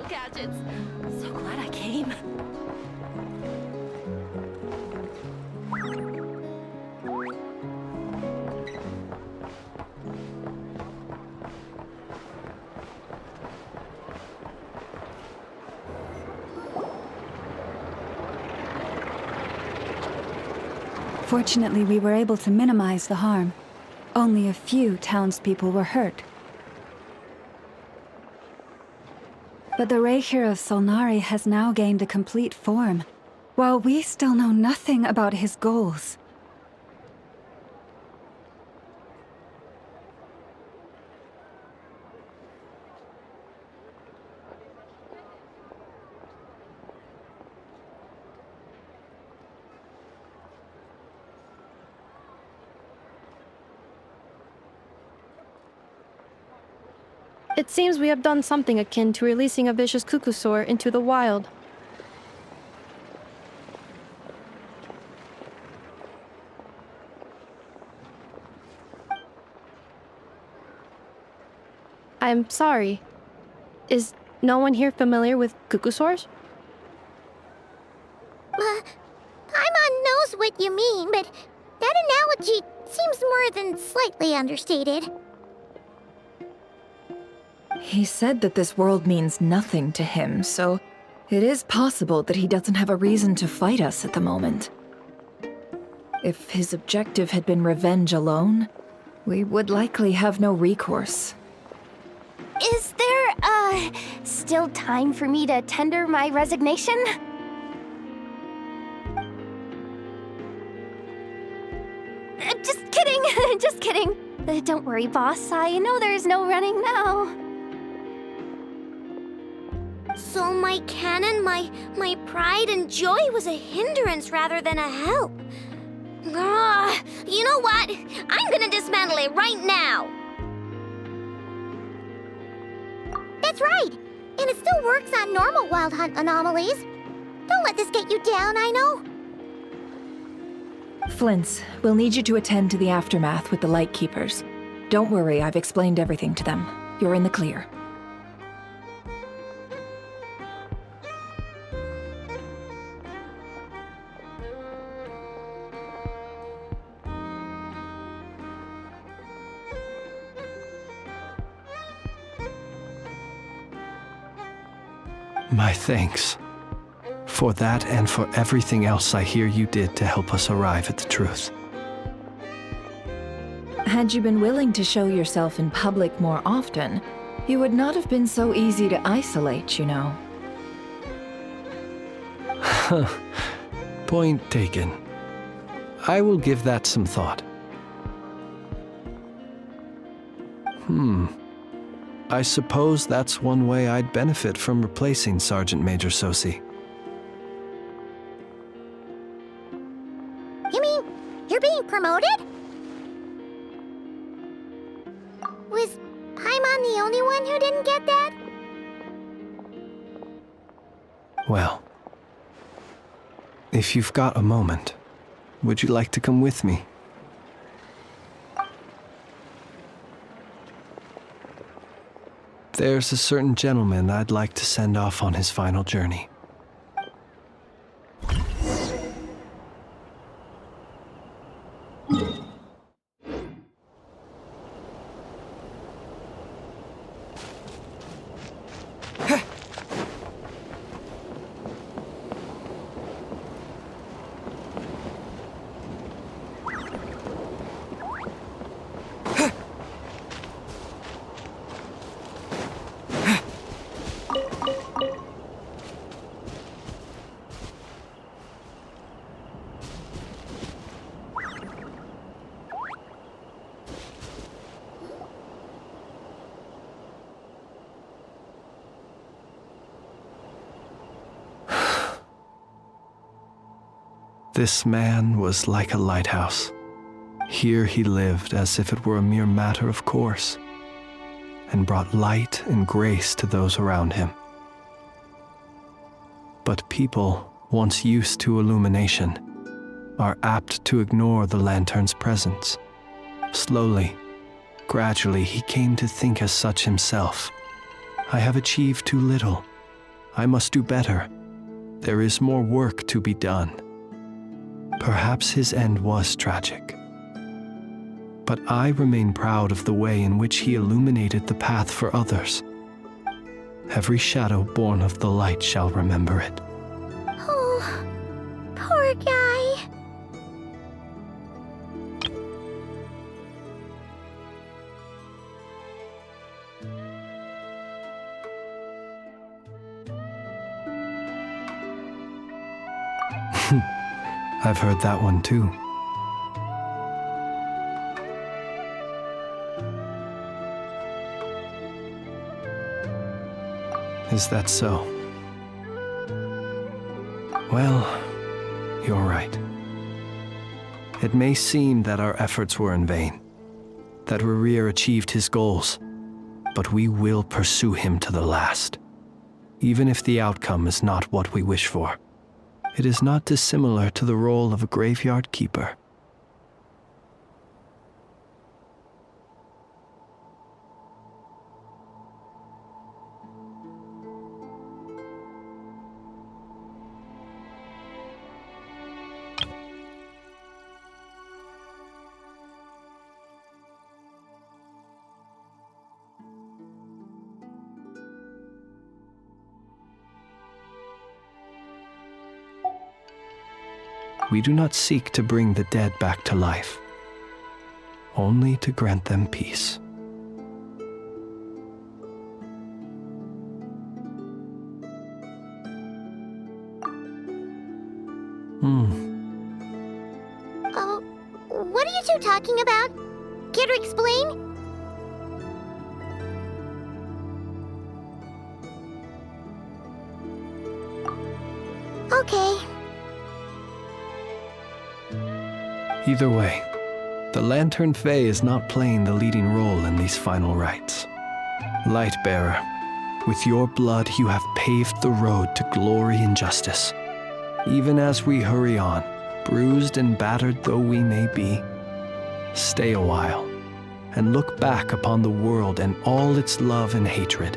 Gadgets. So glad I came. Fortunately, we were able to minimize the harm. Only a few townspeople were hurt. But the Raher of Solnari has now gained a complete form, while we still know nothing about his goals. It seems we have done something akin to releasing a vicious Kukusaur into the wild. I'm sorry. Is no one here familiar with Kukusaurs? Paimon knows what you mean, but that analogy seems more than slightly understated. He said that this world means nothing to him, so it is possible that he doesn't have a reason to fight us at the moment. If his objective had been revenge alone, we would likely have no recourse. Is there, still time for me to tender my resignation? Just kidding, just kidding. Don't worry, boss. I know there's no running now. So my cannon, my pride and joy was a hindrance rather than a help. You know what? I'm gonna dismantle it right now. That's right. And it still works on normal Wild Hunt anomalies. Don't let this get you down, I know. Flints, we'll need you to attend to the aftermath with the Lightkeepers. Don't worry, I've explained everything to them. You're in the clear. My thanks. For that and for everything else I hear you did to help us arrive at the truth. Had you been willing to show yourself in public more often, you would not have been so easy to isolate, you know. Point taken. I will give that some thought. I suppose that's one way I'd benefit from replacing Sergeant Major Sosi. You mean you're being promoted? Was Paimon the only one who didn't get that? Well, if you've got a moment, would you like to come with me? There's a certain gentleman I'd like to send off on his final journey. This man was like a lighthouse. Here he lived as if it were a mere matter of course, and brought light and grace to those around him. But people, once used to illumination, are apt to ignore the lantern's presence. Slowly, gradually, he came to think as such himself. I have achieved too little. I must do better. There is more work to be done. Perhaps his end was tragic. But I remain proud of the way in which he illuminated the path for others. Every shadow born of the light shall remember it. Oh, poor guy. I've heard that one too. Is that so? Well, you're right. It may seem that our efforts were in vain, that Rerir achieved his goals, but we will pursue him to the last, even if the outcome is not what we wish for. It is not dissimilar to the role of a graveyard keeper. We do not seek to bring the dead back to life, only to grant them peace. What are you two talking about? Care to explain? Okay. Either way, the Lantern Fae is not playing the leading role in these final rites. Lightbearer, with your blood you have paved the road to glory and justice. Even as we hurry on, bruised and battered though we may be, stay a while and look back upon the world and all its love and hatred.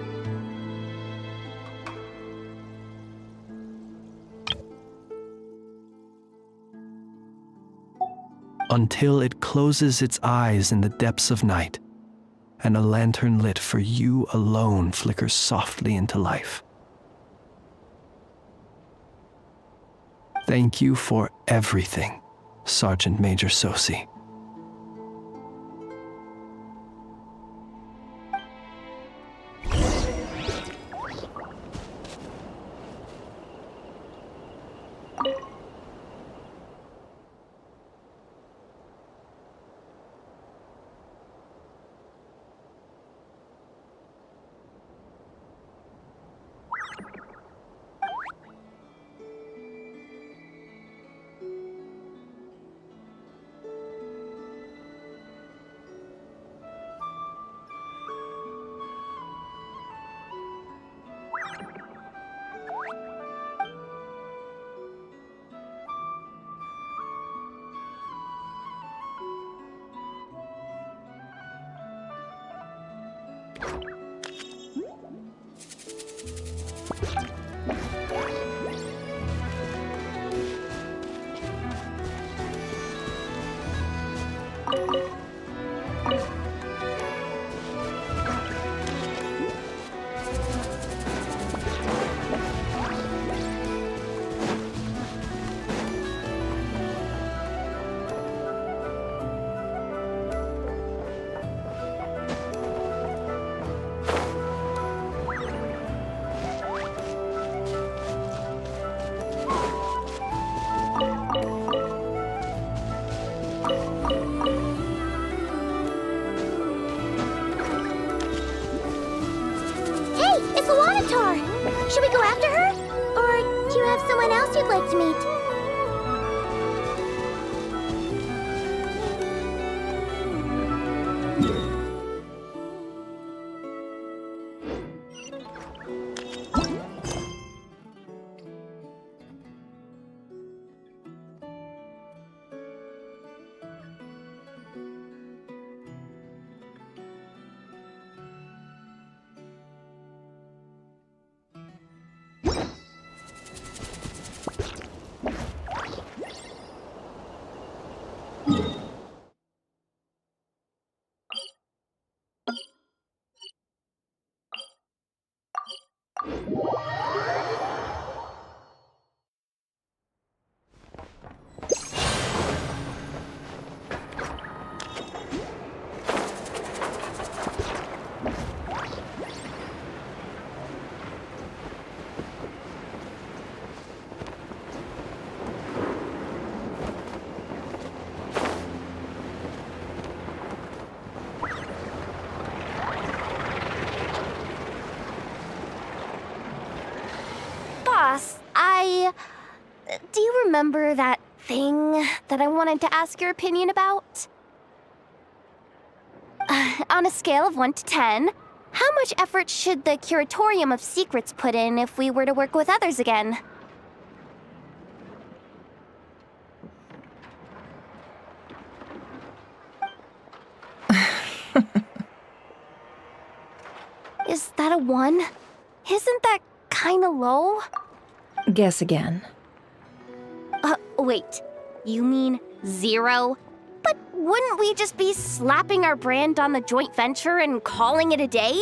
Until it closes its eyes in the depths of night, and a lantern lit for you alone flickers softly into life. Thank you for everything, Sergeant Major Sosi. Should we go after her? Or do you have someone else you'd like to meet? Boss, do you remember that thing that I wanted to ask your opinion about? On a scale of 1 to 10, how much effort should the Curatorium of Secrets put in if we were to work with others again? Is that a 1? Isn't that kinda low? Guess again. Wait. You mean 0? But wouldn't we just be slapping our brand on the joint venture and calling it a day?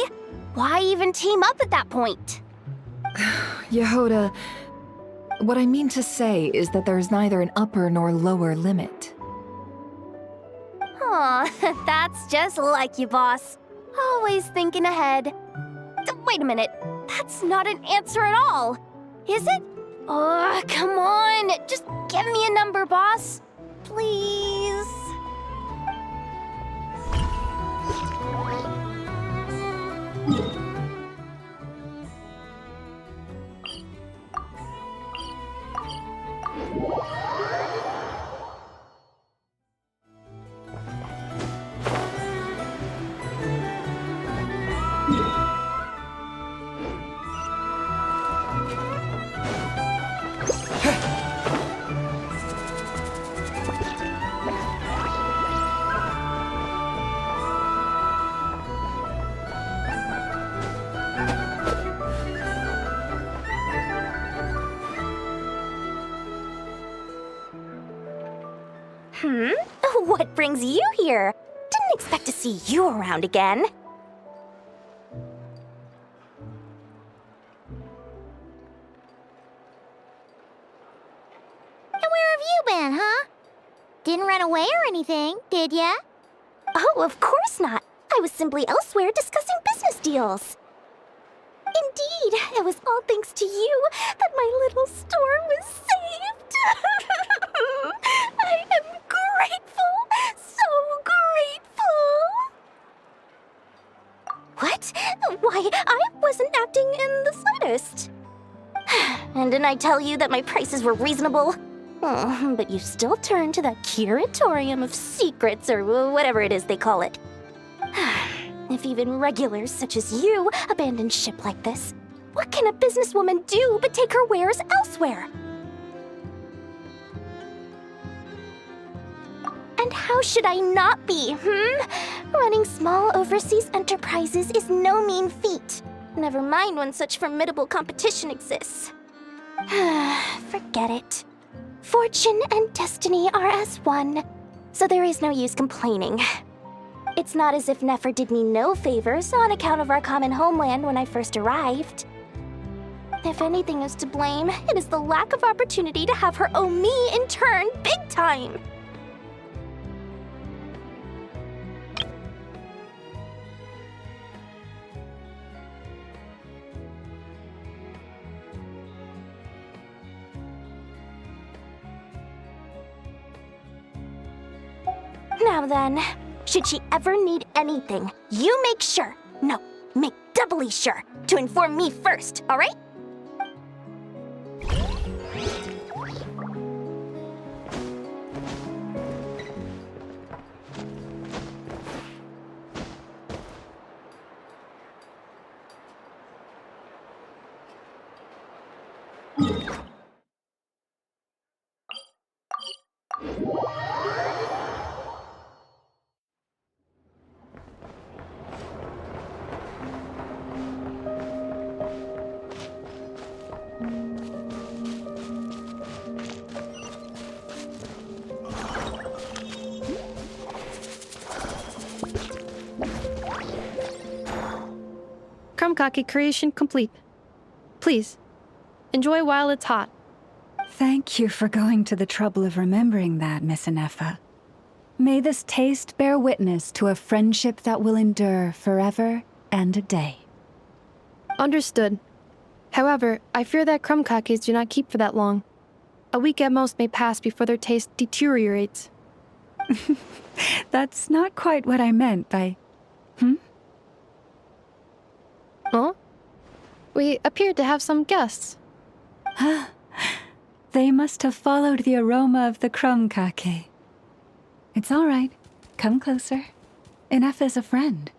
Why even team up at that point? Yehoda, what I mean to say is that there's neither an upper nor lower limit. Aw, that's just like you, boss. Always thinking ahead. Wait a minute. That's not an answer at all. Is it? Oh, come on. Just give me a number, boss. Please. What brings you here? Didn't expect to see you around again. And where have you been, huh? Didn't run away or anything, did ya? Oh, of course not. I was simply elsewhere discussing business deals. Indeed, it was all thanks to you that my little store was saved. I am grateful, so grateful. What? Why, I wasn't acting in the slightest. And didn't I tell you that my prices were reasonable? Oh, but you still turn to that Curatorium of Secrets, or whatever it is they call it. If even regulars such as you abandon ship like this, what can a businesswoman do but take her wares elsewhere? And how should I not be, Running small overseas enterprises is no mean feat. Never mind when such formidable competition exists. Forget it. Fortune and destiny are as one, so there is no use complaining. It's not as if Nefer did me no favors on account of our common homeland when I first arrived. If anything is to blame, it is the lack of opportunity to have her owe me in turn big time. Now then, should she ever need anything, you make sure, no, make doubly sure, to inform me first, all right? Krumkake creation complete. Please, enjoy while it's hot. Thank you for going to the trouble of remembering that, Miss Anefa. May this taste bear witness to a friendship that will endure forever and a day. Understood. However, I fear that krumkakes do not keep for that long. A week at most may pass before their taste deteriorates. That's not quite what I meant by... Huh? We appeared to have some guests. They must have followed the aroma of the crumb cake. It's all right. Come closer. Enough is a friend.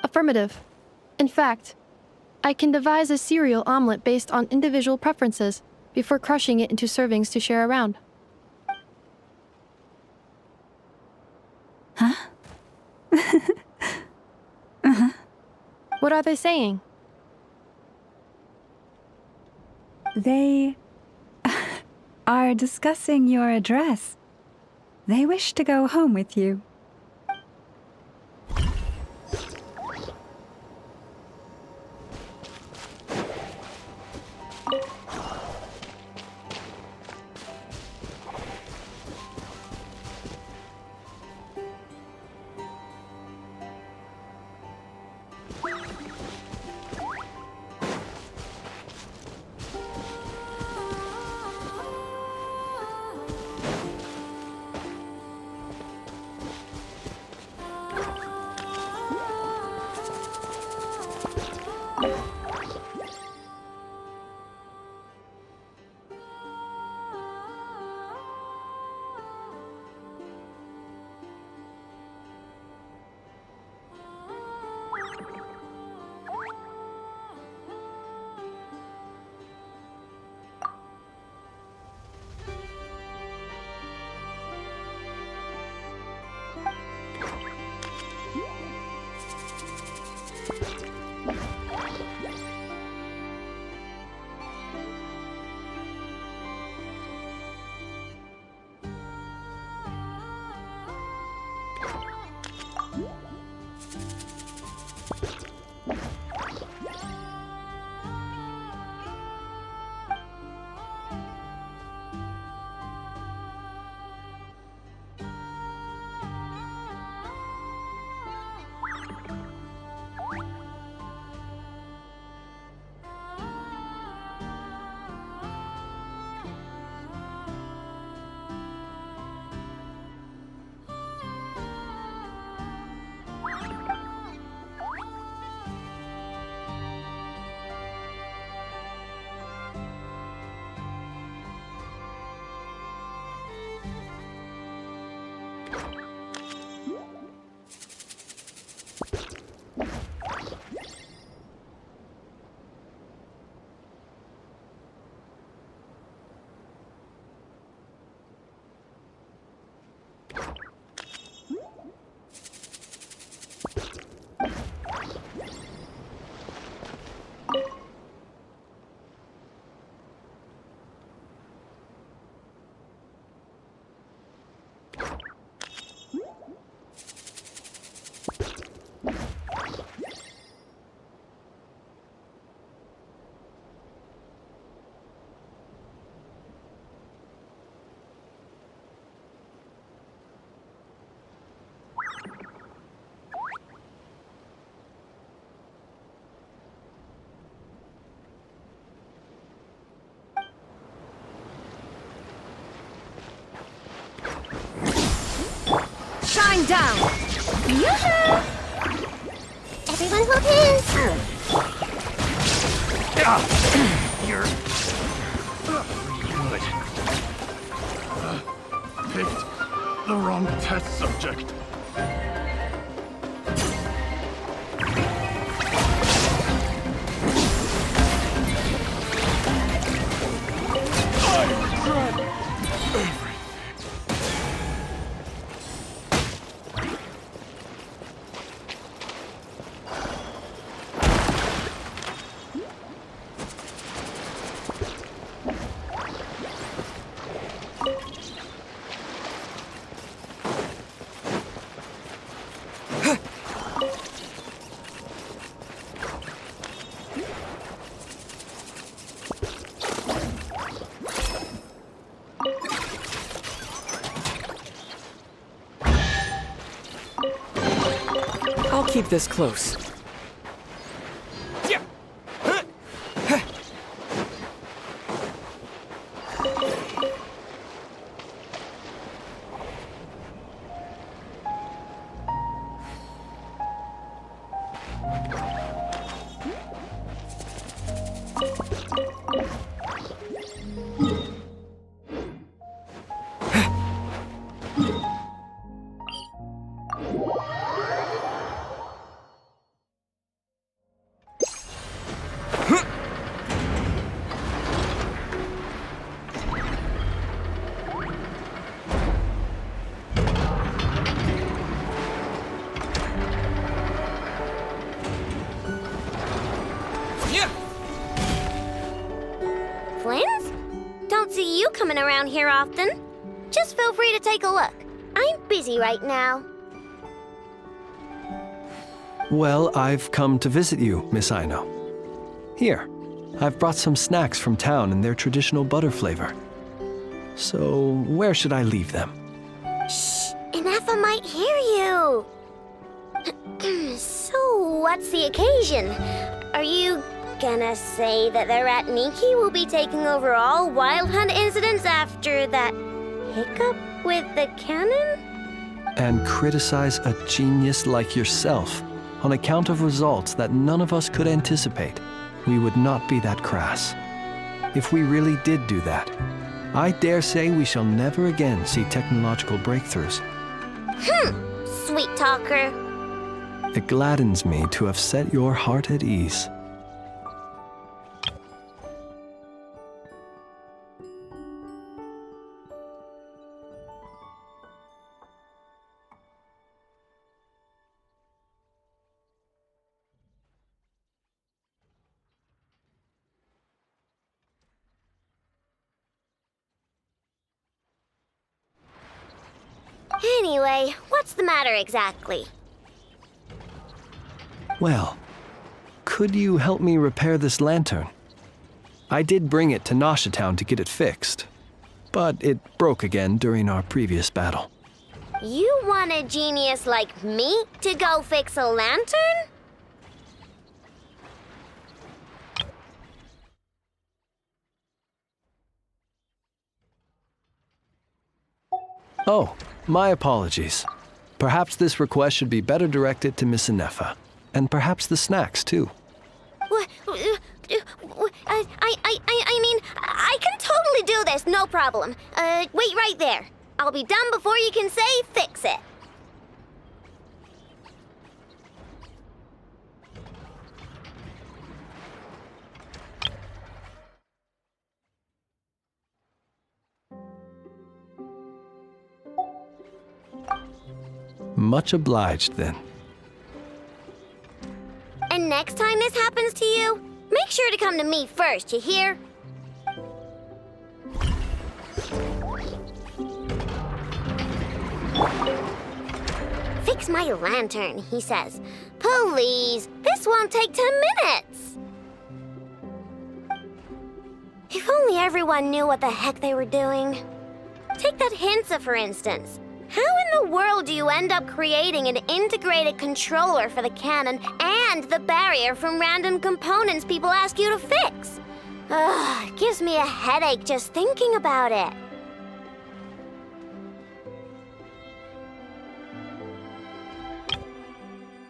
Affirmative. In fact, I can devise a cereal omelet based on individual preferences before crushing it into servings to share around. Huh? What are they saying? They are discussing your address. They wish to go home with you. Shine down! Yoo-hoo! Everyone hold hands! You're good. Picked the wrong test subject. I regret everything. I'll keep this close. Flins? Don't see you coming around here often. Just feel free to take a look. I'm busy right now. Well, I've come to visit you, Miss Aino. Here, I've brought some snacks from town in their traditional butter flavor. So, where should I leave them? Shh! Inefa might hear you! So, what's the occasion? Are you gonna say that the Rat Niki will be taking over all Wild Hunt incidents after that hiccup with the cannon? And criticize a genius like yourself on account of results that none of us could anticipate? We would not be that crass. If we really did do that, I dare say we shall never again see technological breakthroughs. Sweet talker. It gladdens me to have set your heart at ease. Anyway, what's the matter exactly? Well, could you help me repair this lantern? I did bring it to Nashatown to get it fixed, but it broke again during our previous battle. You want a genius like me to go fix a lantern? Oh, my apologies. Perhaps this request should be better directed to Miss Inefa, and perhaps the snacks, too. I mean, I can totally do this, no problem. Wait right there. I'll be done before you can say fix it. Much obliged, then. And next time this happens to you, make sure to come to me first, you hear? Fix my lantern, he says. Please, this won't take 10 minutes. If only everyone knew what the heck they were doing. Take that Hinsa, for instance. How in the world do you end up creating an integrated controller for the cannon and the barrier from random components people ask you to fix? Ugh, it gives me a headache just thinking about it.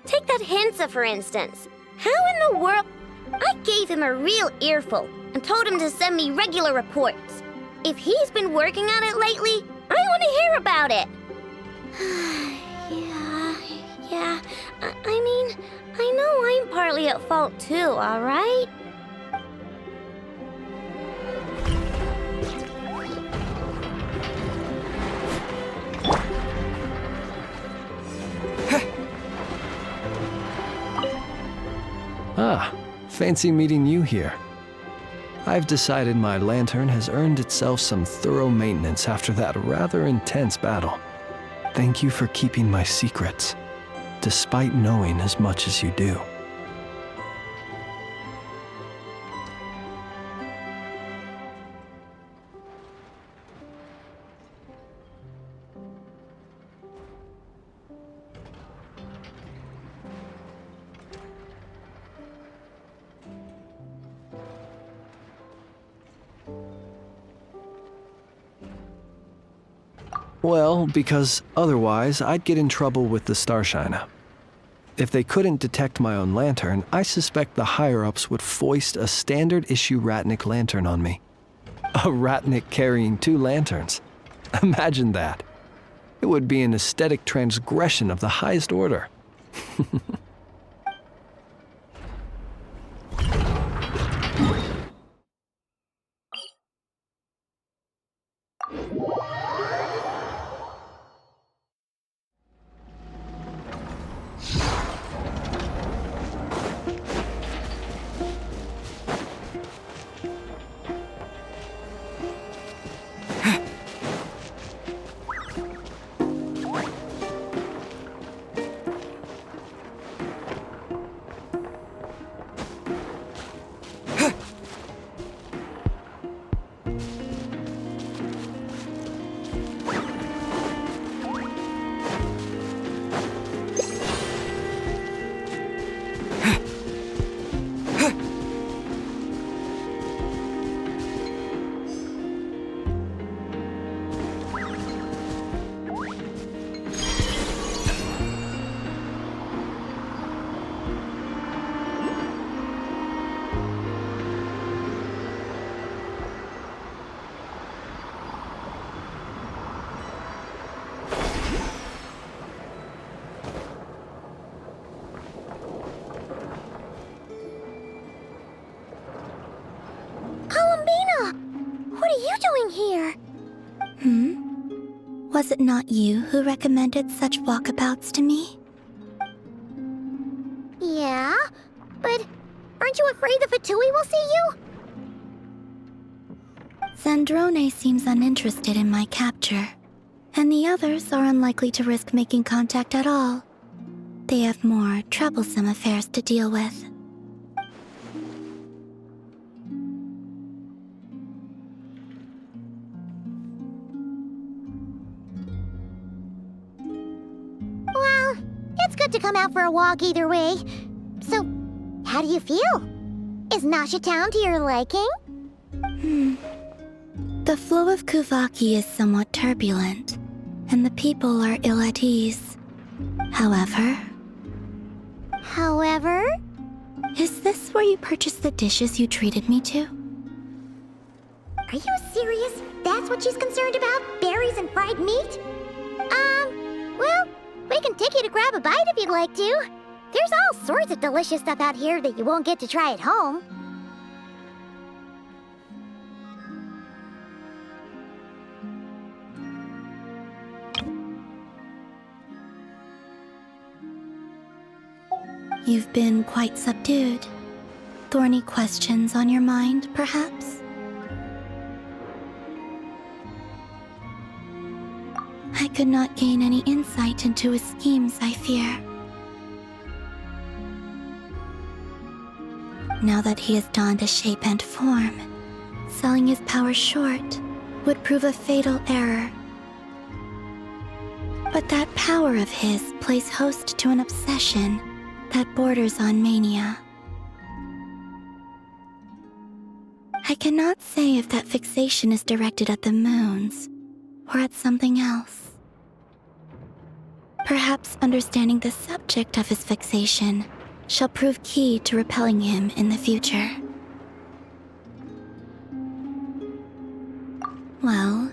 Take that Hinsa, for instance. How in the world... I gave him a real earful and told him to send me regular reports. If he's been working on it lately, I want to hear about it. Yeah. I mean, I know I'm partly at fault too, all right? Ah, fancy meeting you here. I've decided my lantern has earned itself some thorough maintenance after that rather intense battle. Thank you for keeping my secrets, despite knowing as much as you do. Well, because otherwise I'd get in trouble with the Starshiner. If they couldn't detect my own lantern, I suspect the higher-ups would foist a standard-issue Ratnik lantern on me. A Ratnik carrying 2 lanterns. Imagine that. It would be an aesthetic transgression of the highest order. Was it not you who recommended such walkabouts to me? Yeah, but aren't you afraid the Fatui will see you? Zandrone seems uninterested in my capture, and the others are unlikely to risk making contact at all. They have more troublesome affairs to deal with. Well, it's good to come out for a walk either way. So, how do you feel? Is Nasha Town to your liking? The flow of Kuvaki is somewhat turbulent, and the people are ill at ease. However... Is this where you purchased the dishes you treated me to? Are you serious? That's what she's concerned about? Berries and fried meat? Well, we can take you to grab a bite if you'd like to. There's all sorts of delicious stuff out here that you won't get to try at home. You've been quite subdued. Thorny questions on your mind, perhaps? I could not gain any insight into his schemes, I fear. Now that he has donned a shape and form, selling his power short would prove a fatal error. But that power of his plays host to an obsession that borders on mania. I cannot say if that fixation is directed at the moons or at something else. Perhaps understanding the subject of his fixation shall prove key to repelling him in the future. Well,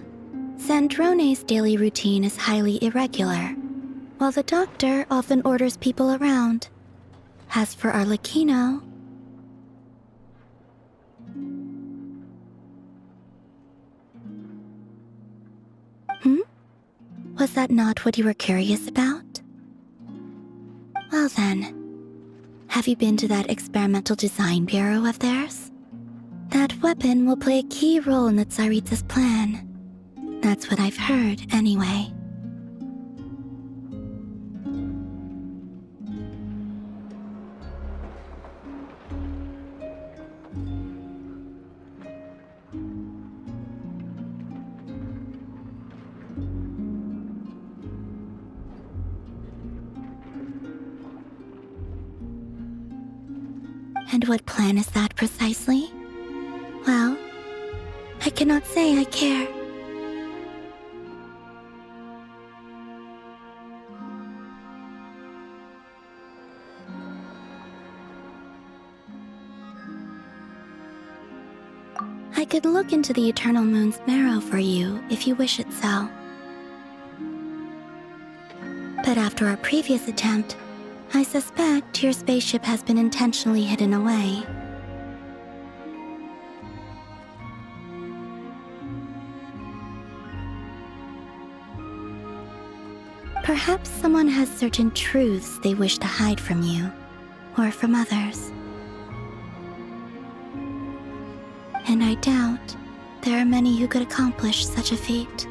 Zandrone's daily routine is highly irregular, while the doctor often orders people around. As for Arlecchino... Was that not what you were curious about? Well then, have you been to that experimental design bureau of theirs? That weapon will play a key role in the Tsaritsa's plan. That's what I've heard, anyway. And what plan is that precisely? Well, I cannot say I care. I could look into the Eternal Moon's marrow for you if you wish it so. But after our previous attempt, I suspect your spaceship has been intentionally hidden away. Perhaps someone has certain truths they wish to hide from you, or from others. And I doubt there are many who could accomplish such a feat.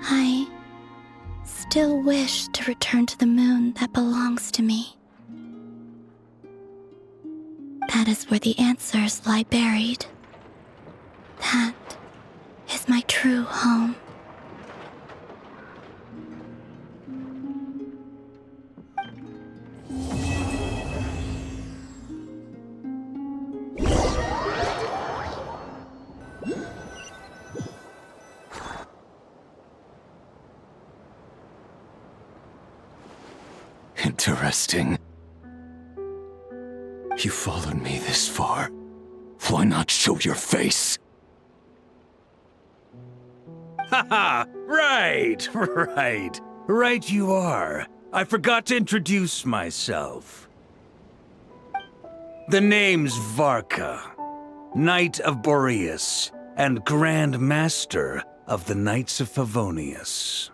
I still wish to return to the moon that belongs to me. That is where the answers lie buried. That is my true home. Interesting. You followed me this far. Why not show your face? Haha! Right you are. I forgot to introduce myself. The name's Varka, Knight of Boreas, and Grand Master of the Knights of Favonius.